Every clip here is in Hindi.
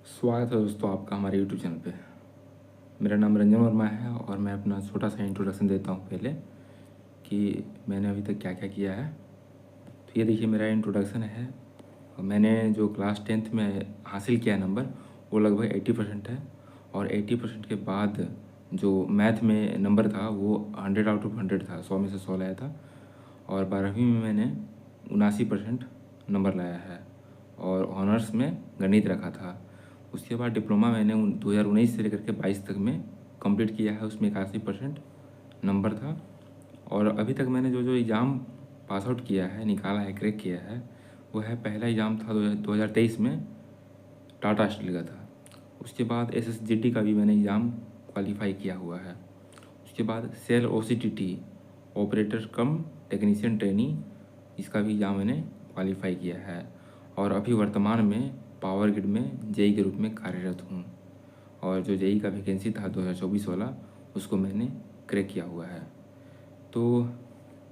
स्वागत है दोस्तों आपका हमारे यूट्यूब चैनल पे। मेरा नाम रंजन वर्मा है और मैं अपना छोटा सा इंट्रोडक्शन देता हूँ पहले कि मैंने अभी तक क्या क्या किया है। तो ये देखिए मेरा इंट्रोडक्शन है। मैंने जो क्लास 10th में हासिल किया नंबर वो लगभग 80% है और 80% के बाद जो मैथ में नंबर था वो 100 आउट ऑफ 100 था, 100 में से 100 लाया था। और 12वीं में मैंने 79% नंबर लाया है और ऑनर्स में गणित रखा था। उसके बाद डिप्लोमा मैंने 2019 से लेकर के 22 तक में कंप्लीट किया है, उसमें 81% नंबर था। और अभी तक मैंने जो जो एग्ज़ाम पास आउट किया है, निकाला है, क्रैक किया है, वो है पहला एग्ज़ाम था 2023 में टाटा स्टील का था। उसके बाद SSGT का भी मैंने एग्ज़ाम क्वालिफाई किया हुआ है। उसके बाद cell OCTT operator cum technician trainee, इसका भी एग्ज़ाम मैंने क्वालिफाई किया है। और अभी वर्तमान में पावर ग्रिड में जेई के रूप में कार्यरत हूँ। और जो जेई का वैकेंसी था 2024 वाला, उसको मैंने क्रैक किया हुआ है। तो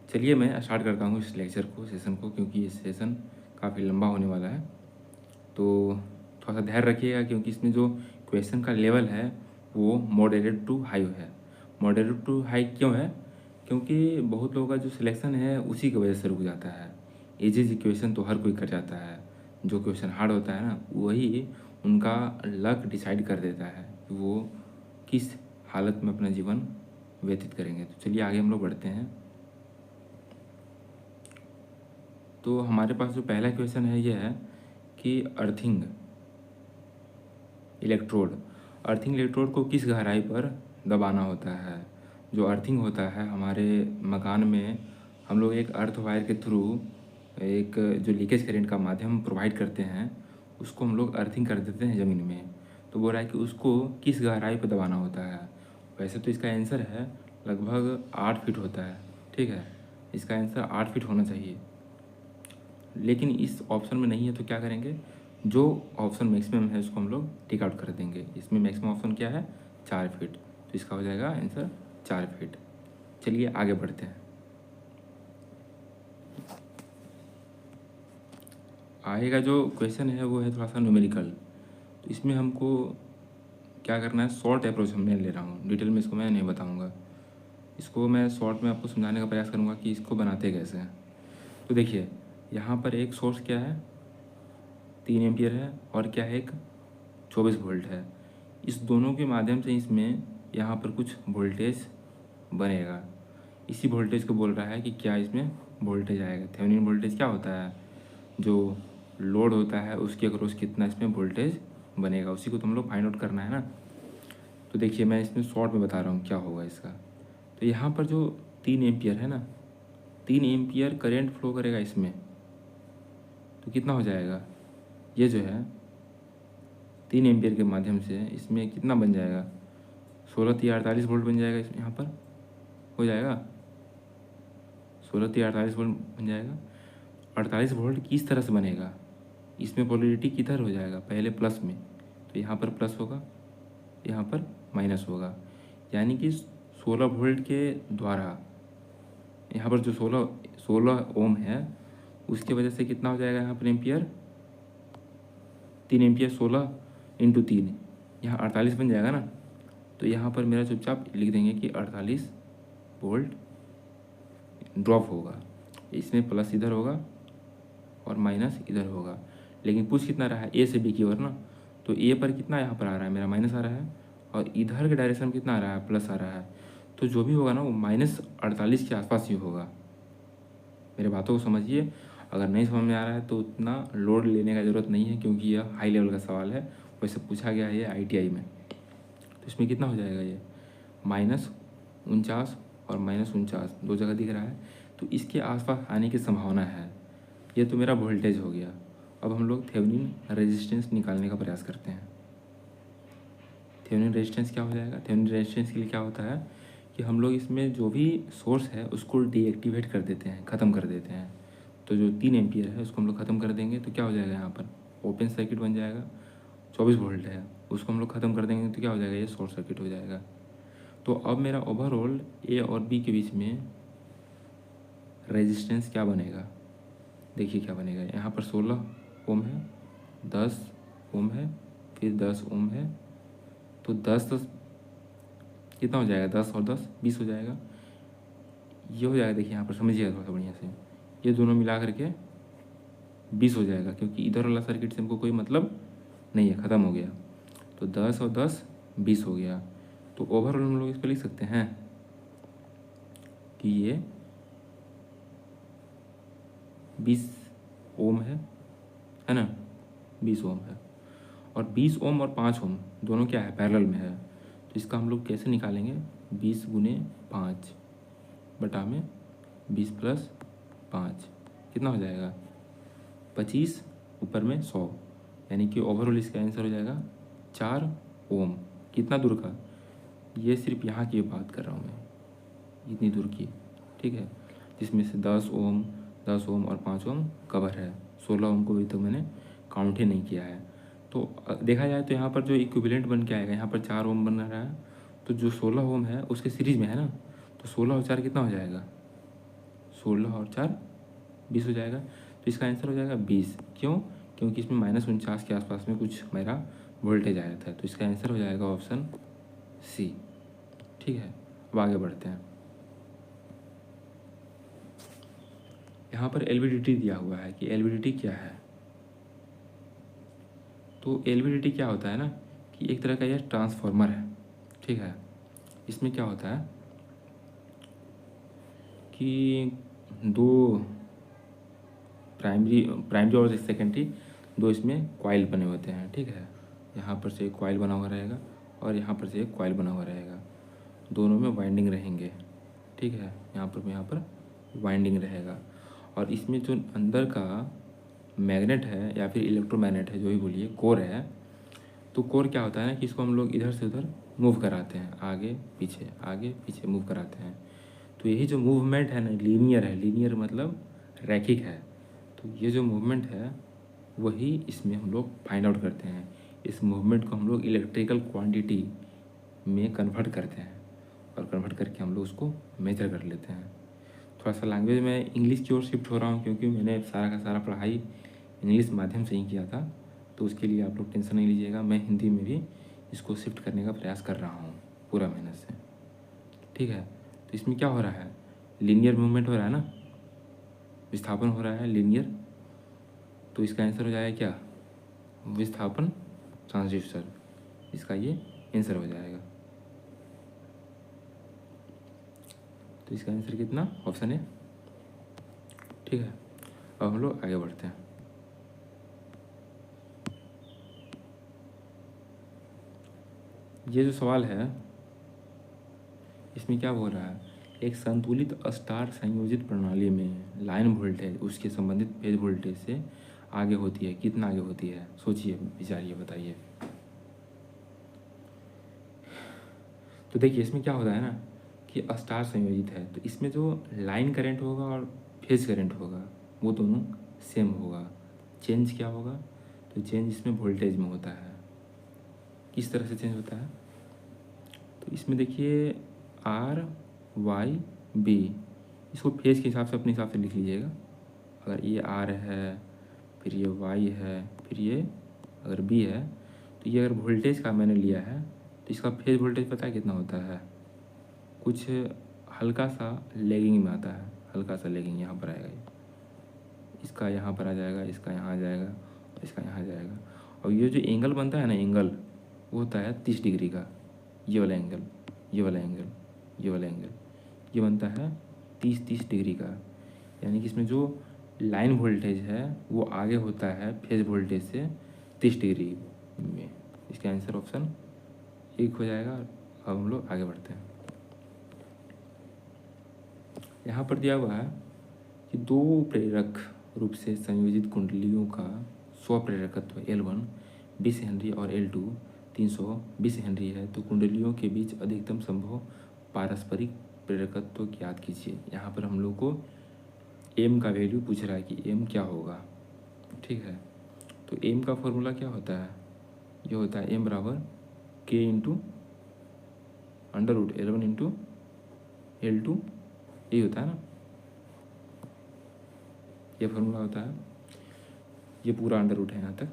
चलिए मैं स्टार्ट करता हूँ इस लेक्चर को, सेशन को, क्योंकि ये सेशन काफ़ी लंबा होने वाला है। तो थोड़ा सा ध्यान रखिएगा क्योंकि इसमें जो क्वेश्चन का लेवल है वो मॉडरेट टू हाई है। मॉडरेट टू हाई क्यों है? क्योंकि बहुत लोगों का जो सिलेक्शन है उसी की वजह से रुक जाता है। इजी क्वेश्चन तो हर कोई कर जाता है, जो क्वेश्चन हार्ड होता है ना वही उनका लक डिसाइड कर देता है कि वो किस हालत में अपना जीवन व्यतीत करेंगे। तो चलिए आगे हम लोग बढ़ते हैं। तो हमारे पास जो पहला क्वेश्चन है ये है कि अर्थिंग इलेक्ट्रोड को किस गहराई पर दबाना होता है। जो अर्थिंग होता है हमारे मकान में, हम लोग एक अर्थ वायर के थ्रू एक जो लीकेज करंट का माध्यम प्रोवाइड करते हैं उसको हम लोग अर्थिंग कर देते हैं ज़मीन में। तो बोल रहा है कि उसको किस गहराई पर दबाना होता है। वैसे तो इसका आंसर है लगभग 8 फीट होता है, ठीक है। इसका आंसर 8 फीट होना चाहिए, लेकिन इस ऑप्शन में नहीं है। तो क्या करेंगे, जो ऑप्शन मैक्सिमम है उसको हम लोग टिक आउट कर देंगे। इसमें मैक्सिमम ऑप्शन क्या है, 4 फीट। तो इसका हो जाएगा आंसर 4 फीट। चलिए आगे बढ़ते हैं। आगे का जो क्वेश्चन है वो है थोड़ा सा न्यूमेरिकल। तो इसमें हमको क्या करना है, शॉर्ट अप्रोच मैं ले रहा हूँ, डिटेल में इसको मैं नहीं बताऊँगा। इसको मैं शॉर्ट में आपको समझाने का प्रयास करूँगा कि इसको बनाते कैसे हैं। तो देखिए यहाँ पर एक सोर्स क्या है, 3 एम्पियर है, और क्या है, एक 24 वोल्ट है। इस दोनों के माध्यम से इसमें यहाँ पर कुछ वोल्टेज बनेगा। इसी वोल्टेज को बोल रहा है कि क्या इसमें वोल्टेज आएगा। थेवेनिन वोल्टेज क्या होता है, जो लोड होता है उसके अक्रॉस कितना इसमें वोल्टेज बनेगा, उसी को तो हम लोग फाइंड आउट करना है ना। तो देखिए मैं इसमें शॉर्ट में बता रहा हूँ क्या होगा इसका। तो यहाँ पर जो 3 एम्पियर है ना, 3 एम्पियर करेंट फ्लो करेगा इसमें, तो कितना हो जाएगा, ये जो है 3 एम्पियर के माध्यम से इसमें कितना बन जाएगा, 16 वोल्ट बन जाएगा। इसमें यहाँ पर हो जाएगा 16 वोल्ट बन जाएगा। 48 वोल्ट किस तरह से बनेगा, इसमें पोलरिटी किधर हो जाएगा, पहले प्लस में, तो यहाँ पर प्लस होगा, यहाँ पर माइनस होगा। यानी कि 16 वोल्ट के द्वारा यहाँ पर जो 16 ओम है उसके वजह से कितना हो जाएगा यहाँ पर एम्पियर, 3 एम्पियर 16 इंटू 3, यहाँ 48 बन जाएगा ना। तो यहाँ पर मेरा चुपचाप लिख देंगे कि 48 वोल्ट ड्रॉप होगा। इसमें प्लस इधर होगा और माइनस इधर होगा। लेकिन पूछ कितना रहा है, ए से बी की ओर ना, तो ए पर कितना यहाँ पर आ रहा है, मेरा माइनस आ रहा है, और इधर के डायरेक्शन में कितना आ रहा है, प्लस आ रहा है। तो जो भी होगा ना वो -48 के आसपास ही होगा। मेरे बातों को समझिए। अगर नहीं समझ में आ रहा है तो उतना लोड लेने का ज़रूरत नहीं है, क्योंकि यह हाई लेवल का सवाल है, वैसे पूछा गया है ये ITI में। तो इसमें कितना हो जाएगा, ये -49 और -49 दो जगह दिख रहा है, तो इसके आसपास आने की संभावना है। ये तो मेरा वोल्टेज हो गया। अब हम लोग थेवेनिन रेजिस्टेंस निकालने का प्रयास करते हैं। थेवेनिन रेजिस्टेंस क्या हो जाएगा, थेवेनिन रेजिस्टेंस के लिए क्या होता है कि हम लोग इसमें जो भी सोर्स है उसको डीएक्टिवेट कर देते हैं, ख़त्म कर देते हैं। तो जो 3 एम्पियर है उसको हम लोग ख़त्म कर देंगे तो क्या हो जाएगा, यहाँ पर ओपन सर्किट बन जाएगा। 24 वोल्ट है उसको हम लोग ख़त्म कर देंगे तो क्या हो जाएगा, ये शॉर्ट सर्किट हो जाएगा। तो अब मेरा ओवरऑल ए और बी के बीच में रेजिस्टेंस क्या बनेगा, देखिए क्या बनेगा। यहाँ पर 16 ओम है, 10 ओम है फिर 10 ओम है, तो 10 कितना हो जाएगा, 10 और 10 20 हो जाएगा। ये हो जाएगा, देखिए यहाँ पर समझिएगा थोड़ा सा बढ़िया से, ये दोनों मिला करके 20 हो जाएगा, क्योंकि इधर वाला सर्किट से हमको कोई मतलब नहीं है, ख़त्म हो गया। तो 10 और 10 20 हो गया। तो ओवरऑल हम लोग इसको लिख सकते हैं कि ये 20 ओम है ना, 20 ओम है। और 20 ओम और 5 ओम दोनों क्या है, पैरेलल में है। तो इसका हम लोग कैसे निकालेंगे, 20 गुने 5 बटा में 20 प्लस 5 कितना हो जाएगा, 25 ऊपर में 100, यानी कि ओवरऑल इसका आंसर हो जाएगा 4 ओम। कितना दूर का, ये सिर्फ यहाँ की बात कर रहा हूँ मैं, इतनी दूर की, ठीक है, जिसमें से 10 ओम और 5 ओम कवर है। 16 ओम को अभी तक मैंने काउंट ही नहीं किया है। तो देखा जाए तो यहाँ पर जो इक्विवेलेंट बन के आएगा, यहाँ पर 4 ओम बन रहा है, तो जो 16 ओम है उसके सीरीज में है ना, तो 16 और 4 कितना हो जाएगा, 16 और 4 20 हो जाएगा। तो इसका आंसर हो जाएगा 20। क्यों, क्योंकि इसमें -49 के आसपास में कुछ मेरा वोल्टेज आया था। तो इसका आंसर हो जाएगा ऑप्शन सी। ठीक है, अब आगे बढ़ते हैं। यहाँ पर एलवीडीटी दिया हुआ है कि एलवीडीटी क्या है। तो एलवीडीटी क्या होता है ना, कि एक तरह का यह ट्रांसफार्मर है, ठीक है। इसमें क्या होता है कि दो प्राइमरी और सेकेंडरी दो इसमें कॉइल बने होते हैं, ठीक है। यहाँ पर से एक कॉइल बना हुआ रहेगा और यहाँ पर से एक कॉइल बना हुआ रहेगा, दोनों में वाइंडिंग रहेंगे, ठीक है। यहाँ पर वाइंडिंग रहेगा। और इसमें जो अंदर का मैग्नेट है या फिर इलेक्ट्रोमैग्नेट है, जो भी बोलिए, कोर है, तो कोर क्या होता है ना कि इसको हम लोग इधर से उधर मूव कराते हैं, आगे पीछे मूव कराते हैं। तो यही जो मूवमेंट है ना, लीनियर है, लीनियर मतलब रैखिक है। तो ये जो मूवमेंट है वही इसमें हम लोग फाइंड आउट करते हैं। इस मूवमेंट को हम लोग इलेक्ट्रिकल क्वांटिटी में कन्वर्ट करते हैं और कन्वर्ट करके हम लोग उसको मेजर कर लेते हैं। थोड़ा सा लैंग्वेज में इंग्लिश की ओर शिफ्ट हो रहा हूँ, क्योंकि मैंने सारा का सारा पढ़ाई इंग्लिश माध्यम से ही किया था। तो उसके लिए आप लोग टेंशन नहीं लीजिएगा, मैं हिंदी में भी इसको शिफ्ट करने का प्रयास कर रहा हूँ पूरा मेहनत से, ठीक है। तो इसमें क्या हो रहा है, लीनियर मूवमेंट हो रहा है ना, विस्थापन हो रहा है लीनियर। तो इसका आंसर हो जाएगा क्या, विस्थापन ट्रांसड्यूसर, इसका ये आंसर हो जाएगा। तो इसका आंसर कितना, ऑप्शन है, ठीक है। अब हम लोग आगे बढ़ते हैं। ये जो सवाल है इसमें क्या बोल रहा है, एक संतुलित स्टार संयोजित प्रणाली में लाइन वोल्टेज उसके संबंधित फेज वोल्टेज से आगे होती है, कितना आगे होती है, सोचिए, विचारिए, बताइए। तो देखिए इसमें क्या होता है ना कि स्टार संयोजित है, तो इसमें जो लाइन करंट होगा और फेज करंट होगा वो दोनों सेम होगा। चेंज क्या होगा, तो चेंज इसमें वोल्टेज में होता है। किस तरह से चेंज होता है, तो इसमें देखिए RYB, इसको फेज के हिसाब से अपने हिसाब से लिख लीजिएगा। अगर ये R है, फिर ये Y है, फिर ये अगर B है, तो ये अगर वोल्टेज का मैंने लिया है तो इसका फेज वोल्टेज पता है कितना होता है, कुछ हल्का सा लेगिंग में आता है, हल्का सा लेगिंग यहाँ पर आएगा, इसका यहाँ पर आ जाएगा, इसका यहाँ आ जाएगा, इसका यहाँ आ जाएगा। और ये जो एंगल बनता है ना, एंगल वो होता है 30 डिग्री का, ये वाला एंगल, ये वाला एंगल, ये वाला एंगल, ये बनता है 30 डिग्री का। यानी कि इसमें जो लाइन वोल्टेज है वो आगे होता है फेज वोल्टेज से 30 डिग्री में। इसका आंसर ऑप्शन 1 हो जाएगा। अब हम लोग आगे बढ़ते हैं। यहाँ पर दिया हुआ है कि दो प्रेरक रूप से संयोजित कुंडलियों का स्वप्रेरकत्व L1 20 हेनरी और L2 320 हेनरी है, तो कुंडलियों के बीच अधिकतम संभव पारस्परिक प्रेरकत्व ज्ञात कीजिए। यहाँ पर हम लोग को M का वैल्यू पूछ रहा है कि M क्या होगा, ठीक है। तो M का फॉर्मूला क्या होता है, ये होता है M बराबर K into under root L1 into L2, यही होता है ना, ये फॉर्मूला होता है। ये पूरा अंडर रूट है यहाँ तक।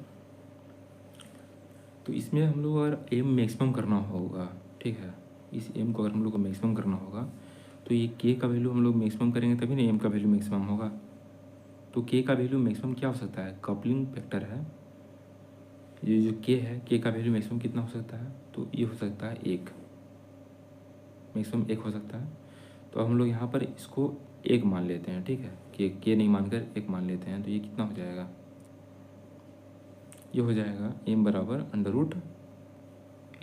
तो इसमें हम लोग अगर एम मैक्सिमम करना होगा, ठीक है, इस एम को अगर हम लोग को मैक्सिमम करना होगा तो ये के का वैल्यू हम लोग मैक्सिमम करेंगे तभी ना एम का वैल्यू मैक्सिमम होगा। तो के का वैल्यू मैक्सिमम क्या हो सकता है, कपलिंग फैक्टर है, ये जो के है, के का वैल्यू मैक्सिमम कितना हो सकता है, तो ये हो सकता है 1, मैक्सिमम 1 हो सकता है। तो अब हम लोग यहाँ पर इसको 1 मान लेते हैं, ठीक है, के नहीं मानकर 1 मान लेते हैं। तो ये कितना हो जाएगा, ये हो जाएगा एम बराबर under root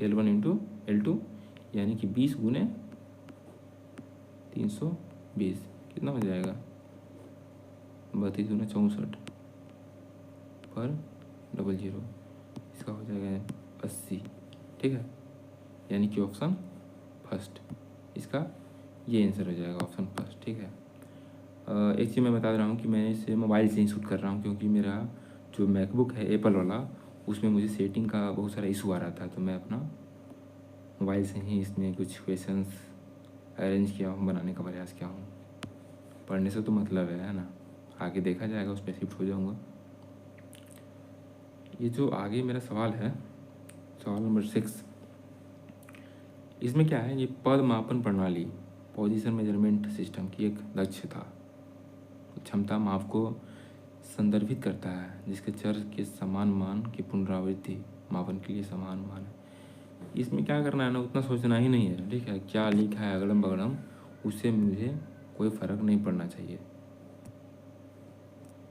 L1 into L2, यानी कि 20 गुने 320 कितना हो जाएगा, 32 गुना 64 पर 00, इसका हो जाएगा 80, ठीक है, यानी कि ऑप्शन फर्स्ट, इसका ये आंसर हो जाएगा, ऑप्शन फर्स्ट, ठीक है। एक चीज़ मैं बता रहा हूँ कि मैं इसे मोबाइल से ही शूट कर रहा हूँ, क्योंकि मेरा जो मैकबुक है एप्पल वाला, उसमें मुझे सेटिंग का बहुत सारा इशू आ रहा था, तो मैं अपना मोबाइल से ही इसमें कुछ क्वेश्चंस अरेंज किया हूँ, बनाने का प्रयास किया हूँ। पढ़ने से तो मतलब है ना, आगे देखा जाएगा, उस पर शिफ्ट हो जाऊँगा। ये जो आगे मेरा सवाल है, सवाल नंबर 6, इसमें क्या है, ये पद मापन प्रणाली पोजीशन मेजरमेंट सिस्टम की एक दक्षता क्षमता माप को संदर्भित करता है, जिसके चर के समान मान की पुनरावृत्ति मापन के लिए समान मान है। इसमें क्या करना है ना, उतना सोचना ही नहीं है, ठीक है, क्या लिखा है अगड़म बगड़म, उससे मुझे कोई फ़र्क नहीं पड़ना चाहिए,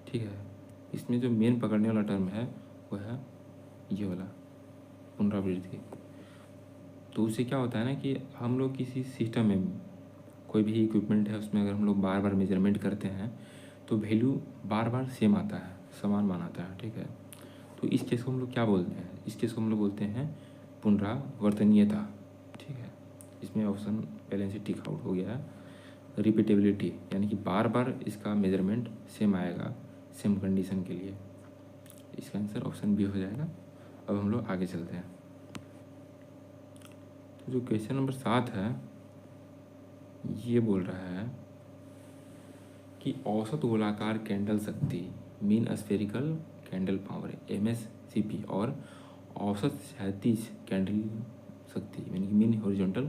ठीक है। इसमें जो मेन पकड़ने वाला टर्म है वो है ये वाला पुनरावृत्ति। तो उससे क्या होता है ना कि हम लोग किसी सिस्टम में कोई भी इक्विपमेंट है, उसमें अगर हम लोग बार बार मेजरमेंट करते हैं तो वैल्यू बार बार सेम आता है, समान मान आता है, ठीक है। तो इस केस को हम लोग क्या बोलते हैं, इस केस को हम लोग बोलते हैं पुनरावर्तनीयता, ठीक है। इसमें ऑप्शन पहले से टिक आउट हो गया है। रिपीटेबिलिटी, यानी कि बार बार इसका मेजरमेंट सेम आएगा सेम कंडीशन के लिए, इसका आंसर ऑप्शन बी हो जाएगा। अब हम लोग आगे चलते हैं। तो जो क्वेश्चन नंबर 7 है, ये बोल रहा है कि औसत गोलाकार कैंडल शक्ति mean spherical candle power MSCP और औसत क्षैतिज कैंडल शक्ति यानी कि mean horizontal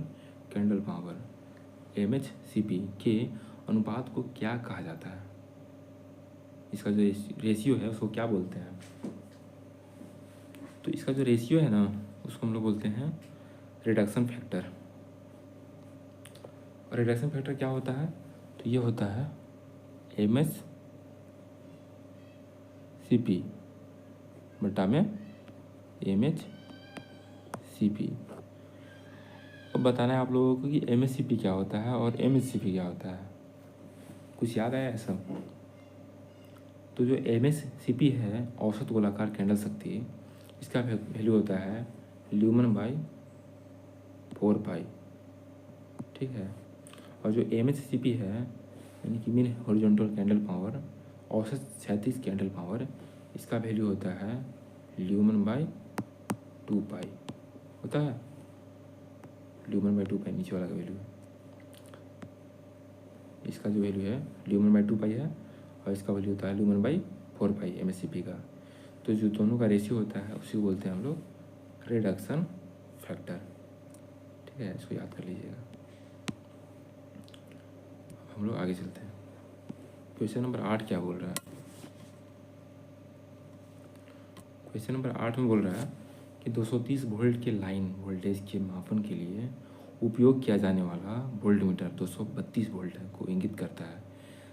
candle power MHCP के अनुपात को क्या कहा जाता है, इसका जो रेशियो है उसको क्या बोलते हैं। तो इसका जो रेशियो है ना, उसको हम लोग बोलते हैं रिडक्शन फैक्टर। और रिडक्शन फैक्टर क्या होता है, तो ये होता है MSCP बटा में MHCP। अब बताना है आप लोगों को कि MSCP क्या होता है और MHCP क्या होता है, कुछ याद आया ऐसा। तो जो MSCP है औसत गोलाकार कैंडल शक्ति, इसका वैल्यू होता है ल्यूमन बाई 4 पाई, ठीक है। और जो MHCP है यानी कि मीन हॉरिजॉन्टल कैंडल पावर औसत क्षैतिज कैंडल पावर, इसका वैल्यू होता है ल्यूमन बाई 2 पाई, होता है ल्यूमन बाई 2 पाई, नीचे वाला का वैल्यू है, इसका जो वैल्यू है ल्यूमन बाई 2 पाई है, और इसका वैल्यू होता है ल्यूमन बाई 4 पाई MSCP का। तो जो दोनों का रेशियो होता है उसी को बोलते हैं हम लोग रिडक्शन फैक्टर, ठीक है, इसको याद कर लीजिएगा। हम लोग आगे चलते हैं। क्वेश्चन नंबर 8 क्या बोल रहा है, क्वेश्चन नंबर 8 में बोल रहा है कि 230 वोल्ट के लाइन वोल्टेज के मापन के लिए उपयोग किया जाने वाला वोल्टमीटर 232 वोल्ट को इंगित करता है।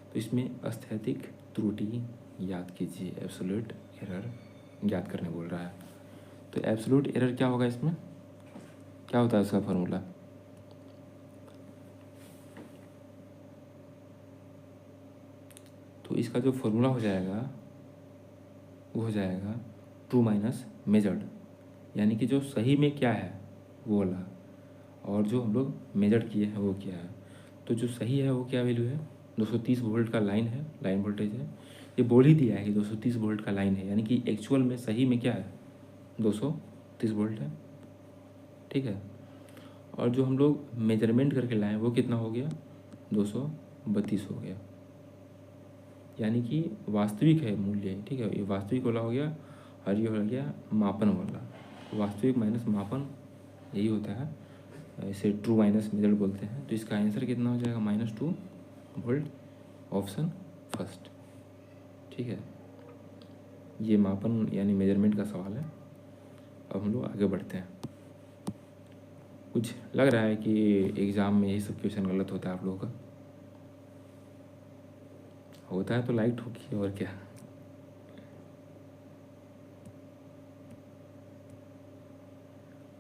तो इसमें स्थैतिक त्रुटि याद कीजिए, एब्सोल्यूट एरर ज्ञात करने बोल रहा है। तो एब्सोल्यूट एरर क्या होगा, इसमें क्या होता है उसका फॉर्मूला, तो इसका जो फॉर्मूला हो जाएगा वो हो जाएगा ट्रू माइनस मेजर्ड, यानी कि जो सही में क्या है वो वाला, और जो हम लोग मेजर किए हैं वो क्या है। तो जो सही है वो क्या वैल्यू है, 230 वोल्ट का लाइन है, लाइन वोल्टेज है, ये बोल ही दिया है कि 230 वोल्ट का लाइन है, यानी कि एक्चुअल में सही में क्या है 230 वोल्ट है, ठीक है। और जो हम लोग मेजरमेंट करके लाए वो कितना हो गया 232 हो गया, यानी कि वास्तविक है मूल्य, ठीक है, ये वास्तविक वाला हो गया और ये हो गया मापन वाला, वास्तविक माइनस मापन यही होता है, इसे ट्रू माइनस मेथड बोलते हैं। तो इसका आंसर कितना हो जाएगा, -2 वोल्ट, ऑप्शन फर्स्ट। ठीक है, ये मापन यानी मेजरमेंट का सवाल है। अब हम लोग आगे बढ़ते हैं। कुछ लग रहा है कि एग्ज़ाम में यही सब क्वेश्चन गलत होता है आप लोगों का? होता है तो लाइक ठोकिए, और क्या।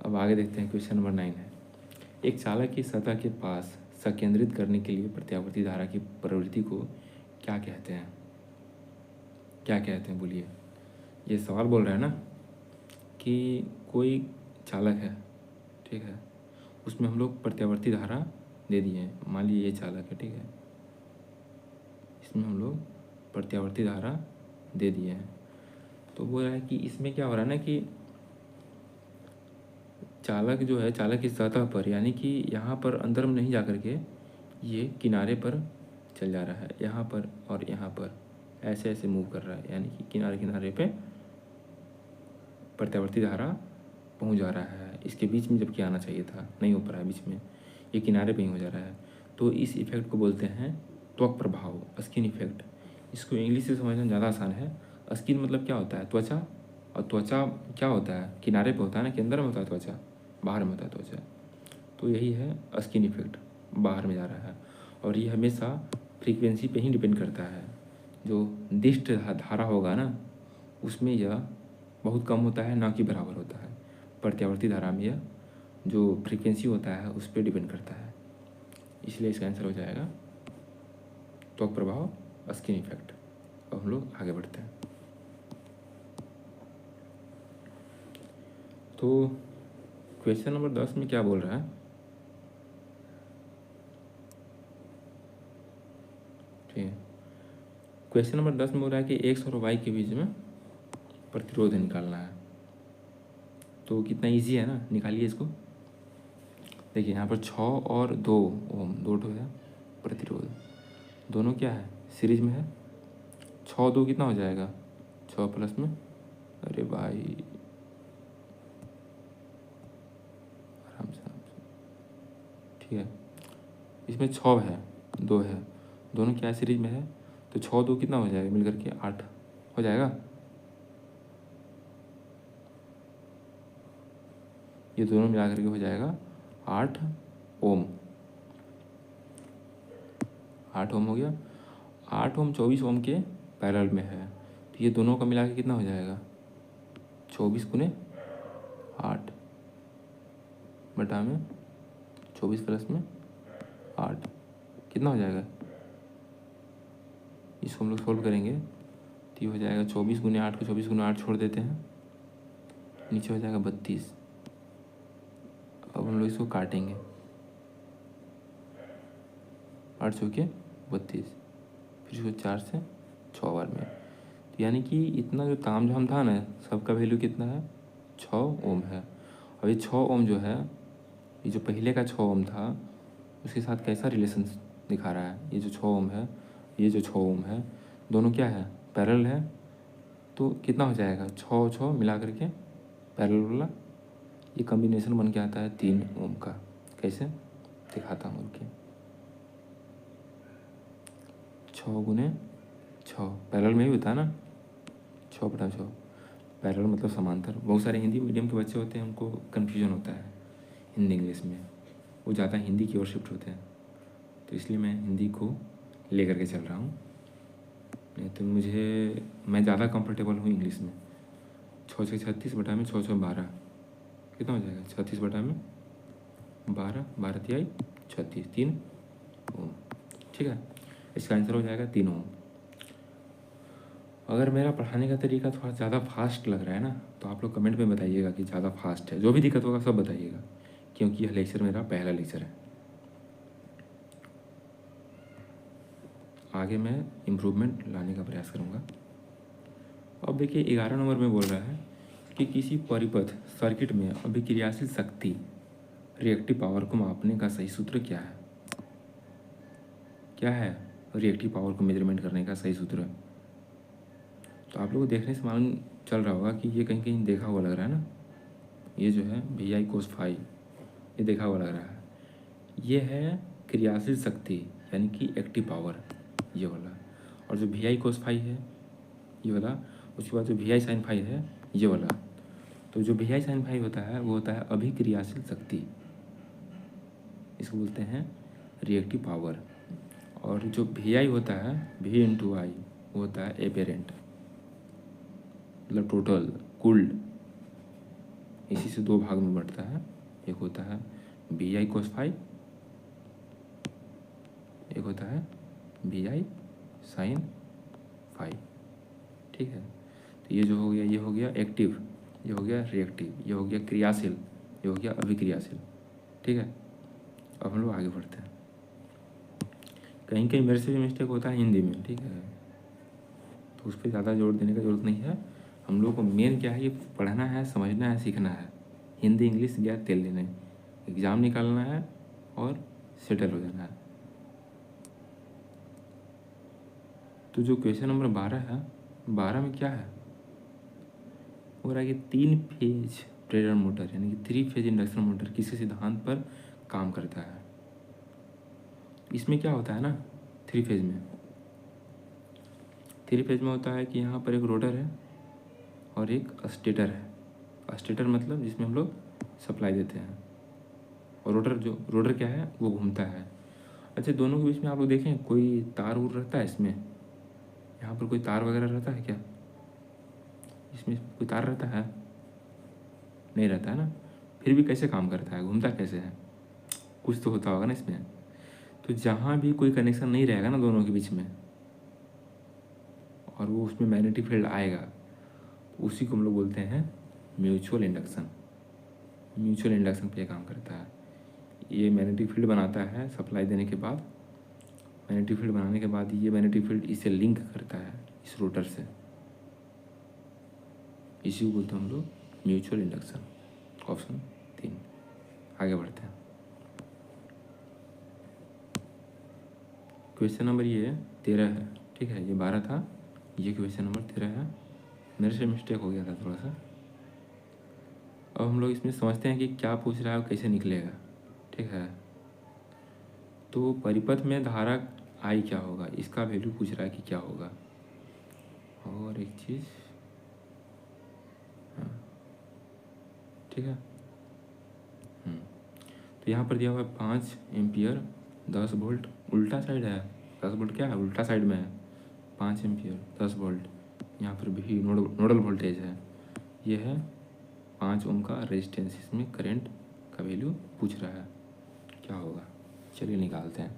अब आगे देखते हैं, क्वेश्चन नंबर 9 है। एक चालक की सतह के पास संकेंद्रित करने के लिए प्रत्यावर्ती धारा की प्रवृत्ति को क्या कहते हैं? क्या कहते हैं बोलिए। ये सवाल बोल रहा है ना कि कोई चालक है, ठीक है, उसमें हम लोग प्रत्यावर्ती धारा दे दिए हैं। मान लीजिए ये चालक है, ठीक है, इसमें हम लोग प्रत्यावर्ती धारा दे दिए हैं। तो बोल रहा है कि इसमें क्या हो रहा है ना कि चालक जो है, चालक की सतह पर, यानी कि यहाँ पर अंदर में नहीं जा कर के ये किनारे पर चल जा रहा है, यहाँ पर और यहाँ पर ऐसे ऐसे मूव कर रहा है, यानी कि किनारे किनारे पे प्रत्यावर्ती धारा पहुँच जा रहा है। इसके बीच में जबकि आना चाहिए था, नहीं हो पा रहा है बीच में, ये किनारे पे ही हो जा रहा है। तो इस इफेक्ट को बोलते हैं त्वक प्रभाव, स्किन इफेक्ट। इसको इंग्लिश से समझना ज़्यादा आसान है। स्किन मतलब क्या होता है, त्वचा, और त्वचा क्या होता है, किनारे पे होता है ना, कि अंदर में होता है त्वचा, बाहर में होता है त्वचा। तो यही है स्किन इफेक्ट, बाहर में जा रहा है। और ये हमेशा फ्रीक्वेंसी पे ही डिपेंड करता है। जो दिष्ट धारा होगा ना, उसमें यह बहुत कम होता है, ना कि बराबर होता है। प्रत्यावर्ती धारा में यह जो फ्रीक्वेंसी होता है उस पर डिपेंड करता है। इसलिए इसका आंसर हो जाएगा त्वक प्रभाव, स्किन इफेक्ट। अब हम लोग आगे बढ़ते हैं। तो क्वेश्चन नंबर 10 में क्या बोल रहा है, ठीक है, क्वेश्चन नंबर 10 में बोल रहा है कि एक्स और वाई के बीच में प्रतिरोध निकालना है। तो कितना इजी है ना, निकालिए इसको। देखिए यहाँ पर 6 और 2 ओम, 2 है प्रतिरोध, दोनों क्या है, सीरीज में है। 6 2 कितना हो जाएगा, 6 प्लस में, अरे भाई आराम से, ठीक है, इसमें 6 है, 2 है, दोनों क्या सीरीज में है। तो 6 2 कितना हो जाएगा, मिलकर के 8 हो जाएगा। ये दोनों मिला करके हो जाएगा 8 ओम। 8 ओम हो गया। 8 ओम 24 ओम के पैरेलल में है। तो ये दोनों का मिला के कितना हो जाएगा, 24 गुने 8 बटा में 24 प्लस में 8 कितना हो जाएगा। इसको हम लोग सोल्व करेंगे तो ये हो जाएगा 24 गुने 8 को 24 गुने 8 छोड़ देते हैं, नीचे हो जाएगा 32। अब हम लोग इसको काटेंगे, 8 चौके 32, फिर इसको 4 से 6 बार में। तो यानी कि इतना जो तामझाम था ना, सबका वैल्यू कितना है, 6 ओम है। और ये 6 ओम जो है, ये जो पहले का 6 ओम था उसके साथ कैसा रिलेशन दिखा रहा है। ये जो 6 ओम है, ये जो 6 ओम है, दोनों क्या है, पैरेलल है। तो कितना हो जाएगा, 6 6 मिला करके पैरेलल वाला ये कॉम्बिनेशन बन के आता है 3 ओम का। कैसे दिखाता हूँ, उनके 6 गुने 6 पैरेलल में ही होता है ना, 6 बटा 6, पैरेलल मतलब समांतर। बहुत सारे हिंदी मीडियम के बच्चे होते हैं, उनको कन्फ्यूजन होता है हिंदी इंग्लिश में, वो ज़्यादा हिंदी की ओर शिफ्ट होते हैं। तो इसलिए मैं हिंदी को लेकर के चल रहा हूँ, नहीं तो मैं ज़्यादा कंफर्टेबल हूँ इंग्लिश में। 6 6 36 बटा में 6 6 12 कितना हो जाएगा, 36 बटा में 12, 12 तिहाई 36, 3 ओम। ठीक है, इसका आंसर हो जाएगा 3 ओम। अगर मेरा पढ़ाने का तरीका थोड़ा ज़्यादा फास्ट लग रहा है ना, तो आप लोग कमेंट में बताइएगा कि ज़्यादा फास्ट है। जो भी दिक्कत होगा सब बताइएगा, क्योंकि यह लेक्चर मेरा पहला लेक्चर है। आगे मैं इम्प्रूवमेंट लाने का प्रयास करूँगा। अब देखिए 11 नंबर में बोल रहा है कि किसी परिपथ सर्किट में अभिक्रियाशील शक्ति, रिएक्टिव पावर को मापने का सही सूत्र क्या है। क्या है रिएक्टिव पावर को मेजरमेंट करने का सही सूत्र। तो आप लोग को देखने से मालूम चल रहा होगा कि ये कहीं कहीं देखा हुआ लग रहा है ना। ये जो है वी आई कोस फाई, ये देखा हुआ लग रहा है, ये है क्रियाशील शक्ति यानी कि एक्टिव पावर, ये वाला। और जो वी आई कोस फाई है ये वाला, उसके बाद जो वी आई साइन फाई है ये वाला। तो जो वी आई साइन फाई होता है वो होता है अभिक्रियाशील शक्ति, इसको बोलते हैं रिएक्टिव पावर। और जो वी आई होता है वी इंटू आई, वो होता है एपेरेंट, मतलब टोटल कुल। इसी से दो भाग में बढ़ता है, एक होता है वी आई कोस फाई, एक होता है वी आई साइन फाई, ठीक है। तो ये जो हो गया, ये हो गया एक्टिव, ये हो गया रिएक्टिव, ये हो गया क्रियाशील, ये हो गया अभिक्रियाशील, ठीक है। अब हम लोग आगे बढ़ते हैं। कहीं कहीं मेरे से भी मिस्टेक होता है हिंदी में, ठीक है, तो उस पर ज़्यादा जोर देने का ज़रूरत नहीं है। हम लोग को मेन क्या है, ये पढ़ना है, समझना है, सीखना है। हिंदी इंग्लिश गैस तेल लेना है, एग्ज़ाम निकालना है और सेटल हो जाना है। तो जो क्वेश्चन नंबर 12 है, 12 में क्या है, हो रहा है कि 3 फेज प्रेरण मोटर यानी कि 3 फेज इंडक्शन मोटर किसी सिद्धांत पर काम करता है। इसमें क्या होता है ना, 3 फेज में, 3 फेज में होता है कि यहाँ पर एक रोटर है और एक स्टेटर है। स्टेटर मतलब जिसमें हम लोग सप्लाई देते हैं, और रोटर क्या है, वो घूमता है। अच्छा, दोनों के बीच में आप लोग देखें कोई तार उर रहता है इसमें, यहाँ पर कोई तार वगैरह रहता है क्या, इसमें कोई तार रहता है, नहीं रहता है ना। फिर भी कैसे काम करता है, घूमता कैसे है, कुछ तो होता होगा ना इसमें। तो जहाँ भी कोई कनेक्शन नहीं रहेगा ना दोनों के बीच में, और वो उसमें मैग्नेटिक फील्ड आएगा, उसी को हम लोग बोलते हैं म्यूचुअल इंडक्शन। म्यूचुअल इंडक्शन पे काम करता है। ये मैग्नेटिक फील्ड बनाता है सप्लाई देने के बाद, मैग्नेटिक फील्ड बनाने के बाद ये मैग्नेटिक फील्ड इसे लिंक करता है इस रोटर से, इसी को बोलते हैं हम लोग म्यूचुअल इंडक्शन। ऑप्शन 3। आगे बढ़ते हैं। क्वेश्चन नंबर ये 13 है, ठीक है, ये 12 था, ये क्वेश्चन नंबर 13 है। मेरे से मिस्टेक हो गया था थोड़ा सा। अब हम लोग इसमें समझते हैं कि क्या पूछ रहा है और कैसे निकलेगा, ठीक है। तो परिपथ में धारा आई क्या होगा, इसका वैल्यू पूछ रहा है कि क्या होगा। और एक चीज़, हाँ, ठीक है। तो यहाँ पर दिया हुआ है 5 एम्पियर 10 वोल्ट, उल्टा साइड है, 10 वोल्ट क्या है, उल्टा साइड में है। 5 एम्पियर 10 वोल्ट, यहाँ पर भी नोडल वोल्टेज है। ये है 5 ओम का रेजिस्टेंस, इसमें करंट का वैल्यू पूछ रहा है, क्या होगा। चलिए निकालते हैं।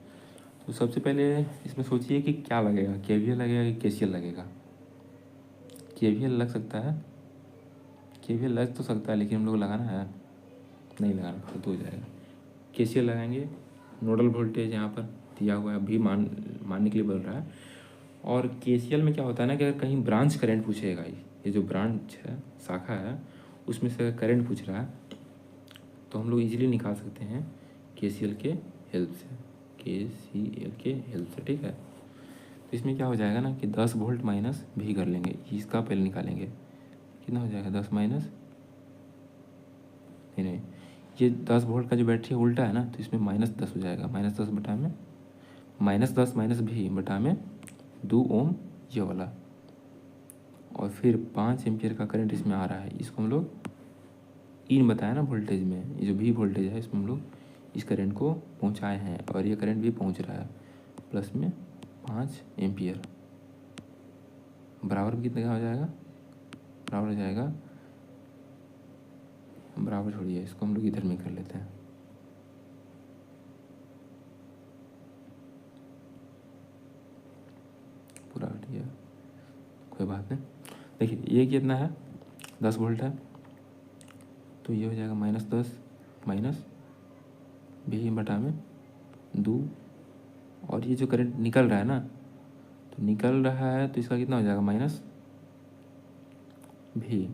तो सबसे पहले इसमें सोचिए कि क्या लगेगा, केवीएल लगेगा कि केसीएल लगेगा। केवीएल लग सकता है, केवीएल लग तो सकता है, लेकिन हम लोग लगाना है, नहीं लगाना, फालतू हो जाएगा। केसीएल लगाएंगे, नोडल वोल्टेज यहाँ पर दिया हुआ है, अभी मानने के लिए बोल रहा है। और केसीएल में क्या होता है ना कि अगर कहीं ब्रांच करंट पूछेगा, ये जो ब्रांच है, शाखा है, उसमें से करंट पूछ रहा है, तो हम लोग इजीली निकाल सकते हैं केसीएल के हेल्प से, केसीएल के हेल्प से, ठीक है। तो इसमें क्या हो जाएगा ना कि 10 वोल्ट माइनस भी कर लेंगे, इसका पहले निकालेंगे, कितना हो जाएगा 10 माइनस, नहीं, ये 10 वोल्ट का जो बैटरी है उल्टा है ना, तो इसमें -10 हो जाएगा, -10 बटा में -10 माइनस भी बटा में 2 ओम ये वाला, और फिर 5 एम्पियर का करंट इसमें आ रहा है। इसको हम लोग इन बताया ना वोल्टेज में, ये जो भी वोल्टेज है इसमें हम लोग इस करंट को पहुंचाए हैं, और ये करंट भी पहुंच रहा है, प्लस में 5 एम्पियर बराबर कितने का हो जाएगा, बराबर हो जाएगा, बराबर छोड़िए, इसको हम लोग इधर में कर लेते हैं। पूरा हट गया, कोई बात नहीं। देखिए ये कितना है, 10 वोल्ट है, तो ये हो जाएगा -10 माइनस भी बटा में 2, और ये जो करंट निकल रहा है ना, तो निकल रहा है, तो इसका कितना हो जाएगा माइनस भी।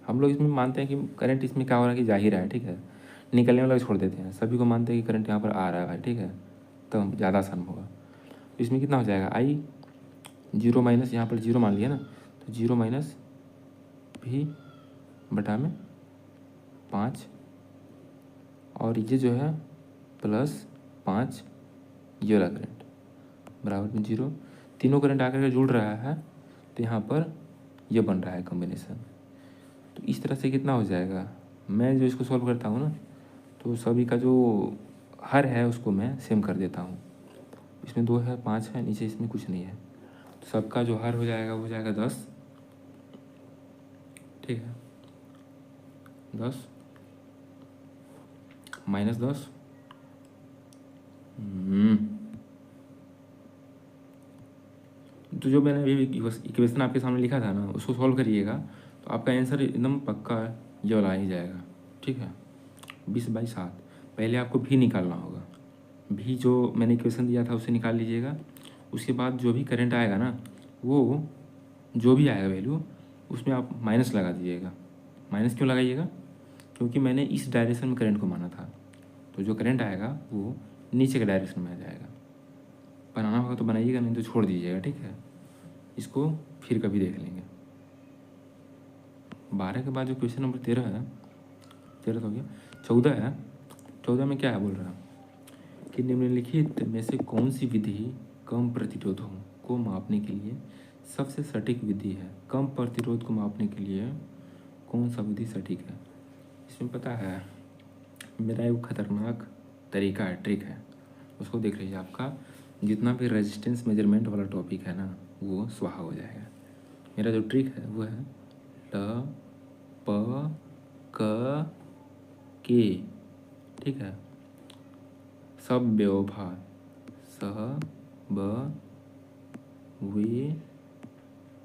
हम लोग इसमें मानते हैं कि करंट इसमें क्या हो रहा है कि जा ही रहा है, ठीक है, निकलने वाला छोड़ देते हैं, सभी को मानते हैं कि करंट यहाँ पर आ रहा है, ठीक है, तो ज़्यादा आसान होगा। तो इसमें कितना हो जाएगा, I 0 माइनस, यहाँ पर 0 मान लिया ना, तो 0 माइनस भी बटा में 5 और ये जो है +5 ये वाला करंट बराबर में 0। तीनों करंट आकर के जुड़ रहा है तो यहाँ पर ये बन रहा है कॉम्बिनेशन। तो इस तरह से कितना हो जाएगा, मैं जो इसको सॉल्व करता हूँ ना तो सभी का जो हर है उसको मैं सेम कर देता हूँ। इसमें 2 है, 5 है, नीचे इसमें कुछ नहीं है, तो सबका जो हर हो जाएगा वो हो जाएगा 10। ठीक है, 10 -10 तो जो मैंने अभी इक्वेशन आपके सामने लिखा था ना उसको सॉल्व करिएगा तो आपका आंसर एकदम पक्का ये वाला आ ही जाएगा। ठीक है, 20/7। पहले आपको भी निकालना होगा, भी जो मैंने इक्वेशन दिया था उसे निकाल लीजिएगा। उसके बाद जो भी करंट आएगा ना वो जो भी आएगा वैल्यू उसमें आप माइनस लगा दीजिएगा। माइनस क्यों लगाइएगा, क्योंकि मैंने इस डायरेक्शन में करंट को माना था, तो जो करंट आएगा वो नीचे के डायरेक्शन में आ जाएगा। बनाना होगा तो बनाइएगा, नहीं तो छोड़ दीजिएगा। ठीक है, इसको फिर कभी देख लेंगे। 12 के बाद जो क्वेश्चन नंबर 13 है, 13 तो हो गया, 14 है। 14 में क्या है बोल रहा है कि निम्नलिखित में से कौन सी विधि कम प्रतिरोधों को मापने के लिए सबसे सटीक विधि है। कम प्रतिरोध को मापने के लिए कौन सा विधि सटीक है। इसमें पता है मेरा एक खतरनाक तरीका है, ट्रिक है, उसको देख लीजिए। आपका जितना भी रेजिस्टेंस मेजरमेंट वाला टॉपिक है ना वो स्वाहा हो जाएगा। मेरा जो ट्रिक है वो है ल प क के। ठीक है, सब व्यवहार सह ब वे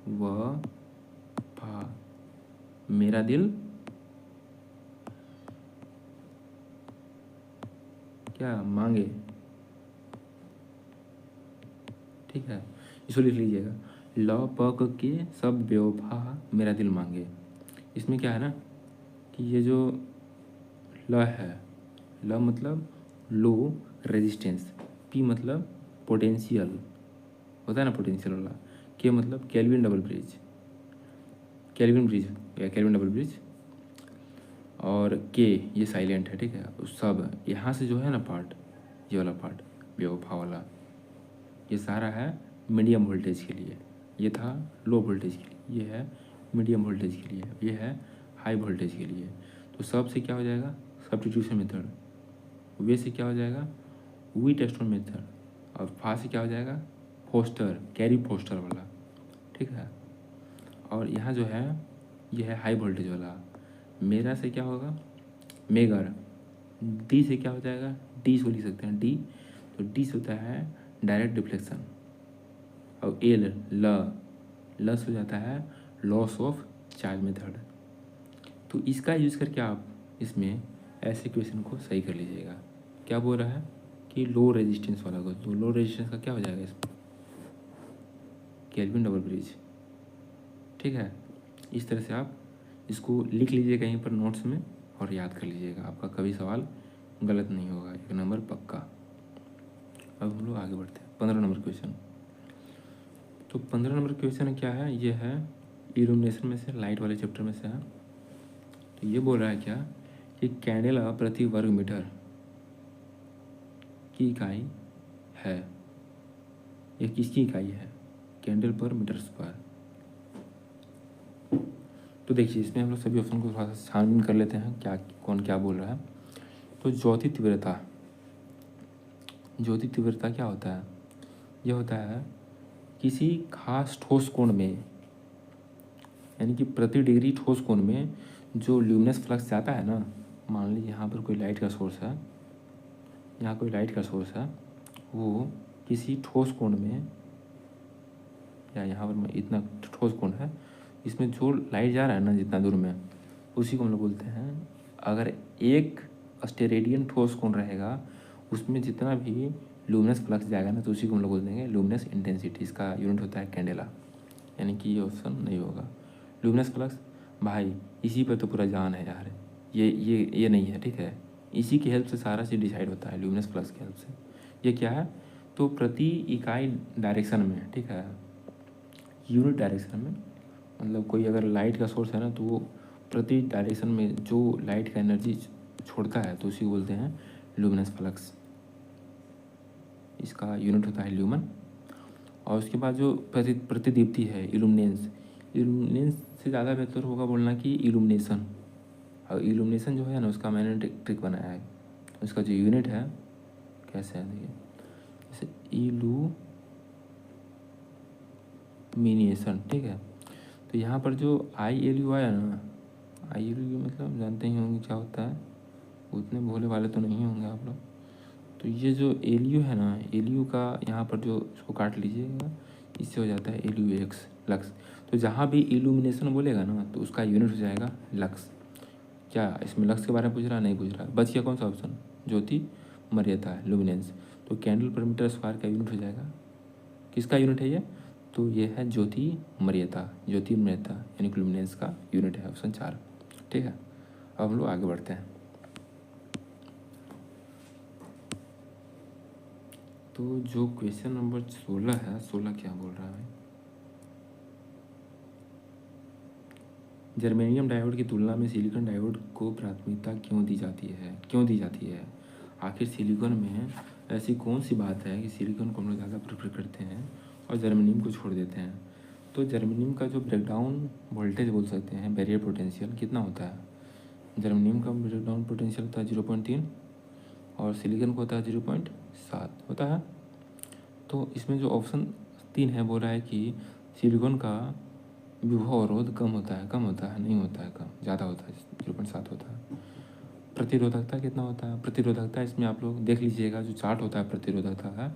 व भा मेरा दिल क्या मांगे। ठीक है, इसको लिख लीजिएगा, ल प क के सब व्यवहार मेरा दिल मांगे। इसमें क्या है ना कि ये जो ल है, ल मतलब लो रेजिस्टेंस, पी मतलब पोटेंशियल होता है ना पोटेंशियल वाला, के मतलब kelvin double bridge, kelvin bridge या केल्विन डबल ब्रिज, और के ये साइलेंट है। ठीक है, उस सब यहाँ से जो है ना पार्ट, ये वाला पार्ट बेवफा वाला, ये सारा है मीडियम वोल्टेज के लिए, ये था लो वोल्टेज के लिए, ये है मीडियम वोल्टेज के लिए, ये है हाई वोल्टेज के लिए। तो सब से क्या हो जाएगा सब्स्टिट्यूशन मेथड, वे से क्या हो जाएगा व्हीटस्टोन मेथड, और फा से क्या हो जाएगा फोस्टर, कैरी फोस्टर वाला। ठीक है, और यहाँ जो है ये है हाई वोल्टेज वाला, मेरा से क्या होगा मेगर, डी से क्या हो जाएगा डी को लिख सकते हैं डी, तो डी से होता है डायरेक्ट डिफ्लेक्शन, और एल लस हो जाता है लॉस ऑफ चार्ज मेथड। तो इसका यूज़ करके आप इसमें ऐसे क्वेश्चन को सही कर लीजिएगा। क्या बोल रहा है कि लो रेजिस्टेंस वाला को, तो लो रेजिस्टेंस का क्या हो जाएगा इसमें केल्विन डबल ब्रिज। ठीक है, इस तरह से आप इसको लिख लीजिए कहीं पर नोट्स में और याद कर लीजिएगा, आपका कभी सवाल गलत नहीं होगा, 1 नंबर पक्का। अब हम लोग आगे बढ़ते हैं 15 नंबर क्वेश्चन। तो 15 नंबर क्वेश्चन क्या है, ये है इल्यूमिनेशन में से, लाइट वाले चैप्टर में से है। तो ये बोल रहा है क्या कि कैंडेला प्रति वर्ग मीटर की इकाई है, ये किसकी इकाई है कैंडल पर मीटर स्क्वायर। तो देखिए इसमें हम लोग सभी ऑप्शन को थोड़ा सा छानबीन कर लेते हैं, क्या कौन क्या बोल रहा है। तो ज्योति तीव्रता, ज्योति तीव्रता क्या होता है, यह होता है किसी खास ठोस कोण में, यानी कि प्रति डिग्री ठोस कोण में जो ल्यूमिनस फ्लक्स जाता है ना, मान लीजिए यहाँ पर कोई लाइट का सोर्स है, यहाँ कोई लाइट का सोर्स है, वो किसी ठोस कोण में, या यहाँ पर इतना ठोस कोण है, इसमें जो लाइट जा रहा है ना जितना दूर में, उसी को हम लोग बोलते हैं, अगर एक स्टेरेडियन ठोस कोण रहेगा उसमें जितना भी लूमिनस फ्लक्स जाएगा ना, तो उसी को हम लोग बोल देंगे लूमिनस इंटेंसिटी। इसका यूनिट होता है कैंडेला, यानी कि ये ऑप्शन नहीं होगा। लूमिनस फ्लक्स भाई इसी पर तो पूरा जान है यार, ये नहीं है। ठीक है, इसी की हेल्प से सारा चीज़ डिसाइड होता है, लूमिनस फ्लक्स की हेल्प से। ये क्या है, तो प्रति इकाई डायरेक्शन में, ठीक है यूनिट डायरेक्शन में, मतलब कोई अगर लाइट का सोर्स है ना तो वो प्रति डायरेक्शन में जो लाइट का एनर्जी छोड़ता है तो उसी को बोलते हैं ल्यूमिनस फ्लक्स। इसका यूनिट होता है ल्यूमन। और उसके बाद जो प्रतिदीप्ति है इल्यूमिनेंस, इल्यूमिनेंस से ज़्यादा बेहतर होगा बोलना कि इल्यूमिनेशन। और इल्यूमिनेशन जो है ना उसका मैंने ट्रिक बनाया है, उसका जो यूनिट है कैसे है देखिए, जैसे इल्यूमिनेशन, ठीक है। तो यहाँ पर जो ILU आया ना, ILU मतलब जानते ही होंगे क्या होता है, उतने भोले वाले तो नहीं होंगे आप लोग। तो ये जो LU है ना, LU का यहाँ पर जो इसको काट लीजिएगा, इससे हो जाता है LUX लक्स। तो जहाँ भी इल्यूमिनेशन बोलेगा ना तो उसका यूनिट हो जाएगा लक्स। क्या इसमें लक्स के बारे में पूछ रहा, नहीं पूछ रहा, बच गया कौन सा ऑप्शन, ज्योति मर्यादा लुमिनेंस। तो कैंडल पर मीटर स्क्वायर का यूनिट हो जाएगा, किसका यूनिट है ये, तो ये है ज्योति मर्यादा, ज्योति मर्यादा यानी कि लुमिनेंस का यूनिट है, ऑप्शन 4, ठीक है। अब हम लोग आगे बढ़ते हैं। तो जो क्वेश्चन नंबर 16 है, 16 क्या बोल रहा है, जर्मेनियम डायोड की तुलना में सिलिकॉन डायोड को प्राथमिकता क्यों दी जाती है, आखिर सिलिकॉन में ऐसी कौन सी बात है कि सिलिकॉन को हम लोग ज़्यादा प्रेफर करते हैं और जर्मेनियम को छोड़ देते हैं। तो जर्मेनियम का जो ब्रेकडाउन वोल्टेज बोल सकते हैं, बैरियर पोटेंशियल कितना होता है, जर्मेनियम का ब्रेकडाउन पोटेंशियल होता है 0.3 और सिलिकॉन को होता है 0.7 होता है। तो इसमें जो ऑप्शन 3 है बोल रहा है कि सिलिकॉन का विभव अवरोध कम होता है, नहीं होता है, कम, ज़्यादा होता है, 0.7 होता है। प्रतिरोधकता कितना होता है, प्रतिरोधकता इसमें आप लोग देख लीजिएगा, जो चार्ट होता है प्रतिरोधकता का,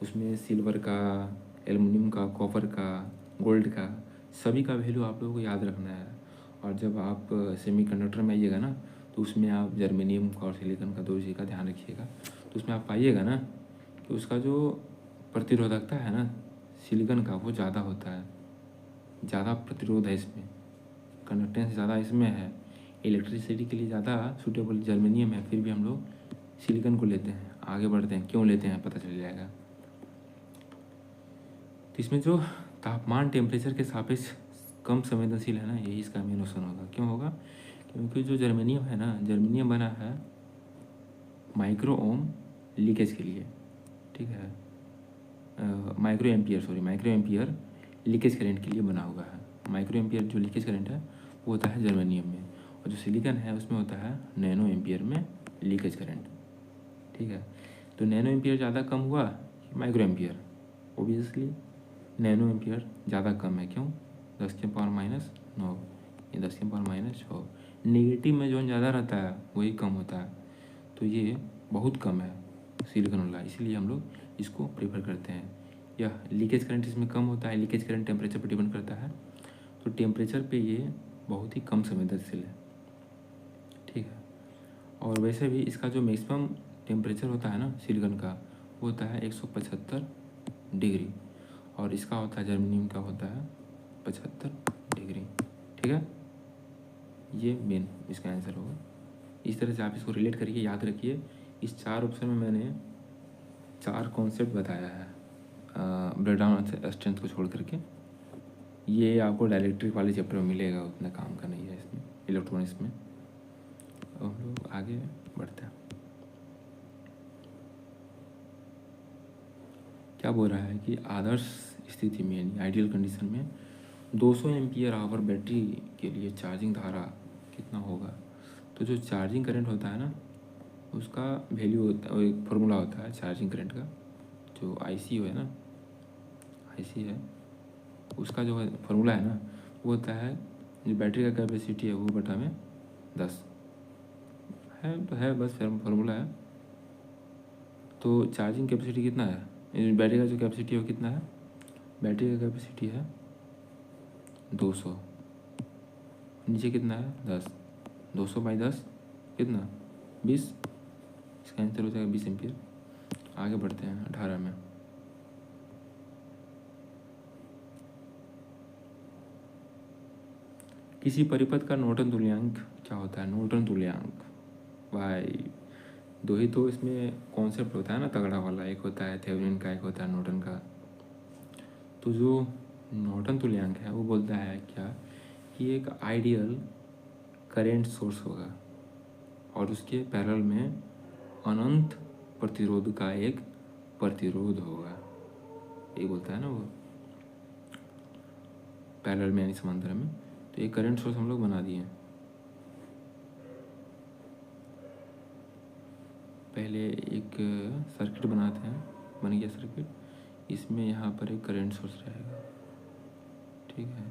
उसमें सिल्वर का, एल्युमिनियम का, कॉपर का, गोल्ड का, सभी का वैल्यू आप लोगों को याद रखना है। और जब आप सेमीकंडक्टर में आइएगा ना तो उसमें आप जर्मेनियम का और सिलिकॉन का दो चीज़ का ध्यान रखिएगा। तो उसमें आप पाइएगा ना कि उसका जो प्रतिरोधकता है ना सिलिकॉन का वो ज़्यादा होता है, ज़्यादा प्रतिरोध है इसमें, कंडक्टेंस ज़्यादा इसमें है, इलेक्ट्रिसिटी के लिए ज़्यादा सूटेबल जर्मेनियम है, फिर भी हम लोग सिलिकॉन को लेते हैं। आगे बढ़ते हैं, क्यों लेते हैं पता चल जाएगा। तो इसमें जो तापमान टेम्परेचर के सापेक्ष कम संवेदनशील है ना, यही इसका मेन ऑप्शन होगा। क्यों होगा, क्योंकि जो जर्मेनियम है ना, जर्मेनियम बना है माइक्रो ओम लीकेज के लिए, ठीक है, माइक्रो एम्पियर लीकेज करंट के लिए बना हुआ है। माइक्रो एम्पियर जो लीकेज करंट है वो होता है जर्मेनियम में, और जो सिलिकॉन है उसमें होता है नैनो एम्पियर में लीकेज करंट, ठीक है। तो नैनो एम्पियर ज़्यादा कम हुआ, micro ampere, obviously nano ampere ज़्यादा कम है, क्यों, 10⁻⁻⁹, ये 10⁻⁻⁶। नेगेटिव में जो ज़्यादा रहता है वही कम होता है, तो ये बहुत कम है सिलिकॉन वाला, इसलिए हम लोग इसको प्रेफर करते हैं। यह लीकेज करंट इसमें कम होता है, लीकेज करंट टेम्परेचर पर डिपेंड करता है, तो टेम्परेचर पे ये बहुत ही कम संवेदनशील है, ठीक है। और वैसे भी इसका जो मैक्सिमम टेम्परेचर होता है ना सिलिकॉन का वो होता है 175 डिग्री, और इसका होता है जर्मेनियम का होता है 75 डिग्री, ठीक है। ये मेन इसका आंसर होगा। इस तरह से आप इसको रिलेट करिए, याद रखिए। इस 4 ऑप्शन में मैंने 4 कॉन्सेप्ट बताया है ब्रेकडाउन स्ट्रेंथ को छोड़ करके। ये आपको डायरेक्ट्रिक वाले चैप्टर में मिलेगा, उतना काम का नहीं है इसमें, इलेक्ट्रॉनिक्स में। अब हम लोग आगे बढ़ते हैं। क्या बोल रहा है कि आदर्श स्थिति में यानी आइडियल कंडीशन में 200 एम्पियर आवर बैटरी के लिए चार्जिंग धारा कितना होगा। तो जो चार्जिंग करंट होता है ना उसका वैल्यू होता है, एक फार्मूला होता है चार्जिंग करंट का, जो IC है ना, IC है, उसका जो फार्मूला है ना वो होता है जो बैटरी का कैपेसिटी है वो बटा में 10 है, तो है बस फार्मूला है। तो चार्जिंग कैपेसिटी कितना है, बैटरी का जो कैपेसिटी है वो कितना है, बैटरी का कैपेसिटी है 200, नीचे कितना है 10, 200/10 कितना 20, इसका आंसर हो जाएगा 20 एम्पियर। आगे बढ़ते हैं 18 में। किसी परिपथ का नॉर्टन तुल्यांक क्या होता है, नॉर्टन तुल्यांक भाई दो ही तो इसमें कॉन्सेप्ट होता है ना तगड़ा वाला, एक होता है थेवेनिन का, एक होता है नॉर्टन का। तो जो नॉर्टन तुल्यांक है वो बोलता है क्या कि एक आइडियल करेंट सोर्स होगा और उसके पैरेलल में अनंत प्रतिरोध का एक प्रतिरोध होगा, ये बोलता है ना वो, पैरेलल में यानी समांतर में। तो ये करंट सोर्स हम लोग बना दिए। पहले एक सर्किट बनाते हैं, बन गया सर्किट, इसमें यहाँ पर एक करंट सोर्स रहेगा, ठीक है,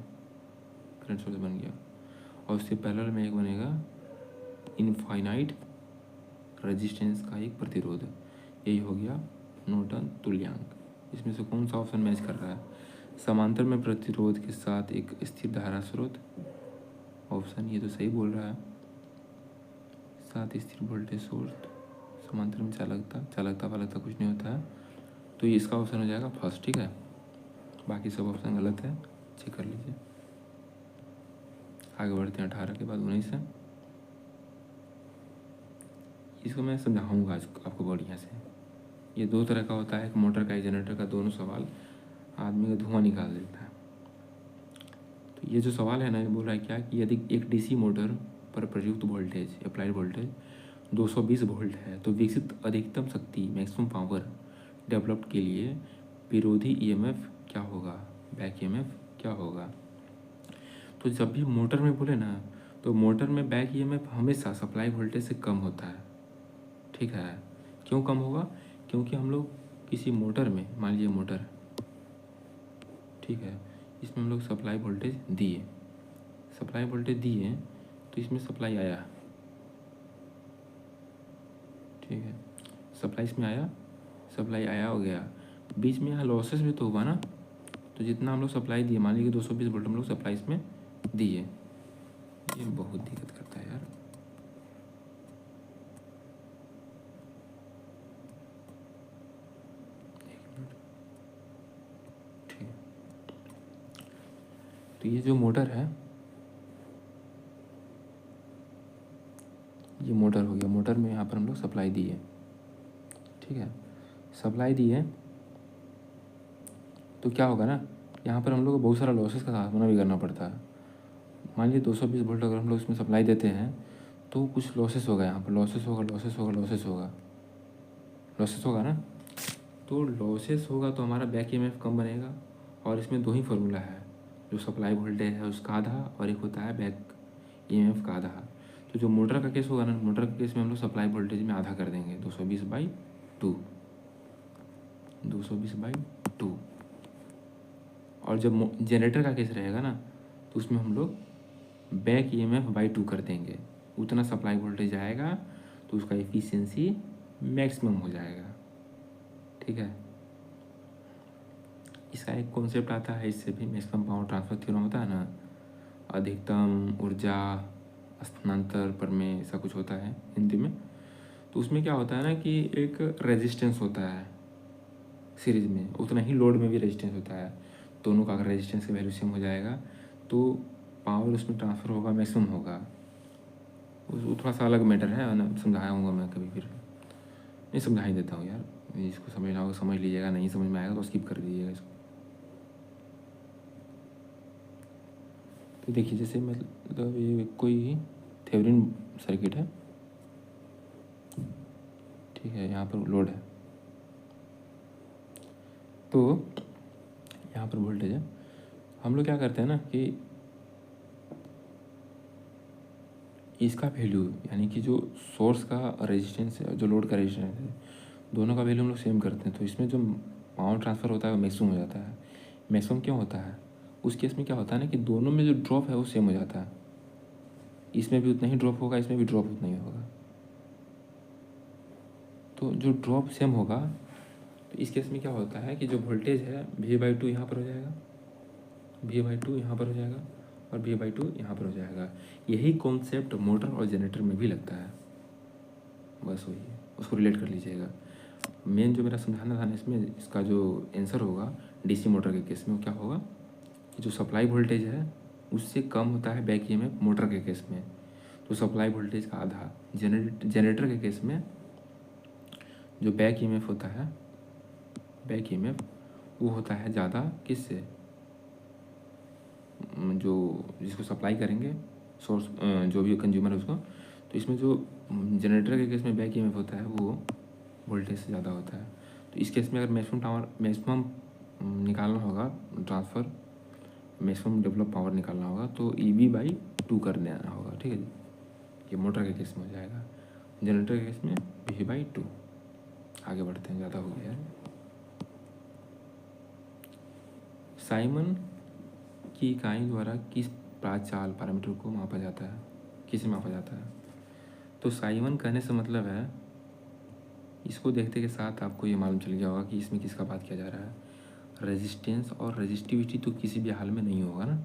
करंट सोर्स बन गया और उसके पैरेलल में एक बनेगा इनफाइनाइट रेजिस्टेंस का एक प्रतिरोध, यही हो गया नॉर्टन तुल्यांक। इसमें से कौन सा ऑप्शन मैच कर रहा है? समांतर में प्रतिरोध के साथ एक स्थिर धारा स्रोत, ऑप्शन ये तो सही बोल रहा है, साथ स्थिर वोल्टेज सोर्स, समांतर में चालकता वालकता कुछ नहीं होता है, तो ये इसका ऑप्शन हो जाएगा फर्स्ट, ठीक है। बाकी सब ऑप्शन गलत है, चेक कर लीजिए। आगे बढ़ते हैं 18 के बाद 19 है। इसको मैं समझाऊंगा आज आपको बढ़िया से। ये दो तरह का होता है, एक मोटर का एक जनरेटर का, दोनों सवाल आदमी का धुआं निकाल देता है। तो ये जो सवाल है ना, ये बोल रहा है क्या कि यदि एक डीसी मोटर पर प्रयुक्त वोल्टेज, अप्लाइड वोल्टेज 220 वोल्ट है तो विकसित अधिकतम शक्ति, मैक्सिमम पावर डेवलप्ड के लिए विरोधी ईएमएफ क्या होगा, बैक ईएमएफ क्या होगा। तो जब भी मोटर में बोले ना, तो मोटर में बैक ईएमएफ हमेशा सप्लाई वोल्टेज से कम होता है, ठीक है। क्यों कम होगा? क्योंकि हम लोग किसी मोटर में, मान लीजिए मोटर, ठीक है, इसमें हम लोग सप्लाई वोल्टेज दिए, तो इसमें सप्लाई आया, ठीक है, सप्लाई आया हो गया, बीच में यहाँ लॉसेस भी तो हुआ ना, तो जितना हम लोग सप्लाई दिए, मान लीजिए 220 वोल्ट हम लोग सप्लाई इसमें दिए, ये बहुत दिक्कत करता है यार। ठीक, तो ये जो मोटर है, ये मोटर हो गया, मोटर में यहाँ पर हम लोग सप्लाई दी है, ठीक है, सप्लाई दी है, तो क्या होगा ना, यहाँ पर हम लोग को बहुत सारा लॉसेस का सामना भी करना पड़ता है। मान लीजिए 220 वोल्ट अगर हम लोग इसमें सप्लाई देते हैं तो कुछ लॉसेस होगा, यहाँ पर लॉसेस होगा ना, तो लॉसेस होगा तो हमारा बैक ईएमएफ कम बनेगा। और इसमें दो ही फार्मूला है, जो सप्लाई वोल्टेज है उसका आधा और एक होता है बैक ईएमएफ का आधा। तो जो मोटर का केस होगा ना, मोटर के केस में हम लोग सप्लाई वोल्टेज में आधा कर देंगे, 220/2। और जब जनरेटर का केस रहेगा ना, तो उसमें हम लोग बैक EMF/2 कर देंगे, उतना सप्लाई वोल्टेज आएगा तो उसका एफिशिएंसी मैक्सिमम हो जाएगा, ठीक है। इसका एक कॉन्सेप्ट आता है, इससे भी मैक्सिमम पावर ट्रांसफर थ्योरम होता है ना, अधिकतम ऊर्जा स्थानांतर पर में, ऐसा कुछ होता है हिंदी में। तो उसमें क्या होता है ना कि एक रेजिस्टेंस होता है सीरीज में, उतना ही लोड में भी रेजिस्टेंस होता है, दोनों का अगर रेजिस्टेंस का वैल्यू सेम हो जाएगा तो पावर उसमें ट्रांसफ़र होगा, मैक्सिमम होगा। वो थोड़ा सा अलग मैटर है ना, समझाया हूँगा मैं कभी, फिर नहीं समझा ही देता हूँ यार, इसको समझना होगा समझ लीजिएगा, नहीं समझ में आएगा तो स्किप कर दीजिएगा इसको। तो देखिए, जैसे मतलब ये कोई थेवेनिन सर्किट है, ठीक है, यहाँ पर लोड है, तो यहाँ पर वोल्टेज है। हम लोग क्या करते हैं ना कि इसका वैल्यू, यानी कि जो सोर्स का रेजिस्टेंस है, जो लोड का रेजिस्टेंस है, दोनों का वैल्यू हम लोग सेम करते हैं, तो इसमें जो पावर ट्रांसफ़र होता है वो मैक्सिमम हो जाता है। मैक्सिमम क्यों होता है? उस केस में क्या होता है ना कि दोनों में जो ड्रॉप है वो सेम हो जाता है, इसमें भी उतना ही ड्रॉप होगा, इसमें भी ड्रॉप उतना ही होगा। तो जो ड्रॉप सेम होगा, तो इस केस में क्या होता है कि जो वोल्टेज है V/2 यहाँ पर हो जाएगा, V/2 यहाँ पर हो जाएगा और V/2 यहाँ पर हो जाएगा। यही कॉन्सेप्ट मोटर और जनरेटर में भी लगता है, बस वही है, उसको रिलेट कर लीजिएगा। मेन जो मेरा समझाना था ना इसमें, इसका जो आंसर होगा डीसी मोटर के केस में, वो क्या होगा कि जो सप्लाई वोल्टेज है उससे कम होता है बैक ईएमएफ मोटर के केस में, तो सप्लाई वोल्टेज का आधा। जनरेटर के केस में जो बैक ईएमएफ होता है, बैक ईएमएफ वो होता है ज़्यादा, किससे, जो जिसको सप्लाई करेंगे सोर्स जो भी कंज्यूमर है उसको। तो इसमें जो जनरेटर के केस में बैक ईएमएफ होता है वो वोल्टेज से ज़्यादा होता है। तो इस केस में अगर मैक्सिमम निकालना होगा ट्रांसफ़र, मैक्सिमम डेवलप पावर निकालना होगा तो EB/2 कर देना होगा, ठीक है जी। ये मोटर के केस में हो जाएगा। जनरेटर के केस में V/2। आगे बढ़ते हैं, ज़्यादा हो गया है। साइमन की इकाई द्वारा किस प्राचाल पैरामीटर को मापा जाता है, किसे मापा जाता है? तो साइमन कहने से मतलब है, इसको देखते के साथ आपको ये मालूम चल गया होगा कि इसमें किसका बात किया जा रहा है। रेजिस्टेंस और रेजिस्टिविटी तो किसी भी हाल में नहीं होगा ना।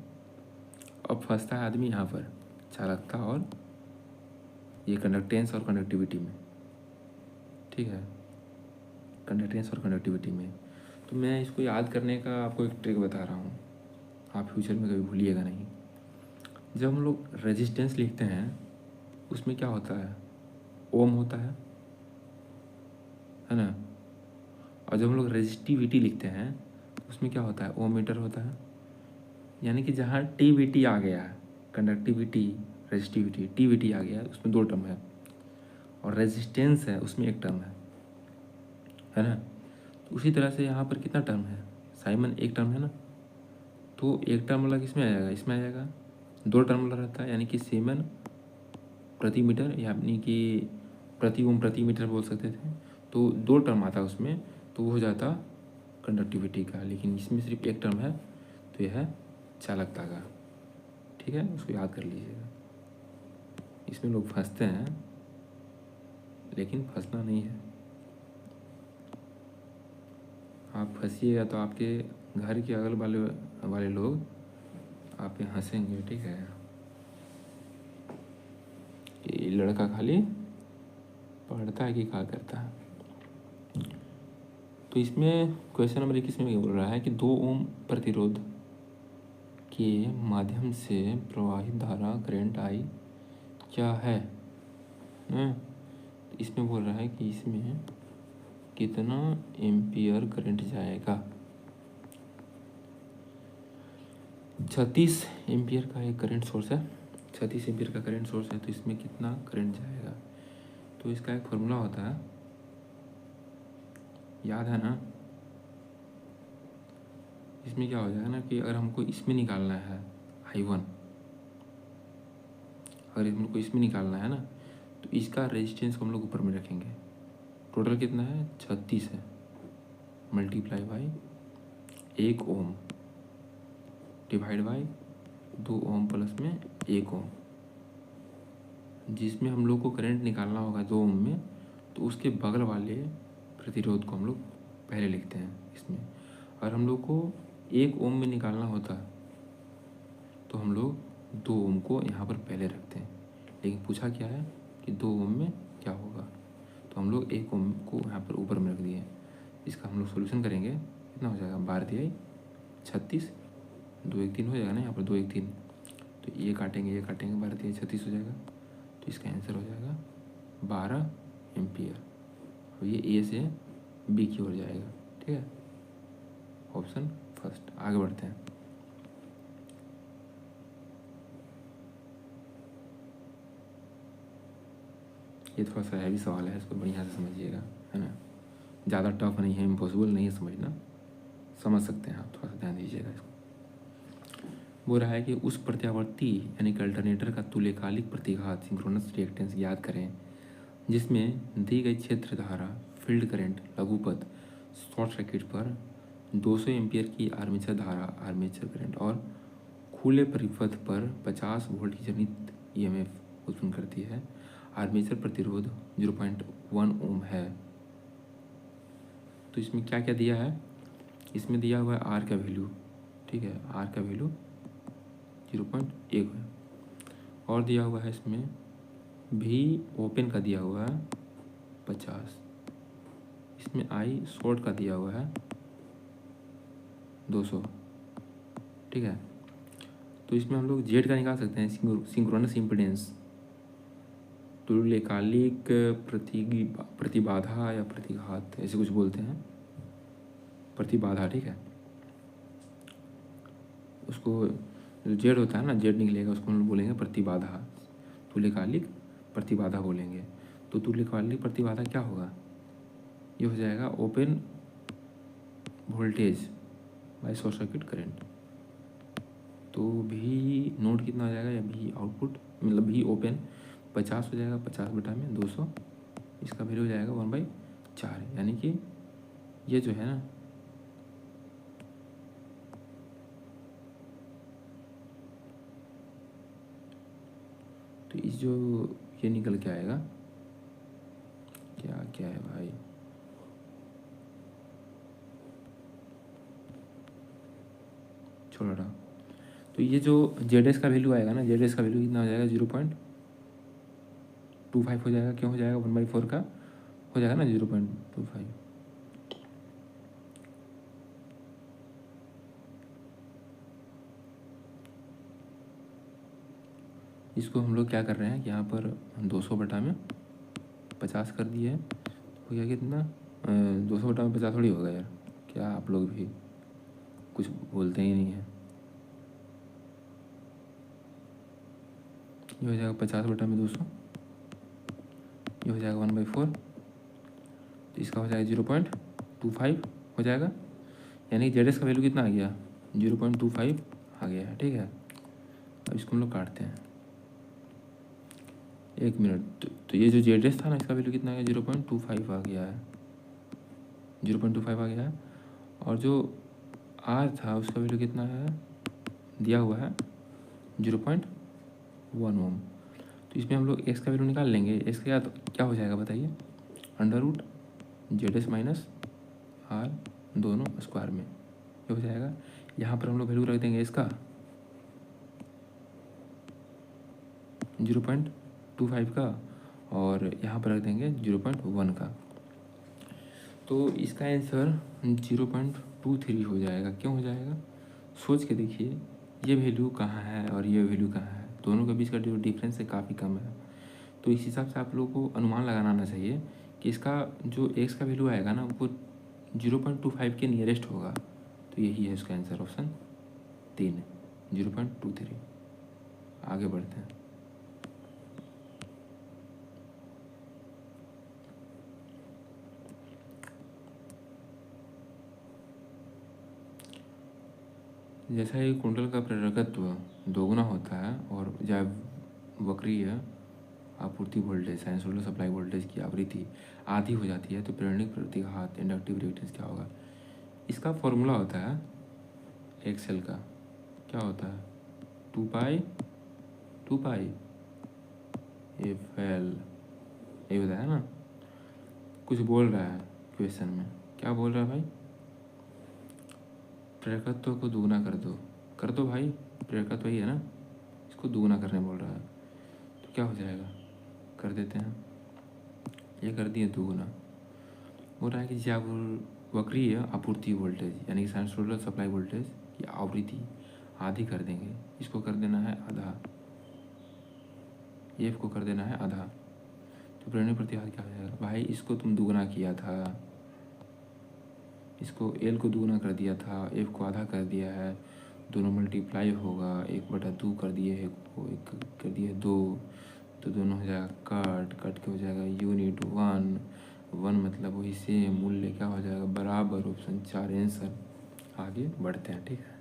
अब फंसता है आदमी यहाँ पर चालकता और ये कंडक्टेंस और कंडक्टिविटी में, ठीक है, कंडक्टेंस और कंडक्टिविटी में। तो मैं इसको याद करने का आपको एक ट्रिक बता रहा हूँ, आप फ्यूचर में कभी भूलिएगा नहीं। जब हम लोग रेजिस्टेंस लिखते हैं उसमें क्या होता है, ओम होता है ना। और जब हम लोग रेजिस्टिविटी लिखते हैं उसमें क्या होता है, ओम मीटर होता है। यानी कि जहाँ TVT आ गया है, कंडक्टिविटी रेजिस्टिविटी, TVT आ गया है, उसमें 2 टर्म है, और रेजिस्टेंस है उसमें 1 टर्म है ना। तो उसी तरह से यहाँ पर कितना टर्म है, साइमन 1 टर्म है ना। तो 1 टर्म वाला किसमें आ जाएगा, इसमें आ जाएगा। 2 टर्म वाला रहता है यानी कि सीमेन प्रति मीटर, यानी कि प्रति ओम प्रति मीटर बोल सकते थे। तो 2 टर्म आता है उसमें, तो वो हो जाता कंडक्टिविटी का। लेकिन इसमें सिर्फ 1 टर्म है, तो यह है चालकता का, ठीक है, उसको याद कर लीजिएगा। इसमें लोग फंसते हैं लेकिन फंसना नहीं है। आप फंसिएगा तो आपके घर के अगल वाले लोग आप पे हंसेंगे, ठीक है, कि लड़का खाली पढ़ता है कि क्या करता है। तो इसमें क्वेश्चन नंबर 21 में बोल रहा है कि 2 ओम प्रतिरोध के माध्यम से प्रवाहित धारा करंट I क्या है ना। इसमें बोल रहा है कि इसमें कितना एम्पियर करंट जाएगा। 36 एम्पियर का एक करंट सोर्स है, 36 एम्पियर का करंट सोर्स है, तो इसमें कितना करंट जाएगा। तो इसका एक फॉर्मूला होता है, याद है ना। इसमें क्या हो जाएगा ना कि अगर हमको इसमें निकालना है I1, अगर हमको इसमें निकालना है ना, तो इसका रेजिस्टेंस को हम लोग ऊपर में रखेंगे। टोटल कितना है, 36 है, multiply by 1 ohm divide by 2 ohm plus में 1 ओम, जिसमें हम लोग को करंट निकालना होगा 2 ओम में। तो उसके बगल वाले प्रतिरोध को हम लोग पहले लिखते हैं इसमें। और हम लोग को 1 ओम में निकालना होता तो हम लोग 2 ओम को यहाँ पर पहले रखते हैं। लेकिन पूछा क्या है कि 2 ओम में क्या होगा, तो हम लोग 1 ओम को यहाँ पर ऊपर में रख दिए। इसका हम लोग सोल्यूशन करेंगे, कितना हो जाएगा, 12 तिहाई 36, 2 1 3 हो जाएगा ना, यहाँ पर 2 1 3, तो ये काटेंगे 12 तिहाई 36 हो जाएगा। तो इसका आंसर हो जाएगा 12 एम्पियर। और ये A से B की ओर जाएगा, ठीक है, ऑप्शन फर्स्ट। आगे बढ़ते हैं। ये थोड़ा सा हैवी सवाल है, इसको बढ़िया से समझिएगा, है ना। ज़्यादा टफ नहीं है, इम्पॉसिबल नहीं है समझना, समझ सकते हैं आप, थोड़ा सा ध्यान दीजिएगा इसको। वो रहा है कि उस प्रत्यावर्ती यानी कि अल्टरनेटर का तुल्यकालिक प्रतिघात सिंक्रोनस रिएक्टेंस ज्ञात करें जिसमें दी गई क्षेत्र धारा फील्ड करंट लघुपथ शॉर्ट सर्किट पर 200 एम्पियर की आर्मेचर धारा आर्मेचर करंट और खुले परिपथ पर 50 वोल्ट की जनित EMF उत्पन्न करती है। आर्मेचर प्रतिरोध 0.1 ओम है। तो इसमें क्या क्या दिया है, इसमें दिया हुआ है R का वैल्यू, ठीक है, R का वैल्यू 0.1 है। और दिया हुआ है इसमें V ओपन का दिया हुआ है 50, इसमें I शॉर्ट का दिया हुआ है 200, ठीक है। तो इसमें हम लोग Z का निकाल सकते हैं, सिंक्रोनस इम्पीडेंस, तुल्यकालिक प्रतिबाधा या प्रतिघात ऐसे कुछ बोलते हैं, प्रतिबाधा, ठीक है। उसको जो जेड होता है ना, जेड निकलेगा उसको हम लोग बोलेंगे प्रतिबाधा, तुल्यकालिक प्रतिबाधा बोलेंगे। तो तुल्यकालिक प्रतिबाधा क्या होगा, ये हो जाएगा open voltage bye short circuit current. तो भी नोड कितना हो जाएगा, या भी आउटपुट मतलब भी ओपन 50 हो जाएगा, 50/200, इसका वैल्यू हो जाएगा 1/4। यानी कि ये जो है ना, तो इस जो ये निकल के आएगा, क्या क्या है भाई, छोड़ा। तो ये जो जेड एस का वैल्यू आएगा ना, जेड एस का वैल्यू कितना हो जाएगा, 0.25 हो जाएगा। क्यों हो जाएगा, 1/4 का हो जाएगा ना 0.25। इसको हम लोग क्या कर रहे हैं कि यहाँ पर 200/50 कर दिए हैं, हो गया कितना, 200/50 थोड़ी होगा यार, क्या आप लोग भी कुछ बोलते ही नहीं हैं। ये हो जाएगा 50/200, ये हो जाएगा 1/4, तो इसका हो जाएगा 0.25 हो जाएगा। यानी जेड एस का वैल्यू कितना आ गया, 0.25 आ गया है, ठीक है। अब इसको हम लोग काटते हैं, 1 मिनट। तो ये जो जेड एस था ना, इसका वैल्यू कितना आ गया, 0.25 आ गया है, 0.25 आ गया है। और जो आर था उसका वैल्यू कितना है, दिया हुआ है 0.1 ओम। तो इसमें हम लोग एक्स का वैल्यू निकाल लेंगे। एक्स का क्या हो जाएगा बताइए, √ZS माइनस आर दोनों स्क्वायर में, ये हो जाएगा। यहाँ पर हम लोग वैल्यू रख देंगे इसका 0.25 का, और यहाँ पर रख देंगे 0.1 का। तो इसका आंसर 0.23 हो जाएगा। क्यों हो जाएगा, सोच के देखिए, ये वैल्यू कहाँ है और ये वैल्यू कहाँ है, दोनों के बीच का जो डिफरेंस है काफ़ी कम है। तो इस हिसाब से आप लोगों को अनुमान लगाना आना चाहिए कि इसका जो एक्स का वैल्यू आएगा ना, वो 0.25 के नियरेस्ट होगा। तो यही है इसका आंसर, ऑप्शन 3, 0.23। आगे बढ़ते हैं। जैसा ही कुंडल का प्रेरकत्व दोगुना होता है और जब वक्रीय आपूर्ति वोल्टेज साइनसोइडल सप्लाई वोल्टेज की आवृत्ति आधी हो जाती है, तो प्रेरणिक प्रतिघात इंडक्टिव रिएक्टेंस क्या होगा। इसका फॉर्मूला होता है एक्सेल का, क्या होता है, 2 पाई FL, ये होता है ना। कुछ बोल रहा है क्वेश्चन में, क्या बोल रहा है भाई, प्रेरकत्व को दुगुना कर दो भाई, प्रेरकत्व ही है ना, इसको दुगुना करने बोल रहा है। तो क्या हो जाएगा, कर देते हैं, ये कर दिए दुगुना। बोल रहा है कि जब वक्रीय आपूर्ति वोल्टेज यानी कि साइनसोइडल सप्लाई वोल्टेज की आवृत्ति आधी कर देंगे, इसको कर देना है आधा, एफ को कर देना है आधा, तो प्रेरणिक प्रतिघात क्या हो जाएगा भाई, इसको तुम दुगुना किया था, इसको एल को दुगुना कर दिया था, एफ को आधा कर दिया है, दोनों मल्टीप्लाई होगा, 1/2 कर दिए, एक को 1 कर दिए 2, तो दोनों हो जाएगा कट के हो जाएगा यूनिट 1 मतलब वही सेम, मूल्य क्या हो जाएगा बराबर, ऑप्शन 4 आंसर। आगे बढ़ते हैं, ठीक है।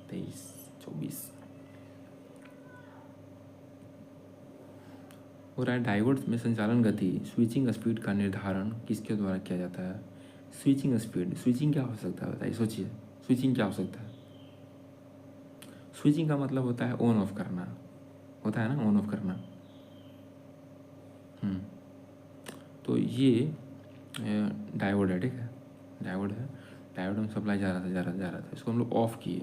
23-24 हो रहा है। डायोड्स में संचालन गति स्विचिंग स्पीड का निर्धारण किसके द्वारा किया जाता है। स्विचिंग स्पीड, स्विचिंग क्या हो सकता है बताइए, सोचिए स्विचिंग क्या हो सकता है। स्विचिंग का मतलब होता है ऑन ऑफ करना, होता है ना, ऑन ऑफ करना। तो ये डायोड है, ठीक है, डायोड है, डायोड में सप्लाई जा रहा था, इसको हम लोग ऑफ़ किए।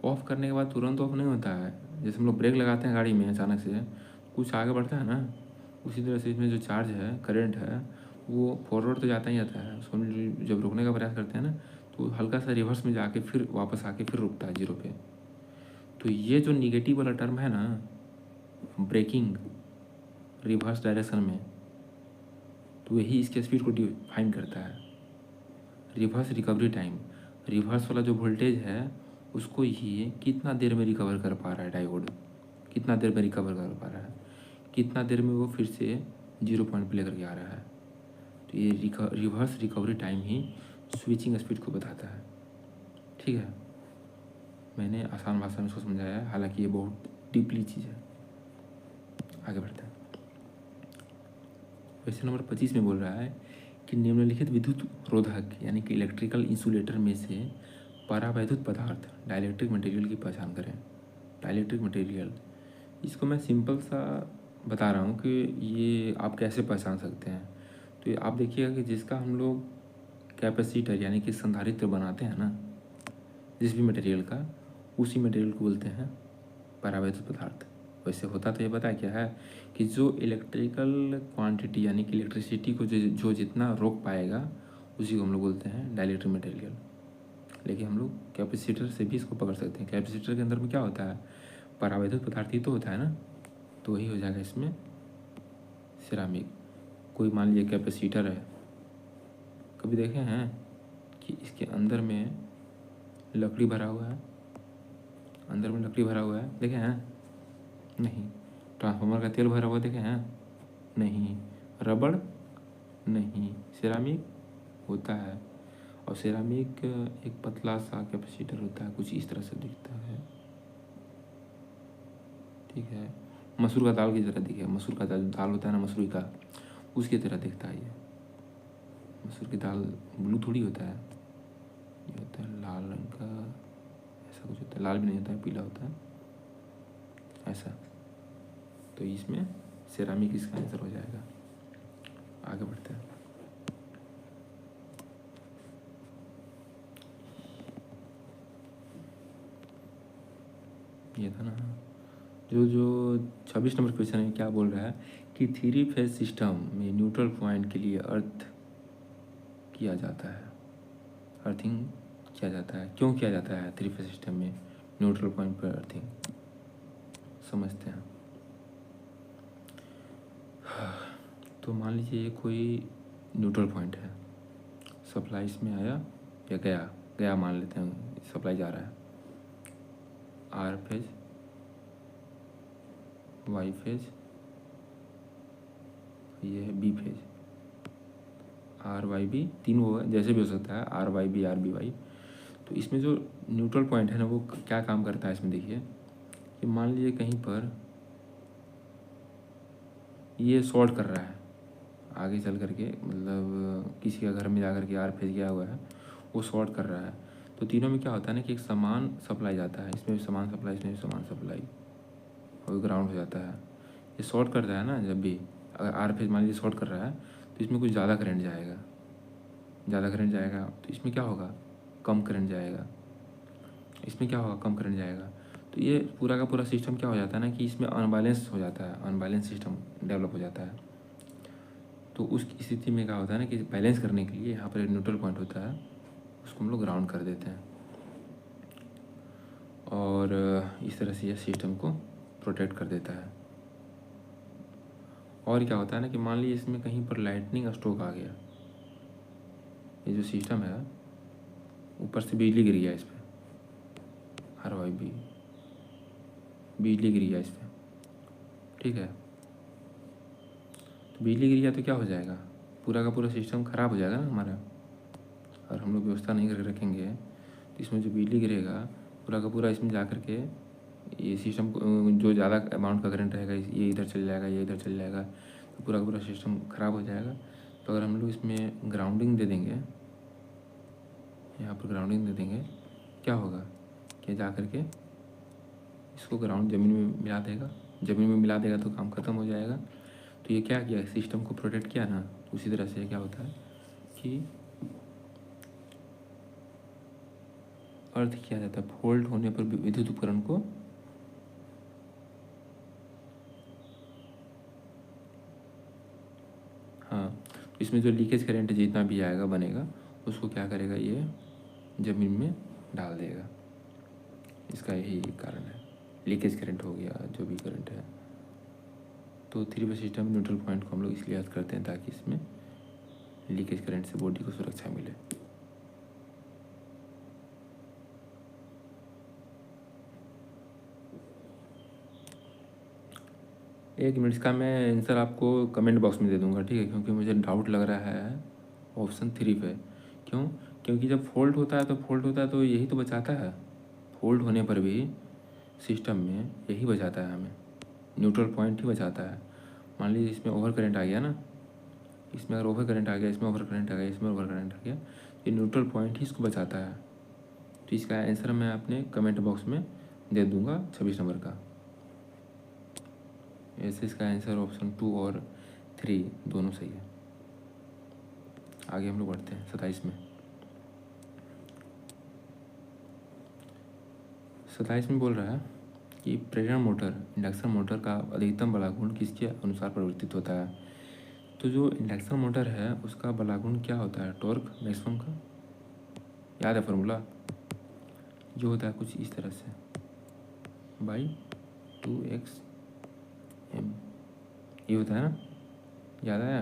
ऑफ़ करने के बाद तुरंत ऑफ नहीं होता है, जैसे हम लोग ब्रेक लगाते हैं गाड़ी में, अचानक से कुछ आगे बढ़ता है ना, उसी तरह से इसमें जो चार्ज है, करंट है, वो फॉरवर्ड तो जाता ही जाता है, उसको हम जब रोकने का प्रयास करते हैं ना, तो हल्का सा रिवर्स में जाके फिर वापस आके फिर रुकता है 0 पे। तो ये जो निगेटिव वाला टर्म है ना, ब्रेकिंग रिवर्स डायरेक्शन में, तो वही इसके स्पीड को डिफाइन करता है। रिवर्स रिकवरी टाइम, रिवर्स वाला जो वोल्टेज है उसको ये कितना देर में रिकवर कर पा रहा है डायोड, कितना देर में रिकवर कर पा रहा है, कितना देर में वो फिर से 0 पॉइंट पे लेकर के आ रहा है। तो ये रिवर्स रिकवरी टाइम ही स्विचिंग स्पीड को बताता है। ठीक है, मैंने आसान भाषा में इसको समझाया है, हालांकि ये बहुत डीपली चीज़ है। आगे बढ़ते हैं। क्वेश्चन नंबर 25 में बोल रहा है कि निम्नलिखित विद्युत रोधक यानी कि इलेक्ट्रिकल इंसुलेटर में से परावैद्युत पदार्थ डाइलेक्ट्रिक मटेरियल की पहचान करें। डाइलेक्ट्रिक मटेरियल, इसको मैं सिंपल सा बता रहा हूँ कि ये आप कैसे पहचान सकते हैं। तो ये आप देखिएगा कि जिसका हम लोग कैपेसिटर यानी कि संधारित्र बनाते हैं ना, जिस भी मटेरियल का, उसी मटेरियल को बोलते हैं परावैद्युत पदार्थ। वैसे होता तो ये बताया क्या है कि जो इलेक्ट्रिकल क्वांटिटी यानी कि इलेक्ट्रिसिटी को जो जितना रोक पाएगा उसी को हम लोग बोलते हैं डाइलेक्ट्रिक मटेरियल। लेकिन हम लोग कैपेसिटर से भी इसको पकड़ सकते हैं। कैपेसिटर के अंदर में क्या होता है, परावैद्युत पदार्थ ही तो होता है ना, तो वही हो जाएगा इसमें सिरामिक। कोई मान लीजिए कैपेसिटर है, कभी देखे हैं कि इसके अंदर में लकड़ी भरा हुआ है, अंदर में लकड़ी भरा हुआ है, देखे हैं? नहीं। ट्रांसफार्मर का तेल भरा हुआ देखे हैं? नहीं। रबड़? नहीं। सिरामिक होता है, और सिरामिक एक पतला सा कैपेसिटर होता है, कुछ इस तरह से दिखता है। ठीक है, मसूर का दाल की तरह दिखे, मसूर का दाल होता है ना मसूरी का, उसकी तरह दिखता है ये। मसूर की दाल ब्लू थोड़ी होता है, ये होता है लाल रंग का, ऐसा कुछ होता है, लाल भी नहीं होता है, पीला होता है ऐसा। तो इसमें सिरामिक इसका आंसर हो जाएगा। आगे बढ़ते हैं। ये था ना जो 26 नंबर क्वेश्चन है, क्या बोल रहा है कि 3 फेज सिस्टम में न्यूट्रल पॉइंट के लिए अर्थ किया जाता है, अर्थिंग किया जाता है। क्यों किया जाता है 3 फेज सिस्टम में न्यूट्रल पॉइंट पर अर्थिंग, समझते हैं। तो मान लीजिए ये कोई न्यूट्रल पॉइंट है, सप्लाई इसमें आया या गया मान लेते हैं, सप्लाई जा रहा है, आर फेज, वाई फेज, ये है B phase, R Y B, तीन वो है, जैसे भी हो सकता है, R Y B, R B Y. तो इसमें जो न्यूट्रल पॉइंट है ना, वो क्या काम करता है इसमें देखिए कि मान लीजिए कहीं पर ये शॉर्ट कर रहा है, आगे चल करके, मतलब किसी का घर में जा करके आर फेज गया हुआ है, वो शॉर्ट कर रहा है। तो तीनों में क्या होता है ना कि एक समान सप्लाई जाता है, इसमें भी समान सप्लाई, इसमें भी समान सप्लाई, और ग्राउंड हो जाता है। ये शॉर्ट करता है ना, जब भी अगर आर फेज मान लीजिए शॉर्ट कर रहा है तो इसमें कुछ ज़्यादा करंट जाएगा, ज़्यादा करंट जाएगा, तो इसमें क्या होगा, कम करंट जाएगा, इसमें क्या होगा, कम करंट जाएगा। तो ये पूरा का पूरा सिस्टम क्या हो जाता है ना कि इसमें अनबैलेंस हो जाता है, अनबैलेंस सिस्टम डेवलप हो जाता है। तो उस स्थिति में क्या होता है ना कि बैलेंस करने के लिए यहाँ पर एक न्यूट्रल पॉइंट होता है, उसको हम लोग ग्राउंड कर देते हैं, और इस तरह से यह सिस्टम को प्रोटेक्ट कर देता है। और क्या होता है ना कि मान लीजिए इसमें कहीं पर लाइटनिंग स्ट्रोक आ गया, ये जो सिस्टम है ऊपर से बिजली गिर गया इस पर, आर वाई बी, बिजली गिर गया इस पर, ठीक है। तो बिजली गिर गया तो क्या हो जाएगा, पूरा का पूरा सिस्टम ख़राब हो जाएगा ना हमारा। और हम लोग व्यवस्था नहीं करके रखेंगे तो इसमें जो बिजली गिरेगा पूरा का पूरा इसमें जा कर के ये सिस्टम जो ज़्यादा अमाउंट का करंट रहेगा ये इधर चल जाएगा, ये इधर चल जाएगा, तो पूरा का पूरा सिस्टम ख़राब हो जाएगा। तो अगर हम लोग इसमें ग्राउंडिंग दे देंगे, यहाँ पर ग्राउंडिंग दे देंगे, क्या होगा कि जा कर के इसको ग्राउंड ज़मीन में मिला देगा, ज़मीन में मिला देगा तो काम ख़त्म हो जाएगा। तो ये क्या किया, सिस्टम को प्रोटेक्ट किया ना। उसी तरह से क्या होता है कि अर्थ किया जाता है, फॉल्ट होने पर विद्युत उपकरण को हाँ, इसमें जो लीकेज करंट जितना भी आएगा बनेगा उसको क्या करेगा, ये ज़मीन में डाल देगा। इसका यही कारण है, लीकेज करंट हो गया, जो भी करंट है। तो 3 फेज सिस्टम न्यूट्रल पॉइंट को हम लोग इसलिए याद करते हैं ताकि इसमें लीकेज करंट से बॉडी को सुरक्षा मिले। एक मिनट, इसका मैं आंसर आपको कमेंट बॉक्स में दे दूंगा, ठीक है, क्योंकि मुझे डाउट लग रहा है ऑप्शन 3 पे। क्यों? क्योंकि जब फॉल्ट होता है तो यही तो बचाता है। फॉल्ट होने पर भी सिस्टम में यही बचाता है हमें, न्यूट्रल पॉइंट ही बचाता है। मान लीजिए इसमें ओवर करंट आ गया ना, इसमें अगर ओवर करंट आ गया, इसमें ओवर करंट आ गया, इसमें ओवर करंट आ गया, ये न्यूट्रल पॉइंट ही इसको बचाता है। तो इसका आंसर मैं अपने कमेंट बॉक्स में दे दूंगा 26 नंबर का। ऐसे इसका आंसर ऑप्शन 2 और 3 दोनों सही है। आगे हम लोग बढ़ते हैं 27 में। 27 में बोल रहा है कि प्रेरण मोटर इंडक्शन मोटर का अधिकतम बलागुण किसके अनुसार परिवर्तित होता है। तो जो इंडक्शन मोटर है उसका बलागुण क्या होता है, टॉर्क मैक्सिमम का। याद है फार्मूला, जो होता है कुछ इस तरह से, बाई 2x m, ये होता है ना। याद आया?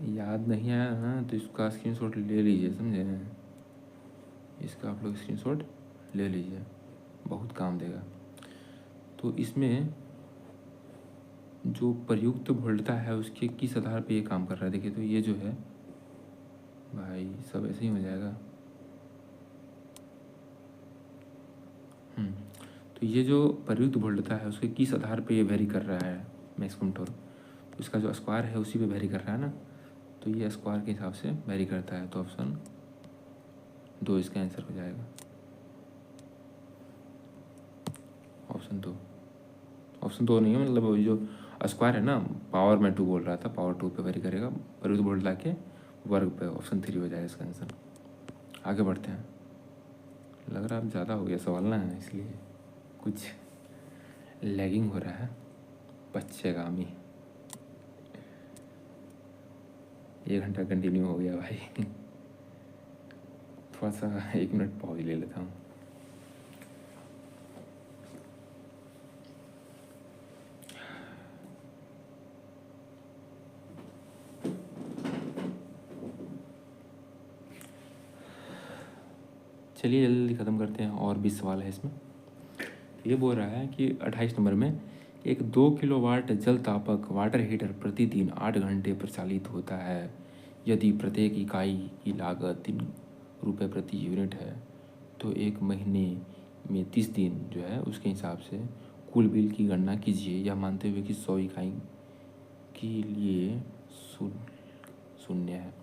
याद नहीं आया ना तो इसका स्क्रीनशॉट ले लीजिए, समझे। इसका आप लोग स्क्रीनशॉट ले लीजिए, बहुत काम देगा। तो इसमें जो प्रयुक्त वोल्टता है उसके किस आधार पे ये काम कर रहा है, देखिए। तो ये जो है भाई सब ऐसे ही हो जाएगा। तो ये जो प्रयुक्त वोल्टता है उसके किस आधार पे ये वेरी कर रहा है मैक्सिमम टॉर्क। तो इसका जो स्क्वायर है उसी पे वेरी कर रहा है ना, तो ये स्क्वायर के हिसाब से वेरी करता है। तो ऑप्शन 2 इसका आंसर हो जाएगा। ऑप्शन 2 नहीं है, मतलब जो स्क्वायर है ना, पावर में 2 बोल रहा था, पावर 2 पे वेरी करेगा, प्रयुक्त वोल्टता के वर्ग पे। ऑप्शन 3 हो जाएगा इसका आंसर। आगे बढ़ते हैं। लग रहा है अब ज़्यादा हो गया सवाल ना, इसलिए कुछ लैगिंग हो रहा है। पश्चिगामी 1 घंटा कंटिन्यू हो गया भाई। थोड़ा सा 1 मिनट पॉज ले लेता हूँ। चलिए जल्दी ख़त्म करते हैं, और 20 सवाल है इसमें। ये बोल रहा है कि 28 नंबर में एक 2 किलोवाट जल तापक वाटर हीटर प्रतिदिन 8 घंटे प्रचालित होता है। यदि प्रत्येक इकाई की लागत 3 रुपये प्रति यूनिट है तो एक महीने में 30 दिन जो है उसके हिसाब से कुल बिल की गणना कीजिए, यह मानते हुए कि 100 इकाई के लिए शून्य है।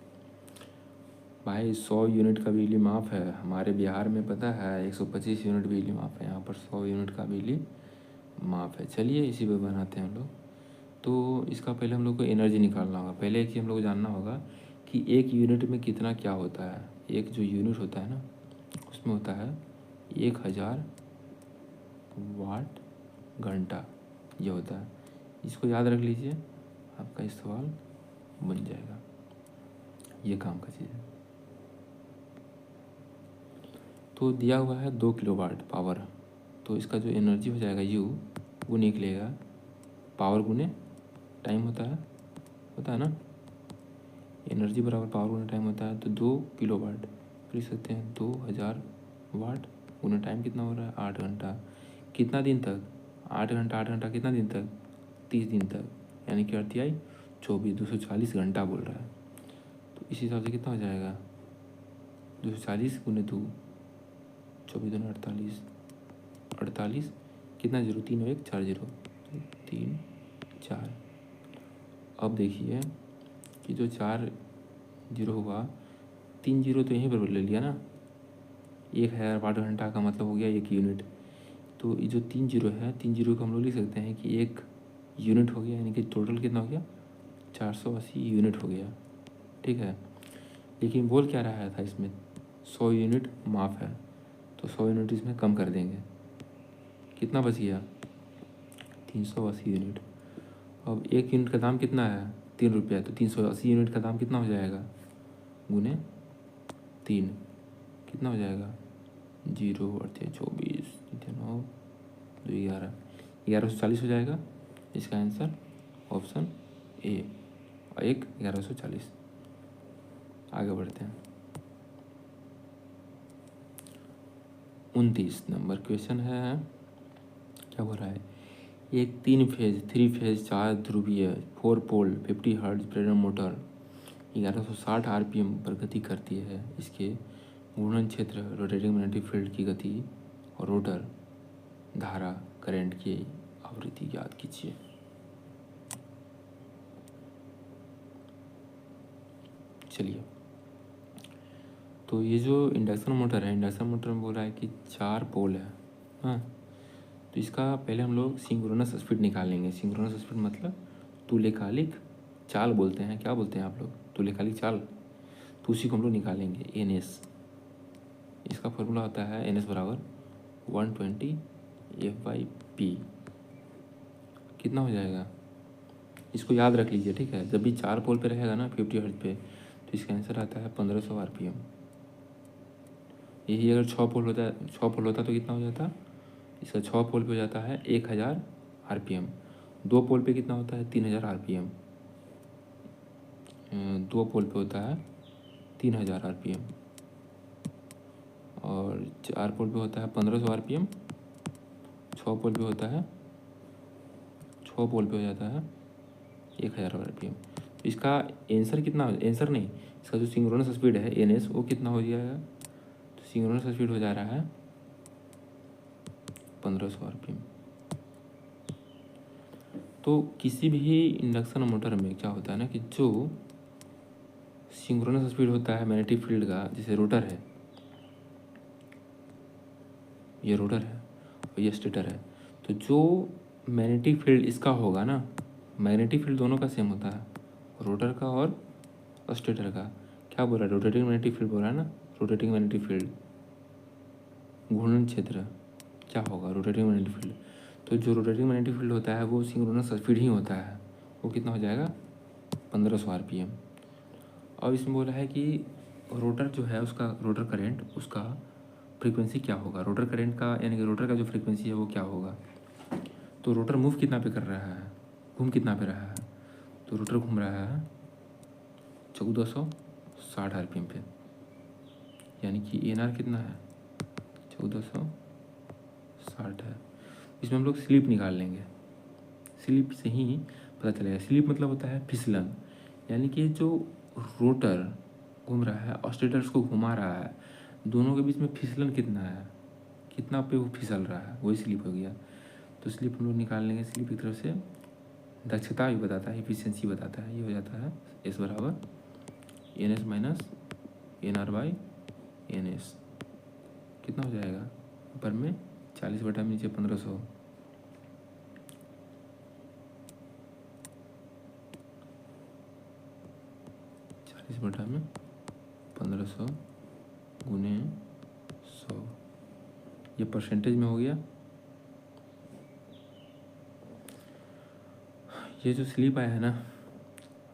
भाई 100 यूनिट का बिजली माफ़ है हमारे बिहार में, पता है 125 यूनिट बिजली माफ़ है, यहाँ पर 100 यूनिट का बिजली माफ़ है। चलिए इसी पे बनाते हैं हम लोग। तो इसका पहले हम लोग को एनर्जी निकालना होगा। पहले एक चीज़ हम लोग को जानना होगा कि एक यूनिट में कितना क्या होता है। एक जो यूनिट होता है ना उसमें होता है 1000 वाट घंटा, ये होता है। इसको याद रख लीजिए, आपका इस सवाल बन जाएगा। ये काम का चीज़ है। तो दिया हुआ है 2 किलोवाट पावर, तो इसका जो एनर्जी हो जाएगा यू, वो निकलेगा पावर गुने टाइम होता है ना। एनर्जी बराबर पावर गुने टाइम होता है, तो 2 किलोवाट लिख सकते हैं 2000 वाट गुने टाइम कितना हो रहा है 8 घंटा। कितना दिन तक? 8 घंटा, 8 घंटा कितना दिन तक? 30 दिन तक, यानी कि अर्थ आई 240 घंटा बोल रहा है। तो इस हिसाब से कितना हो जाएगा 240 गुने 2, 24 दूनी 48, 48 कितना 0, 3 और 1 4 0, 3 4। अब देखिए कि जो 4 0 हुआ, 3 0 तो यहीं पर ले लिया ना। 1000 वाट घंटा का मतलब हो गया 1 यूनिट। तो ये जो 3 0 है, 3 0 को हम लोग लिख सकते हैं कि 1 यूनिट हो गया, यानी कि टोटल कितना हो गया 480 यूनिट हो गया, ठीक है। लेकिन बोल क्या रहा था इसमें 100 यूनिट माफ़ है, तो 100 यूनिट इसमें कम कर देंगे, कितना बच गया 380 यूनिट। अब 1 यूनिट का दाम कितना है 3 रुपया, तो 380 यूनिट का दाम कितना हो जाएगा गुने 3, कितना हो जाएगा 0 अड़ते 24 9 2 11, 1140 हो जाएगा। इसका आंसर ऑप्शन ए, और 1140। आगे बढ़ते हैं। 29 नंबर क्वेश्चन है, क्या बोल रहा है एक 3 फेज 3 फेज 4 ध्रुवीय 4 पोल 50 हर्ट्ज प्रेरण मोटर 1160 आरपीएम पर गति करती है। इसके घूर्णन क्षेत्र, रोटेटिंग मैग्नेटिक फील्ड की गति और रोटर धारा करंट की आवृत्ति ज्ञात कीजिए। चलिए, तो ये जो इंडक्शन मोटर है, इंडक्शन मोटर में बोल रहा है कि 4 पोल है। हाँ, तो इसका पहले हम लोग सिंक्रोनस स्पीड निकालेंगे। सिंक्रोनस स्पीड मतलब तुल्यकालिक चाल बोलते हैं। क्या बोलते हैं आप लोग? तुल्यकालिक चाल। तो उसी को हम लोग निकालेंगे, एन एस। इसका फॉर्मूला होता है एन एस बराबर 120 F/P। कितना हो जाएगा? इसको याद रख लीजिए, ठीक है। जब भी 4 पोल पे रहेगा ना 50 हर्ट्ज पे, तो इसका आंसर आता है 1500 आरपीएम। यही अगर 6 पोल होता है, 6 पोल होता तो कितना हो जाता? इसका 6 पोल पे हो जाता है 1000 आरपीएम। 2 पोल पे कितना होता है? 3000 आरपीएम। 2 पोल पे होता है 3000 आरपीएम और 4 पोल पे होता है 1500 आरपीएम। 6 पोल पे होता है, 6 पोल पे हो जाता है 1000 आरपीएम। तो इसका आंसर कितना? आंसर नहीं, इसका जो सिंक्रोनस स्पीड है एन एस, वो कितना हो जाएगा? तो सिंक्रोनस स्पीड हो जा रहा है 1500 आरपीएम। तो किसी भी इंडक्शन मोटर में क्या होता है ना कि जो सिंक्रोनस स्पीड होता है मैग्नेटिक फील्ड का, जैसे रोटर है, ये रोटर है और ये स्टेटर है, तो जो मैग्नेटिक फील्ड इसका होगा ना, मैग्नेटिक फील्ड दोनों का सेम होता है, रोटर का और स्टेटर का। क्या बोल रहा है? रोटेटिंग मैग्नेटिक फील्ड बोल रहा है ना। रोटेटिंग मैग्नेटिक फील्ड, घूर्णन क्षेत्र क्या होगा? Rotating magnetic field. तो जो रोटेटिंग मैग्नेटिक फील्ड होता है वो सिंक्रोनस स्पीड ही होता है। वो कितना हो जाएगा? 1500 आरपीएम। और इसमें बोला है कि रोटर जो है उसका, रोटर करंट, उसका फ्रीक्वेंसी क्या होगा? रोटर करंट का यानी कि रोटर का जो फ्रीक्वेंसी है वो क्या होगा? तो रोटर मूव कितना पे कर रहा है, घूम कितना पे रहा है? तो रोटर घूम रहा है 1460 आरपीएम पे, यानी कि एन आर कितना है? 1460 है। इसमें हम लोग स्लिप निकाल लेंगे। स्लिप से ही पता चलेगा। स्लिप मतलब होता है फिसलन, यानी कि जो रोटर घूम रहा है और स्टेटर को घुमा रहा है, दोनों के बीच में फिसलन कितना है, कितना पे वो फिसल रहा है, वही स्लिप हो गया। तो स्लिप हम लोग निकाल लेंगे। स्लिप एक तरफ से दक्षता भी बताता है, इफिशियंसी बताता है। ये हो जाता है एस बराबर N S minus N R by N S. कितना हो जाएगा? ऊपर में 40 बटा में नीचे 1500। 40 बटा में 1500 गुने 100, ये परसेंटेज में हो गया। ये जो स्लिप आया है ना,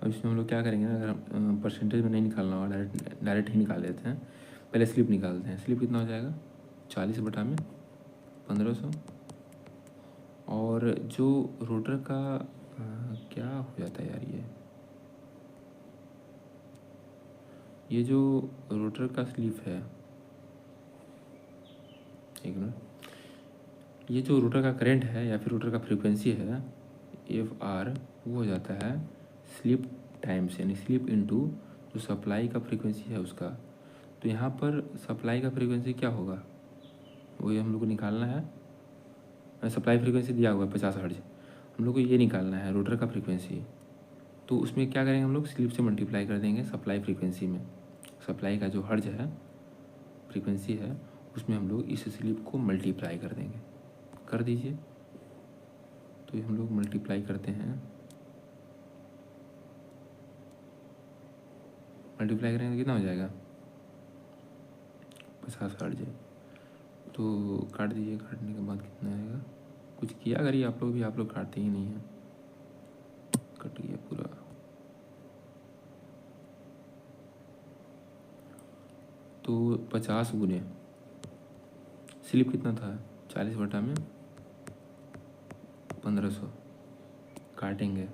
अब इसमें हम लोग क्या करेंगे ना, अगर परसेंटेज में नहीं निकालना होगा, डायरेक्ट ही निकाल देते हैं। पहले स्लिप निकालते हैं। स्लिप कितना हो जाएगा? 40 बटा में 1500। और जो रोटर का क्या हो जाता है यार, ये जो रोटर का स्लिप है, एक मिनट, ये जो रोटर का करंट है या फिर रोटर का फ्रीक्वेंसी है एफ आर, वो हो जाता है स्लिप टाइम्स, यानी स्लिप इनटू जो सप्लाई का फ्रीक्वेंसी है उसका। तो यहाँ पर सप्लाई का फ्रीक्वेंसी क्या होगा, वही हम लोग को निकालना है। सप्लाई फ्रीक्वेंसी दिया हुआ है 50 हर्ट्ज, हम लोग को ये निकालना है रोटर का फ्रीक्वेंसी। तो उसमें क्या करेंगे, हम लोग स्लिप से मल्टीप्लाई कर देंगे सप्लाई फ्रीक्वेंसी में। सप्लाई का जो हर्ज है, फ्रीक्वेंसी है, उसमें हम लोग इस स्लिप को मल्टीप्लाई कर देंगे। कर दीजिए। तो हम लोग मल्टीप्लाई करते हैं, मल्टीप्लाई करेंगे तो कितना हो जाएगा? 50 हर्ज। तो काट दीजिए। काटने के बाद कितना आएगा? कुछ किया करिए आप लोग भी, आप लोग काटते ही नहीं हैं। कट गया पूरा। तो 50 गुने स्लिप कितना था? 40 बटा में 1500। काटेंगे।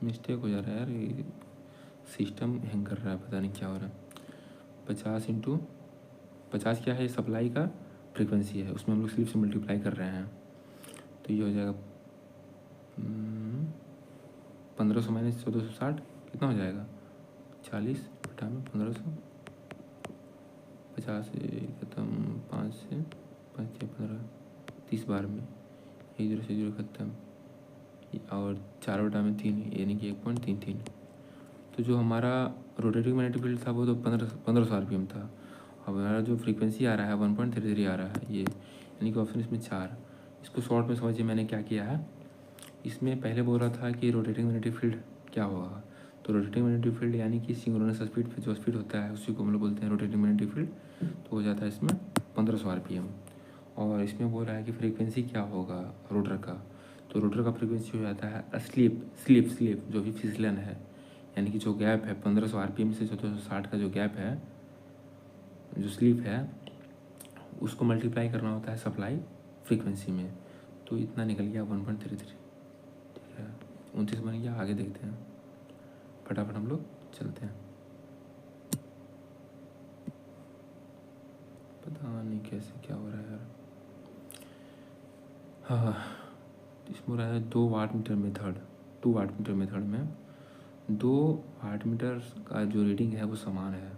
मिस्टेक हो जा रहा है यार, ये सिस्टम हैंग कर रहा है, पता नहीं क्या हो रहा है। 50 क्या है, सप्लाई का फ्रीक्वेंसी है, उसमें हम लोग स्लीप से मल्टीप्लाई कर रहे हैं, तो ये हो जाएगा 1500 माइनस 1460 कितना हो जाएगा, 40 बटा में 1500, 50 से खत्म, 5 से 5 से 15, 30 बार में 1 0 से 0 खत्म, और 4 बटा में 3, यानी कि 1.33। तो जो हमारा रोटेटिंग मैग्नेटिक फील्ड था वो तो 1500 RPM था। अब हमारा जो फ्रीक्वेंसी आ रहा है 1.33 आ रहा है, ये यानी कि ऑप्शन इसमें 4। इसको शॉर्ट में समझिए मैंने क्या किया है। इसमें पहले बोल रहा था कि रोटेटिंग मैग्नेटिक फील्ड क्या होगा, तो रोटेटिंग मैग्नेटिक फील्ड यानी कि सिंक्रोनस स्पीड पे जो स्पीड होता है उसी को हम लोग बोलते हैं रोटेटिंग मैग्नेटिक फील्ड, तो हो जाता है इसमें 1500 RPM। और इसमें बोल रहा है कि फ्रीक्वेंसी क्या होगा रोटर का, तो रोटर का फ्रीक्वेंसी हो जाता है स्लिप जो भी फिसलन है, यानी कि जो गैप है 1500 RPM से 1460 का जो गैप है, जो स्लिप है, उसको मल्टीप्लाई करना होता है सप्लाई फ्रीक्वेंसी में, तो इतना निकल गया 1.33। ठीक है, 29 बन गया। आगे देखते हैं, फटाफट हम लोग चलते हैं। पता नहीं कैसे क्या हो रहा है यार। हाँ, इसमें रहा है 2 watt metre method. 2 watt metre method में 2 वाट मीटर का जो रीडिंग है वो समान है।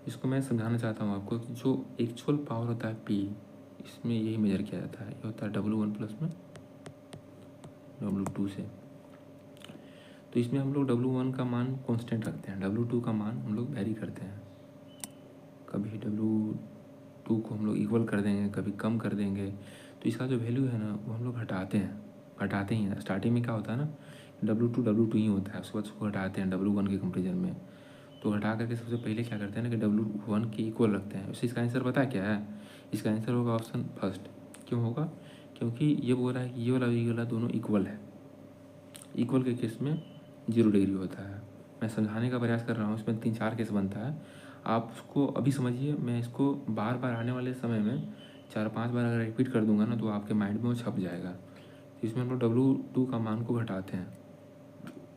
इसको मैं समझाना चाहता हूँ आपको कि जो एक्चुअल पावर होता है P, इसमें यही मेजर किया जाता है, ये होता है W1 प्लस में W2 से। तो इसमें हम लोग W1 का मान कांस्टेंट रखते हैं, W2 का मान हम लोग वेरी करते हैं। कभी W2 को हम लोग इक्वल कर देंगे, कभी कम कर देंगे। तो इसका जो वैल्यू है ना वो हम लोग हटाते ही हैं। स्टार्टिंग में क्या होता है ना, W2 ही होता है, उसके बाद उसको हटाते हैं W1 के कंपेरिजन में। तो हटा करके सबसे पहले क्या करते हैं ना कि W1 के इक्वल रखते हैं। वैसे इसका आंसर पता है क्या है, इसका आंसर होगा ऑप्शन फर्स्ट। क्यों होगा, क्योंकि ये बोल रहा है कि ये वाला दोनों इक्वल है। इक्वल के केस में 0 डिग्री होता है। मैं समझाने का प्रयास कर रहा हूँ, इसमें 3-4 केस बनता है, आप उसको अभी समझिए। मैं इसको बार बार आने वाले समय में 4-5 बार अगर रिपीट कर दूंगा ना तो आपके माइंड में वो छप जाएगा। तो इसमें हम लोग W2 का मान को घटाते हैं,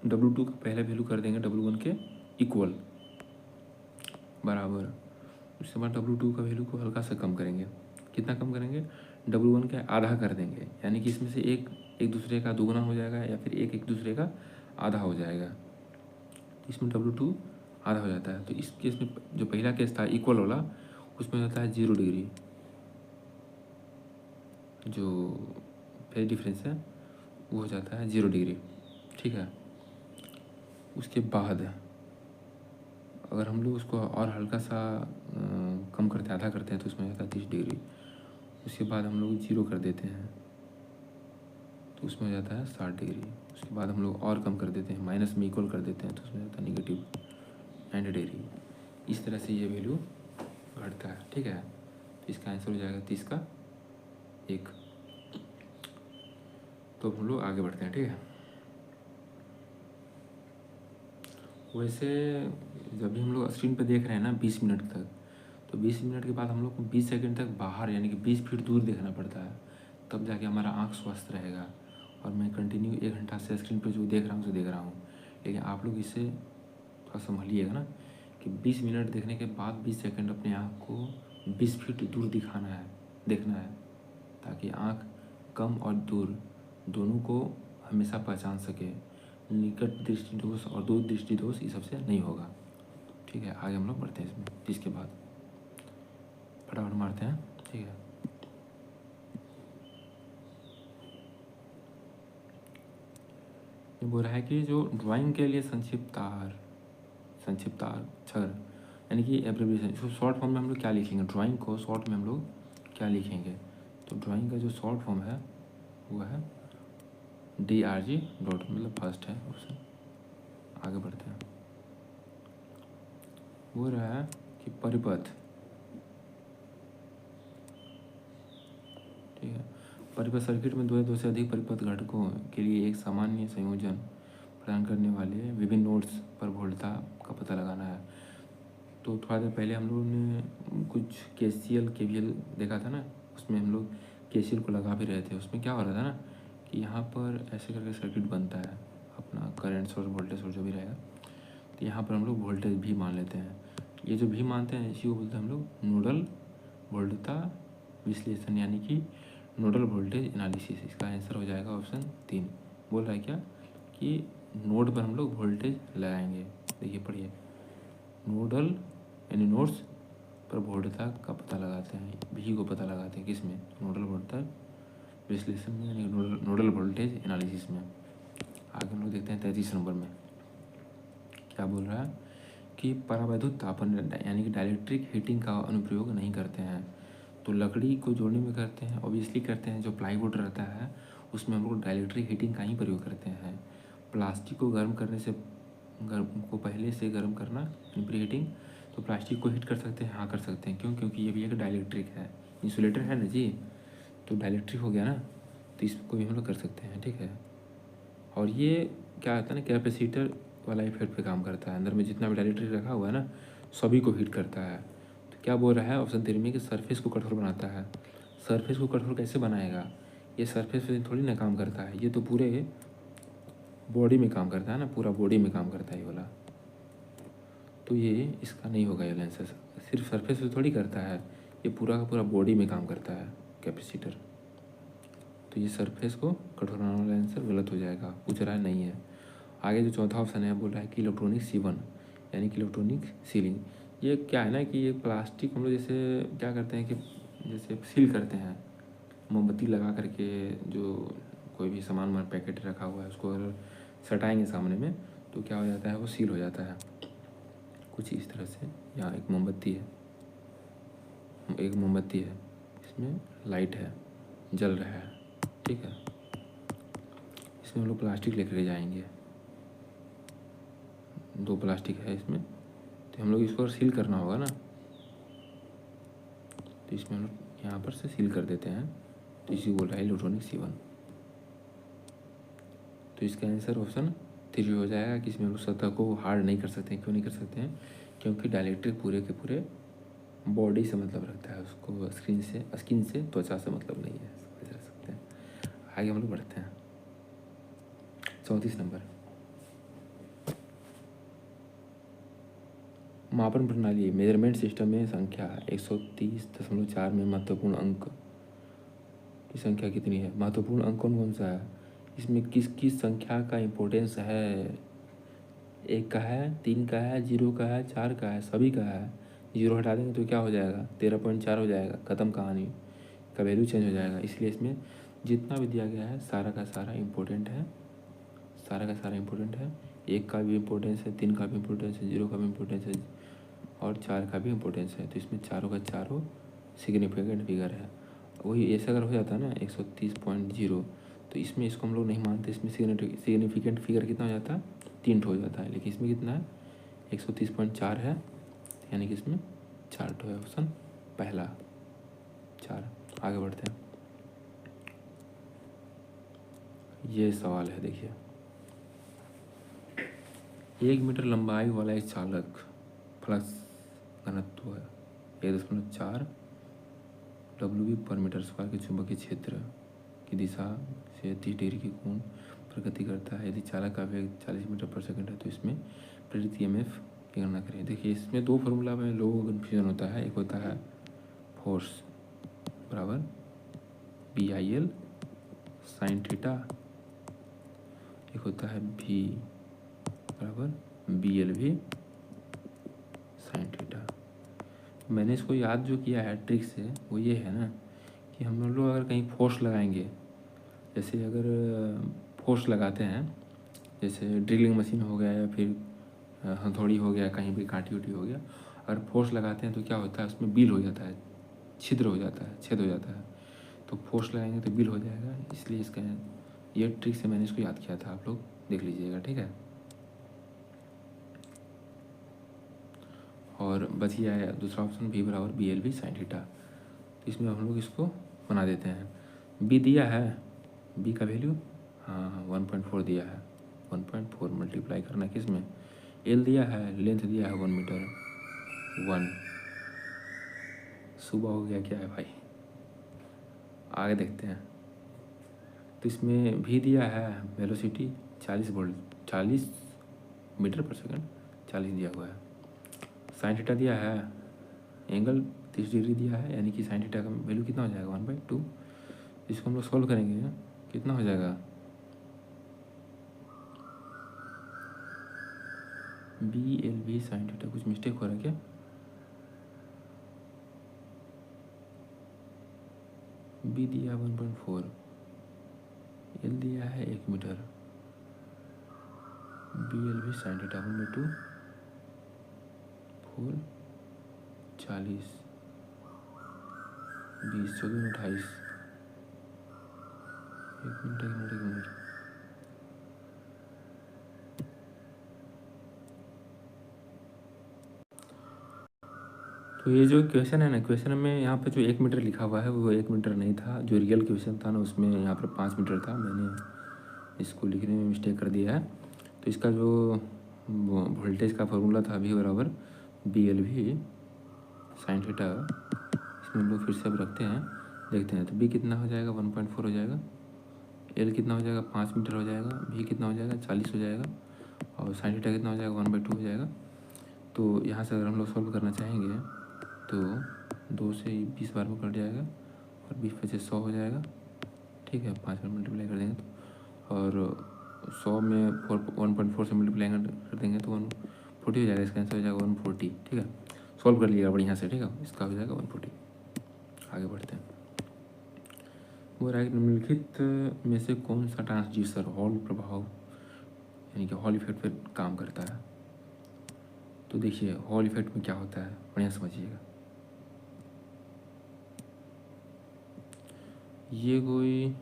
W2 का पहले वैल्यू कर देंगे W1 के इक्वल बराबर। उसके बाद W2 का वैल्यू को हल्का सा कम करेंगे। कितना कम करेंगे, W1 का आधा कर देंगे, यानी कि इसमें से एक दूसरे का दोगुना हो जाएगा या फिर एक दूसरे का आधा हो जाएगा। तो इसमें W2 आधा हो जाता है। तो इस केस में जो पहला केस था इक्वल वाला, उसमें होता है 0 डिग्री, जो फेज डिफरेंस है वो हो जाता है 0 डिग्री। ठीक है, उसके बाद अगर हम लोग उसको और हल्का सा कम करते आधा करते हैं तो उसमें हो जाता है 30 डिग्री। उसके बाद हम लोग 0 कर देते हैं तो उसमें हो जाता है 60 डिग्री। उसके बाद हम लोग और कम कर देते हैं, माइनस में इक्वल कर देते हैं तो उसमें जाता है नेगेटिव 90 डिग्री। इस तरह से ये वैल्यू घटता है। ठीक है, तो इसका आंसर हो जाएगा 30 का 1। तो हम लोग आगे बढ़ते हैं। ठीक है, वैसे जब भी हम लोग स्क्रीन पे देख रहे हैं ना 20 मिनट तक, तो 20 मिनट के बाद हम लोग को 20 सेकंड तक बाहर यानी कि 20 फीट दूर देखना पड़ता है, तब जाके हमारा आँख स्वस्थ रहेगा। और मैं कंटिन्यू 1 घंटा से स्क्रीन पे जो देख रहा हूँ उसे देख रहा हूँ, लेकिन आप लोग इसे थोड़ा संभलिएगा ना कि 20 मिनट देखने के बाद 20 सेकंड अपने आँख को 20 फीट दूर देखना है, ताकि आँख कम और दूर दोनों को हमेशा पहचान सके। निकट दृष्टि दोष और दूर दृष्टि दोष ये सबसे नहीं होगा। ठीक है, आगे हम लोग बढ़ते हैं इसमें। इसके बाद फटाफट मारते हैं। ठीक है, ये बोल रहा है कि जो ड्राइंग के लिए संक्षिप्त अक्षर यानी कि एब्रिविएशन, इसको शॉर्ट फॉर्म में हम लोग क्या लिखेंगे, ड्राइंग को शॉर्ट में हम लोग क्या लिखेंगे। तो ड्राइंग का जो शॉर्ट फॉर्म है वो है DRG डॉट, मतलब फर्स्ट है ऑप्शन। आगे बढ़ते हैं। बोल रहा है कि परिपथ, ठीक है, परिपथ सर्किट में दो से अधिक परिपथ घटकों के लिए एक सामान्य संयोजन प्रदान करने वाले विभिन्न नोड्स पर वोल्टता का पता लगाना है। तो थोड़ा देर पहले हम लोगों ने कुछ KCL KVL देखा था ना, उसमें हम लोग KCL को लगा भी रहे थे। उसमें क्या हो रहा था ना कि यहाँ पर ऐसे करके सर्किट बनता है, आप करंट सोर्स, वोल्टेज सोर्स जो भी रहेगा। तो यहाँ पर हम लोग वोल्टेज भी मान लेते हैं। ये जो भी मानते हैं इसी को बोलते हैं हम लोग नोडल वोल्टता विश्लेषण, यानी कि नोडल वोल्टेज एनालिसिस। इसका आंसर हो जाएगा ऑप्शन 3। बोल रहा है क्या कि नोड पर हम लोग वोल्टेज लगाएंगे। देखिए पढ़िए, नोडल यानी नोड्स पर वोल्टता का पता लगाते हैं, भी को पता लगाते हैं किस में, नोडल वोल्टता विश्लेषण में, यानी नोडल वोल्टेज एनालिसिस में। आगे हम लोग देखते हैं 33 नंबर में क्या बोल रहा है कि परावैद्युत तापन यानी कि डाइलेक्ट्रिक हीटिंग का अनुप्रयोग नहीं करते हैं। तो लकड़ी को जोड़ने में करते हैं, ऑब्वियसली करते हैं। जो प्लाईवुड रहता है उसमें हम लोग डाइलेक्ट्रिक हीटिंग का ही प्रयोग करते हैं। प्लास्टिक को गर्म करने से पहले से गर्म करना, प्री हीटिंग, तो प्लास्टिक को हीट कर सकते हैं, हाँ कर सकते हैं। क्यों? क्योंकि ये भी एक डाइलेक्ट्रिक है, इंसुलेटर है ना जी, तो डाइलेक्ट्रिक हो गया ना, तो इसको भी हम लोग कर सकते हैं, ठीक है। और ये क्या होता है ना, कैपेसिटर वाला इफेक्ट पे काम करता है। अंदर में जितना भी डाइलेक्ट्रिक रखा हुआ है ना, सभी को हीट करता है। तो क्या बोल रहा है ऑप्शन 3 में कि सरफेस को कठोर बनाता है। सरफेस को कठोर कैसे बनाएगा? ये सरफेस पे थोड़ी ना काम करता है, ये तो पूरे बॉडी में काम करता है ना, पूरा बॉडी में काम करता है ये वाला। तो ये इसका नहीं होगा ये आंसर, सिर्फ सरफेस पे थोड़ी करता है, ये पूरा का पूरा बॉडी में काम करता है कैपेसिटर। तो ये सरफेस को कठोर बनाने वाला आंसर गलत हो जाएगा, पूछ रहा है नहीं है। आगे जो चौथा ऑप्शन है बोल रहा है कि इलेक्ट्रॉनिक सीवन, यानी कि इलेक्ट्रॉनिक सीलिंग। ये क्या है ना कि ये प्लास्टिक हम लोग जैसे क्या करते हैं कि जैसे सील करते हैं, मोमबत्ती लगा करके जो कोई भी सामान पैकेट रखा हुआ है उसको अगर सटाएंगे सामने में तो क्या हो जाता है, वो सील हो जाता है कुछ इस तरह से। यहाँ एक मोमबत्ती है, इसमें लाइट है, जल रहा है, ठीक है। इसमें हम लोग प्लास्टिक लेकर के जाएंगे, 2 प्लास्टिक है इसमें, तो हम लोग इसको सील करना होगा ना, तो इसमें हम लोग यहाँ पर से सील कर देते हैं। तो इसी बोल रहा है इलेक्ट्रॉनिक सीवन। तो इसका आंसर ऑप्शन 3 हो जाएगा कि इसमें हम लोग सतह को हार्ड नहीं कर सकते हैं। क्यों नहीं कर सकते हैं? क्योंकि डाइलेक्ट्रिक पूरे के पूरे बॉडी से मतलब रखता है, उसको स्किन से त्वचा से मतलब नहीं है, समझ सकते हैं। आगे हम लोग बढ़ते हैं 34 नंबर। मापन प्रणाली मेजरमेंट सिस्टम में संख्या 130.4 में महत्वपूर्ण अंक की संख्या कितनी है? महत्वपूर्ण अंक कौन कौन सा है? इसमें किस किस संख्या का इम्पोर्टेंस है? 1 का है, 3 का है, 0 का है, 4 का है, सभी का है। 0 हटा देंगे तो क्या हो जाएगा? 13.4 हो जाएगा, ख़त्म कहानी का वैल्यू चेंज हो जाएगा। इसलिए इसमें जितना भी दिया गया है सारा का सारा इम्पोर्टेंट है, 1 का भी इम्पोर्टेंस है, 3 का भी इम्पोर्टेंस है, 0 का भी इम्पोर्टेंस है और 4 का भी इम्पोर्टेंस है। तो इसमें चारों का चारों सिग्निफिकेंट फिगर है। वही ऐसा अगर हो जाता है ना 130.0, तो इसमें इसको हम लोग नहीं मानते, इसमें सिग्निफिकेंट फिगर कितना हो जाता है? 3 हो जाता है। लेकिन इसमें कितना है? 130.4 है, यानी कि इसमें 4 है। ऑप्शन पहला 4। आगे बढ़ते हैं। ये सवाल है, देखिए, 1 मीटर लंबाई वाला एक चालक फ्लक्स घनत्व है 1.4 W/m² के चुंबकीय क्षेत्र की दिशा से 30 डिग्री की कोण पर गति करता है। यदि चालक का वेग 40 मीटर पर सेकंड है तो इसमें प्रेरित EMF की गणना करें। देखिए इसमें 2 फार्मूला में लोगों को कन्फ्यूजन होता है। एक होता है फोर्स बराबर BIL साइन थीटा, एक होता है V बराबर BLV साइन थीटा। मैंने इसको याद जो किया है ट्रिक से वो ये है ना कि हम लोग अगर कहीं फोर्स लगाएंगे, जैसे अगर फोर्स लगाते हैं, जैसे ड्रिलिंग मशीन हो गया या फिर हथौड़ी हो गया, कहीं भी कांटी उटी हो गया, अगर फोर्स लगाते हैं तो क्या होता है, उसमें बिल हो जाता है, छिद्र हो जाता है, छेद हो जाता है। तो फोर्स लगाएंगे तो बिल हो जाएगा, इसलिए इसका ये ट्रिक से मैंने इसको याद किया था, आप लोग देख लीजिएगा, ठीक है। और बच गया है दूसरा ऑप्शन V बराबर BLV साइन थीटा। तो इसमें हम लोग इसको बना देते हैं। B दिया है, B का वैल्यू हाँ 1.4 दिया है, 1.4 मल्टीप्लाई करना किस में, L दिया है, लेंथ दिया है 1 मीटर, 1। सुबह हो गया क्या है भाई? आगे देखते हैं तो इसमें भी दिया है वेलोसिटी 40 मीटर पर सेकंड, 40 दिया हुआ है। साइन थीटा दिया है, एंगल 30 डिग्री दिया है, यानी कि साइन थीटा का वैल्यू कितना हो जाएगा 1/2। इसको हम लोग सॉल्व करेंगे, कितना हो जाएगा BLV साइन थीटा, कुछ मिस्टेक हो रहा है क्या? बी दिया 1.4, एल दिया है 1 metre, BLV sine theta 1/2 4 40 20 14 28, 1 minute. तो ये जो क्वेश्चन है ना, क्वेश्चन में यहाँ पे जो 1 मीटर लिखा हुआ है वो 1 मीटर नहीं था। जो रियल क्वेश्चन था ना उसमें यहाँ पर 5 मीटर था। मैंने इसको लिखने में मिस्टेक कर दिया है। तो इसका जो वोल्टेज का फार्मूला था V बराबर BLV साइन थीटा, इसमें हम लोग फिर से अब रखते हैं, देखते हैं। तो B कितना हो जाएगा 1.4 हो जाएगा, L कितना हो जाएगा 5 मीटर हो जाएगा, V कितना हो जाएगा 40 हो जाएगा, और साइन थीटा कितना हो जाएगा 1/2 हो जाएगा। तो यहाँ से अगर हम लोग सॉल्व करना चाहेंगे तो 2 से 20 बार में कट जाएगा और 20 पे से 100 हो जाएगा, ठीक है। 5 बार मल्टीप्लाई कर देंगे तो, और 100 में 1.4 से मल्टीप्लाई कर देंगे तो 140 हो जाएगा। इसका आंसर हो जाएगा 140, ठीक है। सॉल्व कर लिएगा बढ़िया से, ठीक है। इसका हो जाएगा 140। आगे बढ़ते हैं। वो राइट, निम्नलिखित में से कौन सा ट्रांसड्यूसर हॉल प्रभाव यानी कि हॉल इफेक्ट पर काम करता है? तो देखिए हॉल इफेक्ट में क्या होता है, बढ़िया समझिएगा। ये कोई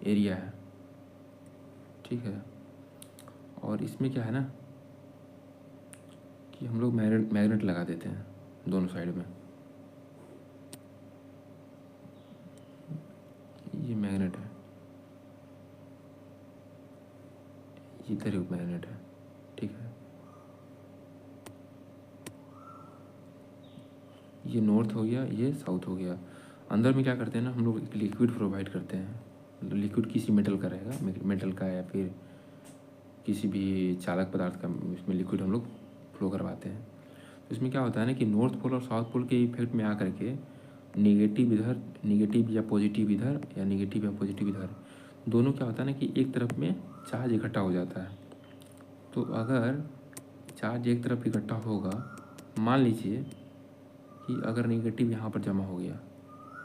एरिया है, ठीक है, और इसमें क्या है ना कि हम लोग मैग्नेट लगा देते हैं दोनों साइड में। ये मैग्नेट है, इधर एक मैग्नेट है, ठीक है। ये नॉर्थ हो गया, ये साउथ हो गया। अंदर में क्या करते हैं ना, हम लोग एक लिक्विड प्रोवाइड करते हैं। लिक्विड किसी मेटल का रहेगा, मेटल का या फिर किसी भी चालक पदार्थ का, इसमें लिक्विड हम लोग फ्लो करवाते हैं। तो इसमें क्या होता है ना कि नॉर्थ पोल और साउथ पोल के इफेक्ट में आकर के निगेटिव इधर, निगेटिव या पॉजिटिव इधर, या निगेटिव या पॉजिटिव इधर, दोनों क्या होता है ना कि एक तरफ में चार्ज इकट्ठा हो जाता है। तो अगर चार्ज एक तरफ इकट्ठा होगा, मान लीजिए कि अगर निगेटिव यहाँ पर जमा हो गया,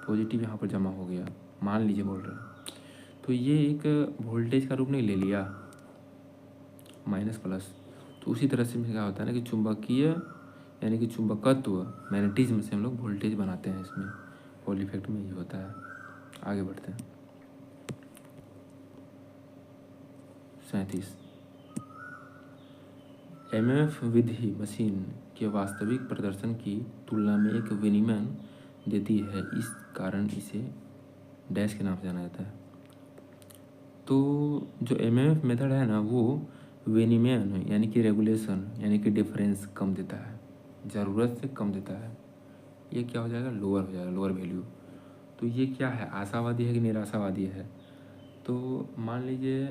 पॉजिटिव यहाँ पर जमा हो गया, मान लीजिए बोल रहे हैं, तो ये एक वोल्टेज का रूप नहीं ले लिया, माइनस प्लस। तो उसी तरह से क्या होता है ना कि चुंबकीय यानी कि चुंबकत्व, मैग्नेटिज्म से हम लोग वोल्टेज बनाते हैं। इसमें हॉल इफेक्ट में ये होता है। आगे बढ़ते हैं। 37, MMF विधि मशीन के वास्तविक प्रदर्शन की तुलना में एक विनिमय देती है, इस कारण इसे डैश के नाम से जाना जाता है। तो जो MMF मेथड है ना, वो विनिमय यानी कि रेगुलेशन यानी कि डिफरेंस कम देता है, ज़रूरत से कम देता है। ये क्या हो जाएगा, लोअर हो जाएगा, लोअर वैल्यू। तो ये क्या है, आशावादी है कि निराशावादी है? तो मान लीजिए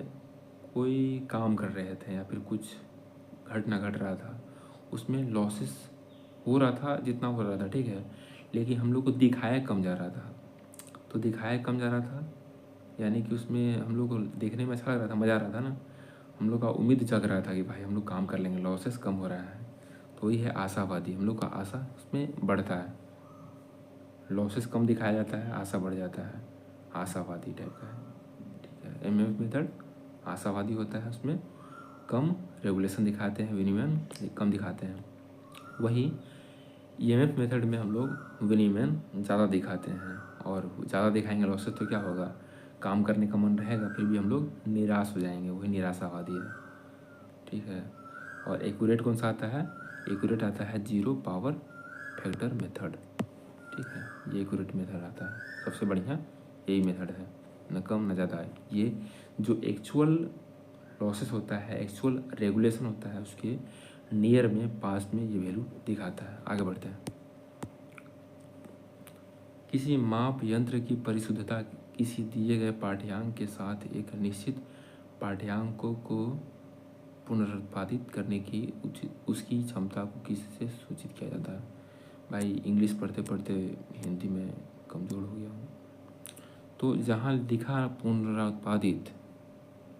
कोई काम कर रहे थे या फिर कुछ घटना घट रहा था, उसमें लॉसेस हो रहा था जितना हो रहा था, ठीक है, लेकिन हम लोग को दिखाया कम जा रहा था। तो दिखाया कम जा रहा था यानी कि उसमें हम लोग को देखने में अच्छा लग रहा था, मज़ा आ रहा था ना, हम लोग का उम्मीद जग रहा था कि भाई हम लोग काम कर लेंगे, लॉसेस कम हो रहा है। तो वही है आशावादी, हम लोग का आशा उसमें बढ़ता है। लॉसेस कम दिखाया जाता है, आशा बढ़ जाता है, आशावादी टाइप का है, ठीक है। MMF मेथड आशावादी होता है, उसमें कम रेगुलेशन दिखाते हैं, विनिमय कम दिखाते हैं। वही EMF मेथड में हम लोग विनिमय ज़्यादा दिखाते हैं, और ज़्यादा दिखाएंगे लॉसेस तो क्या होगा, काम करने का मन रहेगा, फिर भी हम लोग निराश हो जाएंगे, वही निराशावादी है, ठीक है। और एक्यूरेट कौन सा आता है, एक्यूरेट आता है जीरो पावर फैक्टर मेथड, ठीक है। ये एक्यूरेट मेथड आता है, सबसे बढ़िया यही मेथड है, न कम न ज़्यादा है। ये जो एक्चुअल लॉसेस होता है, एक्चुअल रेगुलेशन होता है, उसके नियर में, पास में ये वैल्यू दिखाता है। आगे बढ़ते हैं। किसी माप यंत्र की परिशुद्धता किसी दिए गए पाठ्यांक के साथ एक निश्चित पाठ्यांकों को पुनरुत्पादित करने की उसकी क्षमता को किससे सूचित किया जाता है। भाई इंग्लिश पढ़ते पढ़ते हिंदी में कमज़ोर हो गया हूँ। तो जहाँ लिखा पुनरुत्पादित,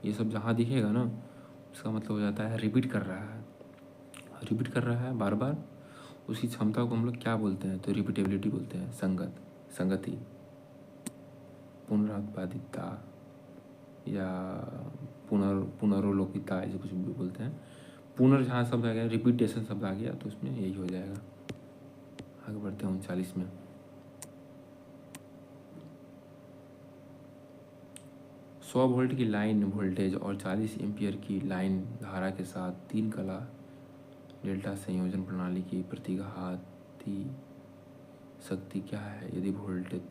ये सब जहाँ दिखेगा ना, उसका मतलब हो जाता है रिपीट कर रहा है, रिपीट कर रहा है बार बार। उसकी क्षमता को हम लोग क्या बोलते हैं, तो रिपीटेबिलिटी बोलते हैं, संगति, पुनरुत्पादितता या पुनरोलोकिता, ऐसे कुछ भी बोलते हैं। जहाँ शब्द आ गया, रिपीटेशन शब्द आ गया, तो उसमें यही हो जाएगा। आगे बढ़ते हैं 39 में। 100 वोल्ट की लाइन वोल्टेज और 40 एम्पियर की लाइन धारा के साथ 3 कला डेल्टा संयोजन प्रणाली की प्रतिघाती शक्ति क्या है यदि वोल्टेज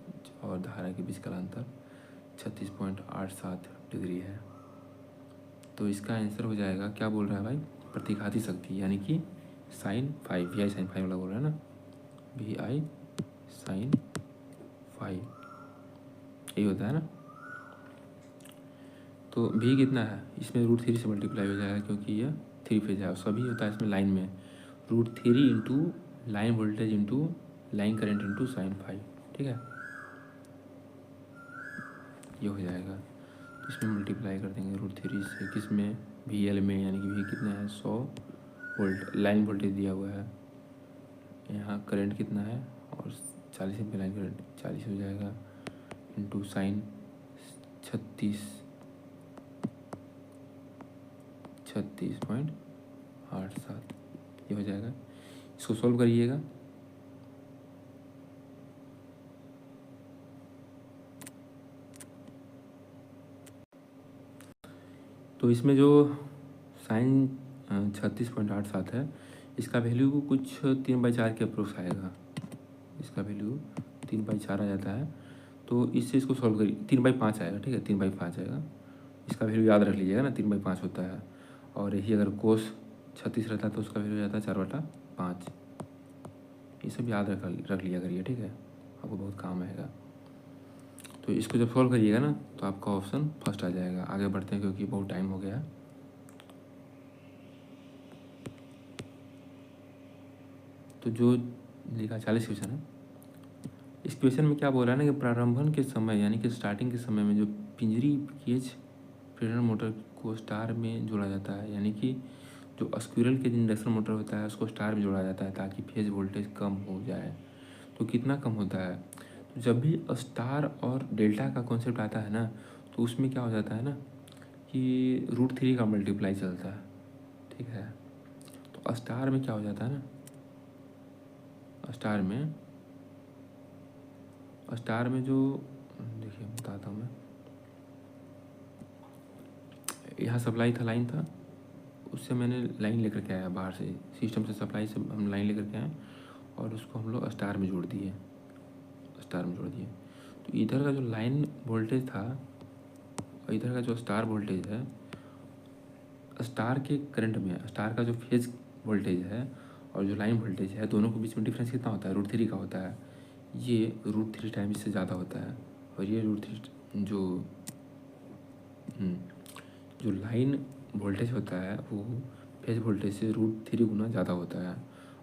और धारा के बीच का अंतर 36.87 डिग्री है। तो इसका आंसर हो जाएगा, क्या बोल रहा है भाई, प्रतिघाती शक्ति, यानी कि sin five, VI sin five वाला बोल रहा है ना, VI sin फाइव, यही होता है ना। तो भी कितना है, इसमें √3 से मल्टीप्लाई हो जाएगा क्योंकि यह 3 फेज है, और सभी होता है इसमें लाइन में, √3 into line voltage into line current into sin five, ठीक है, ये हो जाएगा। तो इसमें मल्टीप्लाई कर देंगे √3 से, किस में, VL में, यानी कि भी कितना है 100 वोल्ट लाइन वोल्टेज दिया हुआ है, यहाँ करंट कितना है, और 40 एम्पीयर लाइन करंट 40 हो जाएगा, इंटू साइन 36.87 ये हो जाएगा। इसको सॉल्व करिएगा। तो इसमें जो साइन 36.87 है, इसका वैल्यू कुछ 3/4 के अप्रोक्स आएगा, इसका वैल्यू 3/4 आ जाता है। तो इससे इसको सॉल्व करिए, 3/5 आएगा, ठीक है, 3/5 आएगा। इसका वैल्यू याद रख लीजिएगा ना, 3/5 होता है। और यही अगर कोस 36 रहता है तो उसका वैल्यू जाता है 4/5। ये सब याद रख लिया करिए, ठीक है, आपको बहुत काम आएगा। तो इसको जब सॉल्व करिएगा ना, तो आपका ऑप्शन फर्स्ट आ जाएगा। आगे बढ़ते हैं क्योंकि बहुत टाइम हो गया। तो जो लिखा 40 क्वेश्चन है, इस क्वेश्चन में क्या बोल रहा है ना कि प्रारंभन के समय, यानी कि स्टार्टिंग के समय में जो पिंजरी केज प्रेरण मोटर को स्टार में जोड़ा जाता है, यानी कि जो स्क्विरल केज इंडक्शन मोटर होता है उसको स्टार में जोड़ा जाता है ताकि फेज वोल्टेज कम हो जाए। तो कितना कम होता है, तो जब भी स्टार और डेल्टा का कॉन्सेप्ट आता है ना, तो उसमें क्या हो जाता है ना कि √3 का मल्टीप्लाई चलता है, ठीक है। तो स्टार में क्या हो जाता है ना, स्टार में जो, देखिए बताता हूँ मैं, यहाँ सप्लाई था, लाइन था, उससे मैंने लाइन लेकर के आया बाहर से, सिस्टम से सप्लाई से हम लाइन लेकर के आए और उसको हम लोग स्टार में जोड़ दिए, तो इधर का जो लाइन वोल्टेज था और इधर का जो स्टार वोल्टेज है, स्टार के करंट में स्टार का जो फेज वोल्टेज है और जो लाइन वोल्टेज है, दोनों के बीच में डिफरेंस कितना होता है, √3 का होता है। ये √3 टाइम इससे ज़्यादा होता है, और ये √3 जो लाइन वोल्टेज होता है वो फेज वोल्टेज से √3 गुना ज़्यादा होता है,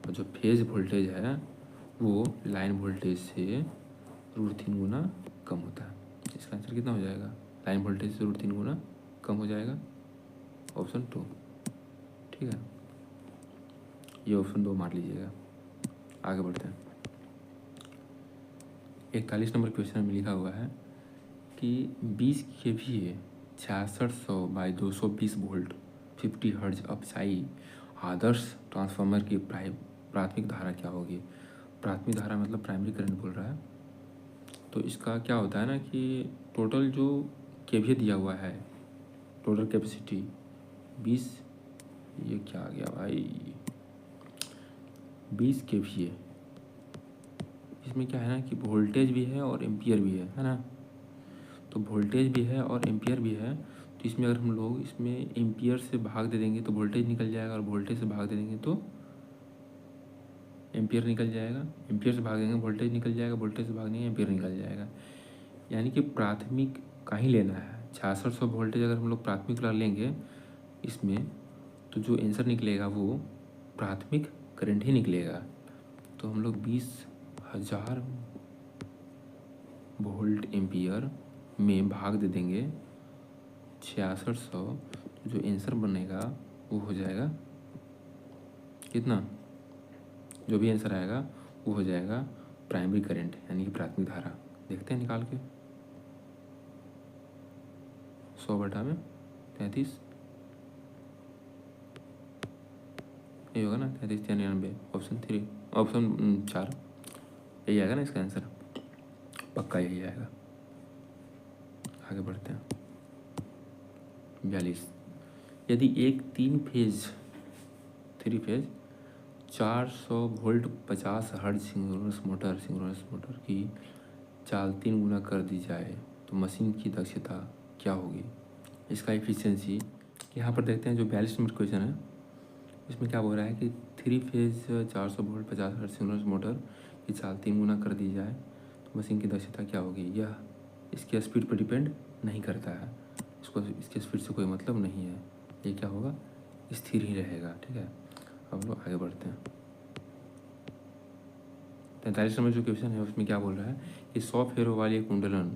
और जो फेज वोल्टेज है वो लाइन वोल्टेज से √3 गुना कम होता है। इसका आंसर कितना हो जाएगा, लाइन वोल्टेज से √3 गुना कम हो जाएगा, ऑप्शन 2, ठीक है। ये ऑप्शन 2 मार लीजिएगा। आगे बढ़ते हैं। 41 नंबर क्वेश्चन में लिखा हुआ है कि 20 kVA 6600/220 वोल्ट 50 हर्ट्ज अपसाई आदर्श ट्रांसफार्मर की प्राथमिक धारा क्या होगी। प्राथमिक धारा मतलब प्राइमरी करंट बोल रहा है। तो इसका क्या होता है ना कि टोटल जो केवीए दिया हुआ है, टोटल कैपेसिटी 20, ये क्या आ गया भाई, 20 kVA, इसमें क्या है ना कि वोल्टेज भी है और एम्पियर भी है ना। तो वोल्टेज भी है और एम्पियर भी है, तो इसमें अगर हम लोग इसमें एम्पियर से भाग दे देंगे तो वोल्टेज निकल जाएगा, और वोल्टेज से भाग दे देंगे तो एम्पियर निकल जाएगा, एम्पियर से भाग देंगे वोल्टेज निकल जाएगा, वोल्टेज से भाग देंगे एम्पियर निकल जाएगा। यानी कि प्राथमिक का ही लेना है। 6600 वोल्टेज अगर हम लोग प्राथमिक वाला लेंगे इसमें, तो जो आंसर निकलेगा वो प्राथमिक करंट ही निकलेगा। तो हम लोग 20,000 वोल्ट एम्पियर में भाग दे देंगे 6600, तो जो आंसर बनेगा वो हो जाएगा कितना, जो भी आंसर आएगा वो हो जाएगा प्राइमरी करंट यानी कि प्राथमिक धारा। देखते हैं निकाल के, 100/33 ये होगा ना, 33,93, ऑप्शन 3, ऑप्शन 4 यही आएगा ना इसका आंसर, पक्का यही आएगा। आगे बढ़ते हैं। 42, यदि एक 3 phase 400 volt 50 hertz synchronous motor की चाल 3 गुना कर दी जाए तो मशीन की दक्षता क्या होगी। इसका एफिशिएंसी यहाँ पर देखते हैं। जो 42 नंबर क्वेश्चन है इसमें क्या बोल रहा है कि 3 phase 400 volt 50 hertz synchronous motor की चाल 3 गुना कर दी जाए तो मशीन की दक्षता क्या होगी। यह इसके स्पीड पर डिपेंड नहीं करता है, इसको इसके स्पीड से कोई मतलब नहीं है, ये क्या होगा, स्थिर ही रहेगा। ठीक है, अब लोग आगे बढ़ते हैं। 43 नंबर जो क्वेश्चन है उसमें क्या बोल रहा है कि 100 फेरों वाली कुंडलन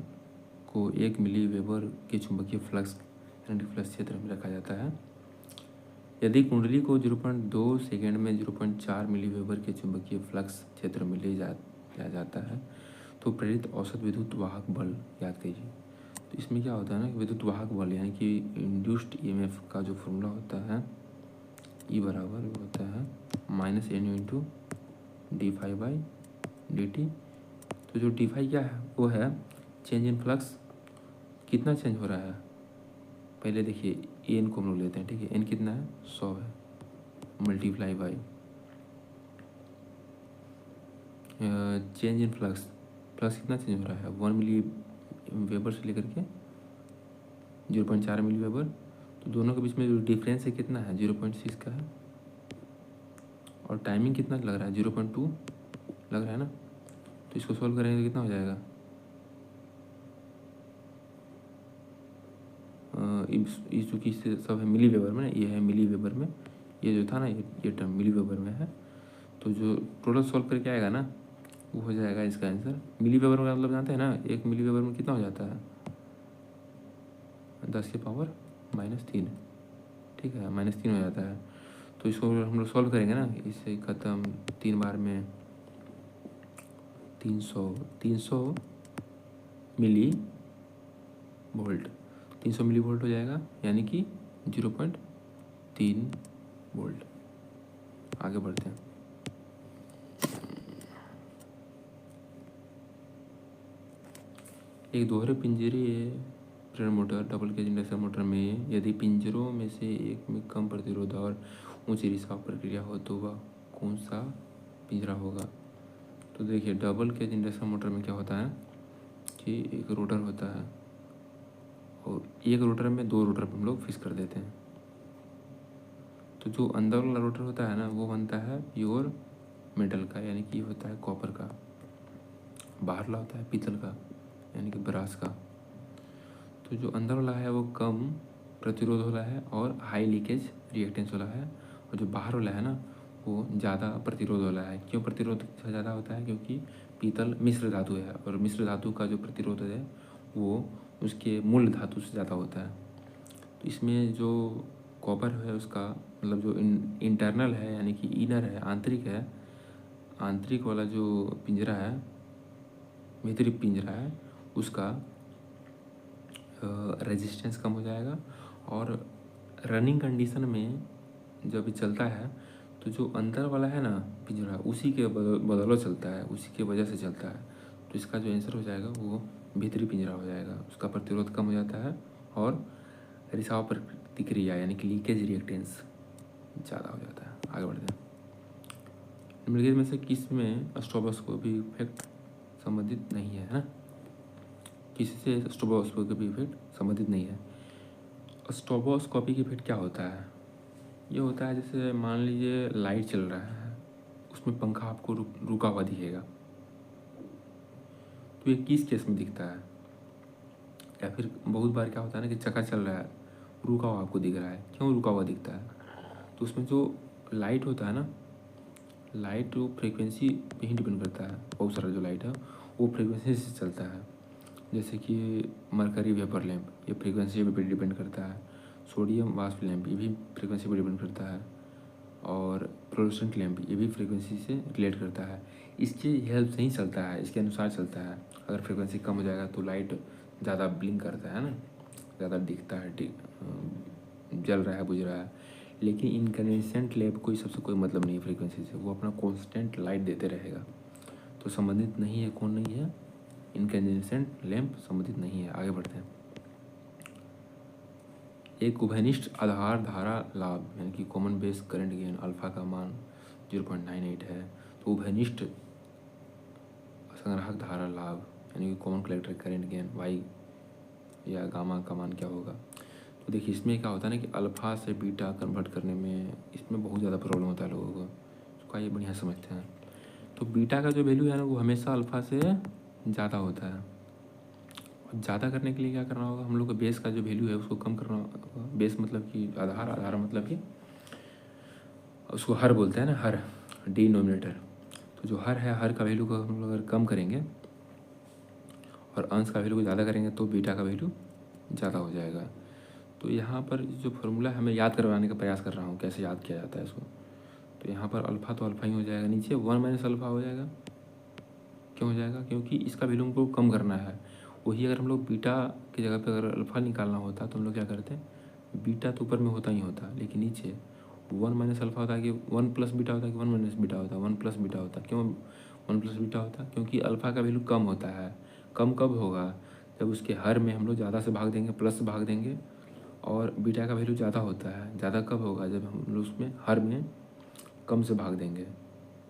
को 1 मिली वेबर के चुंबकीय फ्लक्स क्षेत्र में रखा जाता है। यदि कुंडली को 0.2 सेकेंड में 0.4 मिली वेबर के चुंबकीय फ्लक्स क्षेत्र में ले जाता है तो प्रेरित औसत विद्युत वाहक बल याद कीजिए। तो इसमें क्या होता है ना कि विद्युत वाहक बल यानी कि इंड्यूस्ड ईएमएफ का जो फॉर्मूला होता है E बराबर होता है -nu × d∅/dt। तो जो d∅ क्या है वो है चेंज इन फ्लक्स, कितना चेंज हो रहा है। पहले देखिए एन को हम लोग लेते हैं, ठीक है, एन कितना है 100 है, multiply by change in flux, flux कितना चेंज हो रहा है 1 मिली वेबर से लेकर के 0.4 मिली वेबर। तो दोनों के बीच में जो डिफरेंस है कितना है 0.6 का है, और टाइमिंग कितना लग रहा है 0.2 लग रहा है ना। तो इसको सॉल्व करेंगे तो कितना हो जाएगा, इस चूँकि इससे सब है मिली वेबर में, ये है मिली वेबर में, ये जो था ना ये टर्म मिली वेबर में है। तो जो टोटल सॉल्व करके आएगा ना वो हो जाएगा इसका आंसर। मिली वेबर का मतलब जानते हैं ना, 1 मिली वेबर में कितना हो जाता है 10⁻⁻3, ठीक है, -3 हो जाता है। तो इसको हम लोग सॉल्व करेंगे ना, इससे ख़त्म 3 बार में 300 मिली वोल्ट, 300 मिली वोल्ट हो जाएगा यानी कि 0.3 वोल्ट। आगे बढ़ते हैं। एक दोहरे पिंजरे प्रेरण motor double cage induction motor में यदि पिंजरों में से एक में कम प्रतिरोध और ऊंची रिसाव प्रक्रिया हो तो वह कौन सा पिंजरा होगा। तो देखिए डबल केज इंडक्शन मोटर में क्या होता है कि एक रोटर होता है और एक रोटर में 2 रोटर हम लोग फिक्स कर देते हैं। तो जो अंदर वाला रोटर होता है ना वो बनता है प्योर मेटल का यानी कि होता है कॉपर का, बाहर वाला होता है पीतल का यानी कि ब्रास का। तो जो अंदर वाला है वो कम प्रतिरोध वाला है और हाई लीकेज रिएक्टेंस वाला है, और जो बाहर वाला है ना वो ज़्यादा प्रतिरोध वाला है। क्यों प्रतिरोध ज़्यादा होता है, क्योंकि पीतल मिश्र धातु है और मिश्र धातु का जो प्रतिरोध है वो उसके मूल धातु से ज़्यादा होता है। तो इसमें जो कॉपर है उसका मतलब जो इंटरनल है यानी कि इनर है, आंतरिक है, आंतरिक वाला जो पिंजरा है, भीतरी पिंजरा है, उसका रेजिस्टेंस कम हो जाएगा और रनिंग कंडीशन में जब चलता है तो जो अंदर वाला है ना पिंजरा उसी के बदौलत चलता है, उसी के वजह से चलता है। तो इसका जो आंसर हो जाएगा वो भीतरी पिंजरा हो जाएगा, उसका प्रतिरोध कम हो जाता है और रिसाव प्रतिक्रिया यानी कि लीकेज रिएक्टेंस ज़्यादा हो जाता है। आगे बढ़ते हैं। निम्नलिखित में से किस में स्ट्रोबोस्कोपी इफेक्ट संबंधित नहीं है ना, किसी से स्ट्रोबोस्कोपी इफेक्ट संबंधित नहीं है। स्ट्रोबोस्कोपी की इफेक्ट क्या होता है, ये होता है जैसे मान लीजिए लाइट चल रहा है उसमें पंखा आपको रुका हुआ दिखेगा, तो ये किस केस में दिखता है, या फिर बहुत बार क्या होता है ना कि चक्का चल रहा है, रुका हुआ आपको दिख रहा है। क्यों रुका हुआ दिखता है? तो उसमें जो लाइट होता है ना, लाइट वो फ्रीक्वेंसी पे ही डिपेंड करता है। बहुत सारा जो लाइट है वो फ्रीक्वेंसी से चलता है। जैसे कि मरकरी वेपर लैंप, ये फ्रीक्वेंसी पे डिपेंड करता है। सोडियम वाष्प लैंप, ये भी फ्रीक्वेंसी पर डिपेंड करता है। और फ्लोरोसेंट लैंप, ये भी फ्रीक्वेंसी से रिलेट करता है। इसके हेल्प से ही चलता है, इसके अनुसार चलता है। अगर फ्रीक्वेंसी कम हो जाएगा तो लाइट ज़्यादा ब्लिंक करता है ना, ज़्यादा दिखता है, जल रहा है, बुझ रहा है। लेकिन इनकैंडेसेंट लैंप को सबसे कोई मतलब नहीं है फ्रीक्वेंसी से, वो अपना कॉन्स्टेंट लाइट देते रहेगा। तो संबंधित नहीं है, कौन नहीं है? इनकैंडेसेंट लैंप संबंधित नहीं है। आगे बढ़ते हैं। एक उभयनिष्ठ आधार धारा लाभ यानी कि common base current gain alpha का मान 0.98 है। तो उभयनिष्ठ संग्राहक धारा लाभ यानी कि common collector current gain Y या गामा का मान क्या होगा? तो देखिए इसमें क्या होता है ना कि अल्फ़ा से बीटा कन्वर्ट करने में इसमें बहुत ज़्यादा प्रॉब्लम होता है लोगों को, उसको ये बढ़िया समझते हैं। तो बीटा का जो वैल्यू है ना वो हमेशा अल्फ़ा से ज़्यादा होता है। और ज़्यादा करने के लिए क्या करना होगा? हम लोग को बेस का जो वैल्यू है उसको कम करना होगा। बेस मतलब कि आधार, आधार मतलब कि उसको हर बोलते हैं ना, हर, डिनोमिनेटर। तो जो हर है, हर का वैल्यू को हम लोग अगर कम करेंगे और अंश का वैल्यू को ज़्यादा करेंगे तो बीटा का वैल्यू ज़्यादा हो जाएगा। तो यहाँ पर जो फॉर्मूला है मैं याद करवाने का प्रयास कर रहा हूँ, कैसे याद किया जाता है इसको। तो यहाँ पर अल्फ़ा तो अल्फ़ा ही हो जाएगा, नीचे 1 माइनस अल्फ़ा हो जाएगा। क्यों हो जाएगा? क्योंकि इसका वैल्यू हमको कम करना है। वही अगर हम लोग बीटा की जगह पर अगर अल्फ़ा निकालना होता तो हम लोग क्या करते हैं, बीटा तो ऊपर में होता ही होता, लेकिन नीचे 1 माइनस अल्फ़ा होता है कि 1 प्लस बीटा होता है कि 1 माइनस बीटा होता है, 1 प्लस बीटा होता है। क्यों 1 प्लस बीटा होता है? क्योंकि अल्फ़ा का वैल्यू कम होता है। कम कब होगा? जब उसके हर में हम लोग ज़्यादा से भाग देंगे, प्लस से भाग देंगे। और बीटा का वैल्यू ज़्यादा होता है। ज़्यादा कब होगा? जब हम लोग उसमें हर में कम से भाग देंगे।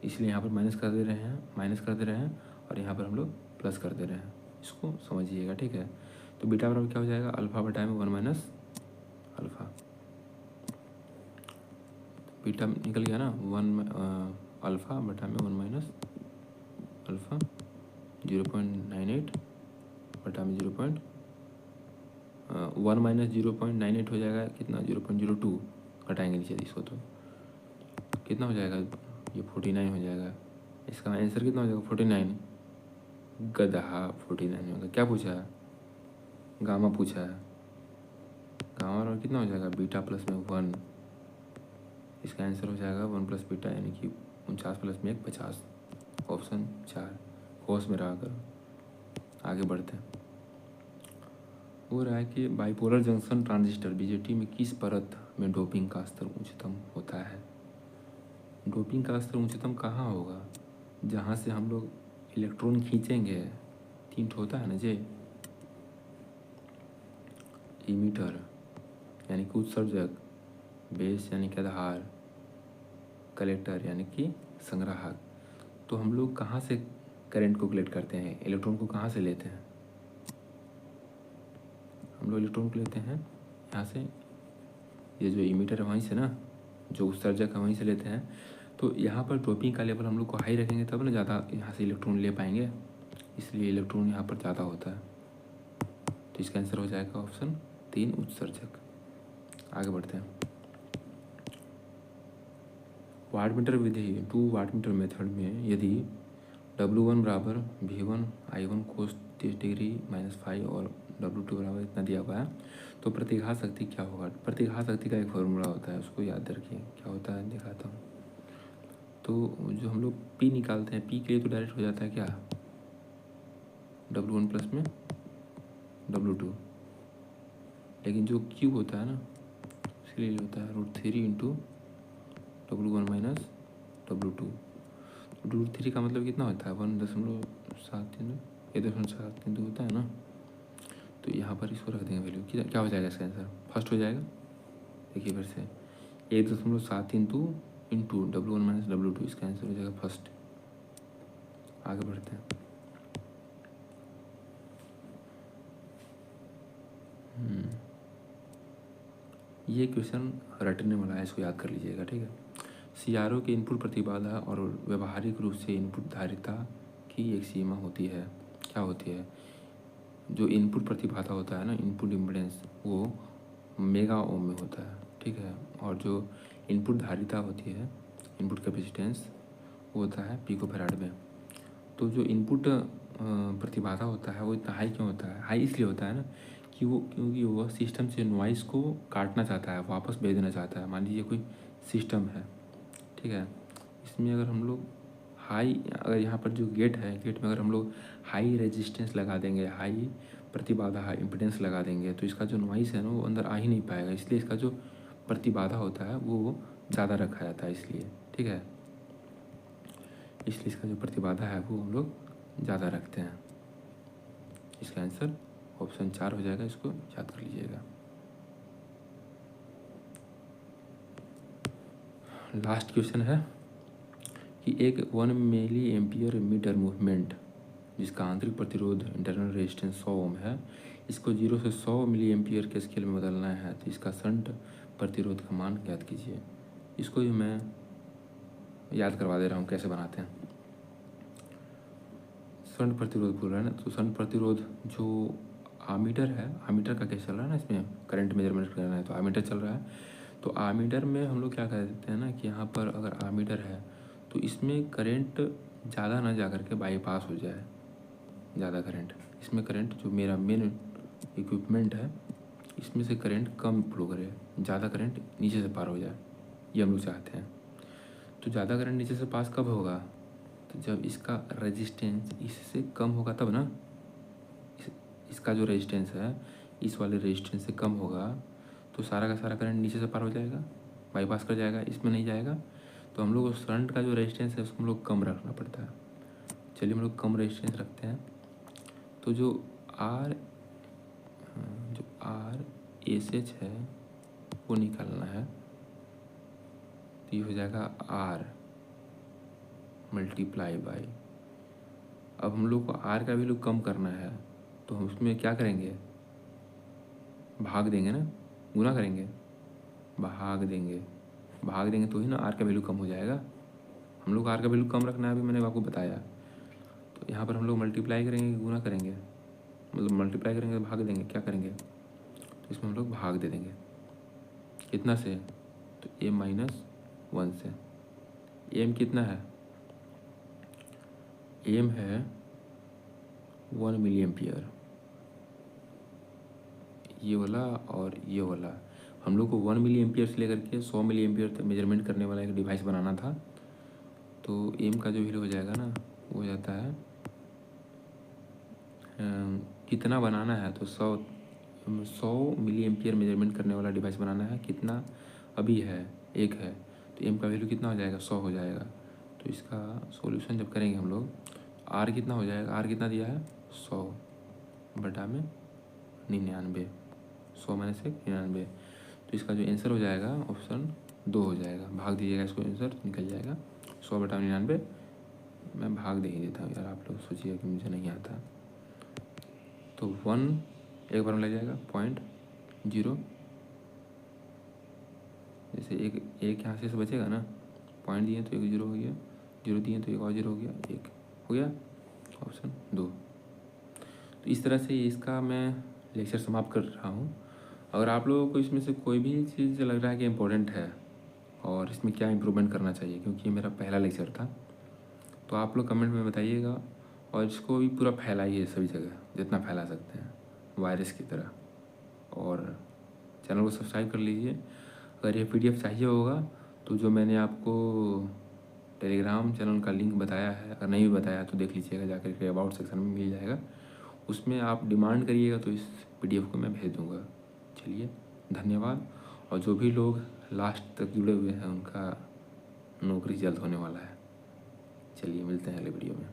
इसलिए यहाँ पर माइनस कर दे रहे हैं, माइनस कर दे रहे हैं, और यहाँ पर हम लोग प्लस कर दे रहे हैं। इसको समझिएगा, ठीक है। तो बीटा बराबर क्या हो जाएगा? अल्फ़ा बटा में 1 माइनस अल्फ़ा। बीटा निकल गया ना, 1 अल्फ़ा बटा में 1 माइनस अल्फ़ा, 0.98 बटा में 1 माइनस 0.98 हो जाएगा कितना? 0.02। घटाएंगे नीचे इसको तो कितना हो जाएगा? ये 49 हो जाएगा। इसका आंसर कितना हो जाएगा? 49। गधा, 49 होगा। क्या पूछा है? गामा पूछा है। गामा और कितना हो जाएगा? बीटा प्लस में 1। इसका आंसर हो जाएगा 1 प्लस बीटा यानी कि 49 प्लस में 1 50। ऑप्शन 4 होश में रहा करो। आगे बढ़ते हैं। हो रहा है कि बाइपोलर जंक्शन ट्रांजिस्टर बीजेटी में किस परत में डोपिंग का स्तर उच्चतम होता है? डोपिंग का स्तर उच्चतम कहाँ होगा? जहाँ से हम लोग इलेक्ट्रॉन खींचेंगे। 3 होता है ना जे, इमीटर यानी कि उत्सर्जक, बेस यानी कि आधार, कलेक्टर यानी कि संग्राहक। तो हम लोग कहाँ से करंट को कलेक्ट करते हैं? इलेक्ट्रॉन को कहाँ से लेते हैं? हम लोग इलेक्ट्रॉन को लेते हैं यहाँ से, ये जो इमीटर है वहीं से ना, जो उत्सर्जक है वहीं से लेते हैं। तो यहाँ पर डोपिंग का लेवल हम लोग को हाई रखेंगे तब ना ज़्यादा यहाँ से इलेक्ट्रॉन ले पाएंगे, इसलिए इलेक्ट्रॉन यहाँ पर ज़्यादा होता है। तो इसका आंसर हो जाएगा ऑप्शन 3 उत्सर्जक। आगे बढ़ते हैं। वाटमीटर विधि 2 वाटमीटर मेथड में यदि W1 बराबर V1 I1 cos 30 डिग्री -5 और W2 बराबर इतना दिया हुआ है तो प्रतिघात शक्ति क्या होगा? प्रतिघात शक्ति का एक फॉर्मूला होता है, उसको याद रखिए। क्या होता है दिखाता हूँ। तो जो हम लोग P निकालते हैं, P के लिए तो डायरेक्ट हो जाता है क्या? W1 प्लस में W2। लेकिन जो Q होता है ना, उसके लिए होता है √3 इंटू W1 माइनस W2। √3 का मतलब कितना होता है? 1.73, 1.72 होता है ना। तो यहाँ पर इसको रख देंगे वैल्यू। क्या हो जाएगा इसका आंसर? फर्स्ट हो जाएगा। देखिए फिर से 1.72 इंटू W1 माइनस W2, इसका आंसर हो जाएगा फर्स्ट। आगे बढ़ते हैं। ये क्वेश्चन रटने वाला है, इसको याद कर लीजिएगा, ठीक है। CRO के इनपुट प्रतिबाधा और व्यवहारिक रूप से इनपुट धारिता की एक सीमा होती है। क्या होती है? जो इनपुट प्रतिबाधा होता है ना, इनपुट इम्पीडेंस, वो मेगा ओम में होता है, ठीक है। और जो इनपुट धारिता होती है, इनपुट कैपेसिटेंस, वो होता है पिकोफैराड में। तो जो इनपुट प्रतिबाधा होता है वो इतना हाई क्यों होता है? हाई इसलिए होता है ना क्योंकि वो सिस्टम से नॉइस को काटना चाहता है, वापस भेज देना चाहता है। मान लीजिए कोई सिस्टम है, ठीक है, इसमें अगर हम लोग अगर यहाँ पर जो गेट है, गेट में अगर हम लोग हाई रेजिस्टेंस लगा देंगे, हाई प्रतिबाधा, हाई इम्पिडेंस लगा देंगे, तो इसका जो नॉइस है ना वो अंदर आ ही नहीं पाएगा। इसलिए इसका जो प्रतिबाधा होता है वो ज़्यादा रखा जाता है इसलिए, ठीक है। इसलिए इसका जो प्रतिबाधा है वो हम लोग ज़्यादा रखते हैं। इसका आंसर ऑप्शन 4 हो जाएगा, इसको याद कर लीजिएगा। लास्ट क्वेश्चन है कि एक 1 मिली एम्पियर मीटर मूवमेंट जिसका आंतरिक प्रतिरोध इंटरनल रेजिस्टेंस 100 ओम है, इसको 0 से 100 मिली एम्पियर के स्केल में बदलना है, तो इसका शंट प्रतिरोध का मान ज्ञात कीजिए। इसको भी मैं याद करवा दे रहा हूँ कैसे बनाते हैं। शंट प्रतिरोध बोल रहा है ना, तो शंट प्रतिरोध जो आमीटर है, आमीटर का केस चल रहा है ना, इसमें करंट मेजरमेंट करना है तो आमीटर चल रहा है। तो आमीटर में हम लोग क्या कर देते हैं ना कि यहाँ पर अगर आमीटर है तो इसमें करंट ज़्यादा ना जा करके बाईपास हो जाए, ज़्यादा करंट, इसमें करंट जो मेरा मेन इक्विपमेंट है इसमें से करंट कम फ्लो करे, ज़्यादा करंट नीचे से पार हो जाए, ये हम लोग चाहते हैं। तो ज़्यादा करंट नीचे से पास कब होगा? तो जब इसका रेजिस्टेंस इससे कम होगा तब ना। इसका जो रेजिस्टेंस है इस वाले रेजिस्टेंस से कम होगा तो सारा का सारा करंट नीचे से पार हो जाएगा, बाईपास कर जाएगा, इसमें नहीं जाएगा। तो हम लोग शंट का जो रेजिस्टेंस है उसको हम लोग कम रखना पड़ता है। चलिए हम लोग कम रेजिस्टेंस रखते हैं। तो जो आर एस एच है वो निकालना है, तो ये हो जाएगा आर मल्टीप्लाई बाई, अब हम लोग को आर का वैल्यू कम करना है तो हम उसमें क्या करेंगे, भाग देंगे ना, गुना करेंगे, भाग देंगे तो ही ना आर का वैल्यू कम हो जाएगा। हम लोग आर का वैल्यू कम रखना है, अभी मैंने आपको बताया। तो यहाँ पर हम लोग मल्टीप्लाई करेंगे, गुना करेंगे, मतलब मल्टीप्लाई करेंगे, भाग देंगे, क्या करेंगे, तो इसमें हम लोग भाग दे देंगे कितना से, तो m-1 से। एम कितना है, एम है 1 मिली एम्पियर, ये वाला और ये वाला। हम लोग को 1 मिली एम्पियर से लेकर के 100 मिली एम्पियर तक मेजरमेंट करने वाला एक डिवाइस बनाना था। तो एम का जो वैल्यू हो जाएगा ना वो हो जाता है कितना बनाना है, तो 100 मिली एम्पियर मेजरमेंट करने वाला डिवाइस बनाना है। कितना अभी है, 1 है, तो एम का वैल्यू कितना हो जाएगा, 100 हो जाएगा। तो इसका सॉल्यूशन जब करेंगे हम लोग, आर कितना हो जाएगा, आर कितना दिया है 100 बटा में 99, 100 माइनस 99। तो इसका जो आंसर हो जाएगा ऑप्शन 2 हो जाएगा। भाग दीजिएगा इसको, आंसर निकल जाएगा 100 बटा 99। मैं भाग दे ही देता हूँ यार, आप लोग सोचिए कि मुझे नहीं आता। तो 1 एक बार में लग जाएगा 0.0, जैसे एक यहाँ से बचेगा ना, पॉइंट दिए तो 1 0 हो गया, 0 दिए तो 1 और 0 हो गया, 1 हो गया, ऑप्शन 2। तो इस तरह से इसका मैं लेक्चर समाप्त कर रहा हूँ। अगर आप लोगों को इसमें से कोई भी चीज़ लग रहा है कि इम्पोर्टेंट है और इसमें क्या इम्प्रूवमेंट करना चाहिए, क्योंकि ये मेरा पहला लेक्चर था, तो आप लोग कमेंट में बताइएगा। और इसको भी पूरा फैलाइए सभी जगह, जितना फैला सकते हैं, वायरस की तरह। और चैनल को सब्सक्राइब कर लीजिए। अगर ये PDF चाहिए होगा तो जो मैंने आपको टेलीग्राम चैनल का लिंक बताया है, अगर नहीं भी बताया तो देख लीजिएगा, जाकर के अबाउट सेक्शन में मिल जाएगा, उसमें आप डिमांड करिएगा तो इस PDF को मैं भेज दूँगा। चलिए धन्यवाद। और जो भी लोग लास्ट तक जुड़े हुए हैं उनका नौकरी जल्द होने वाला है। चलिए मिलते हैं अगले वीडियो में।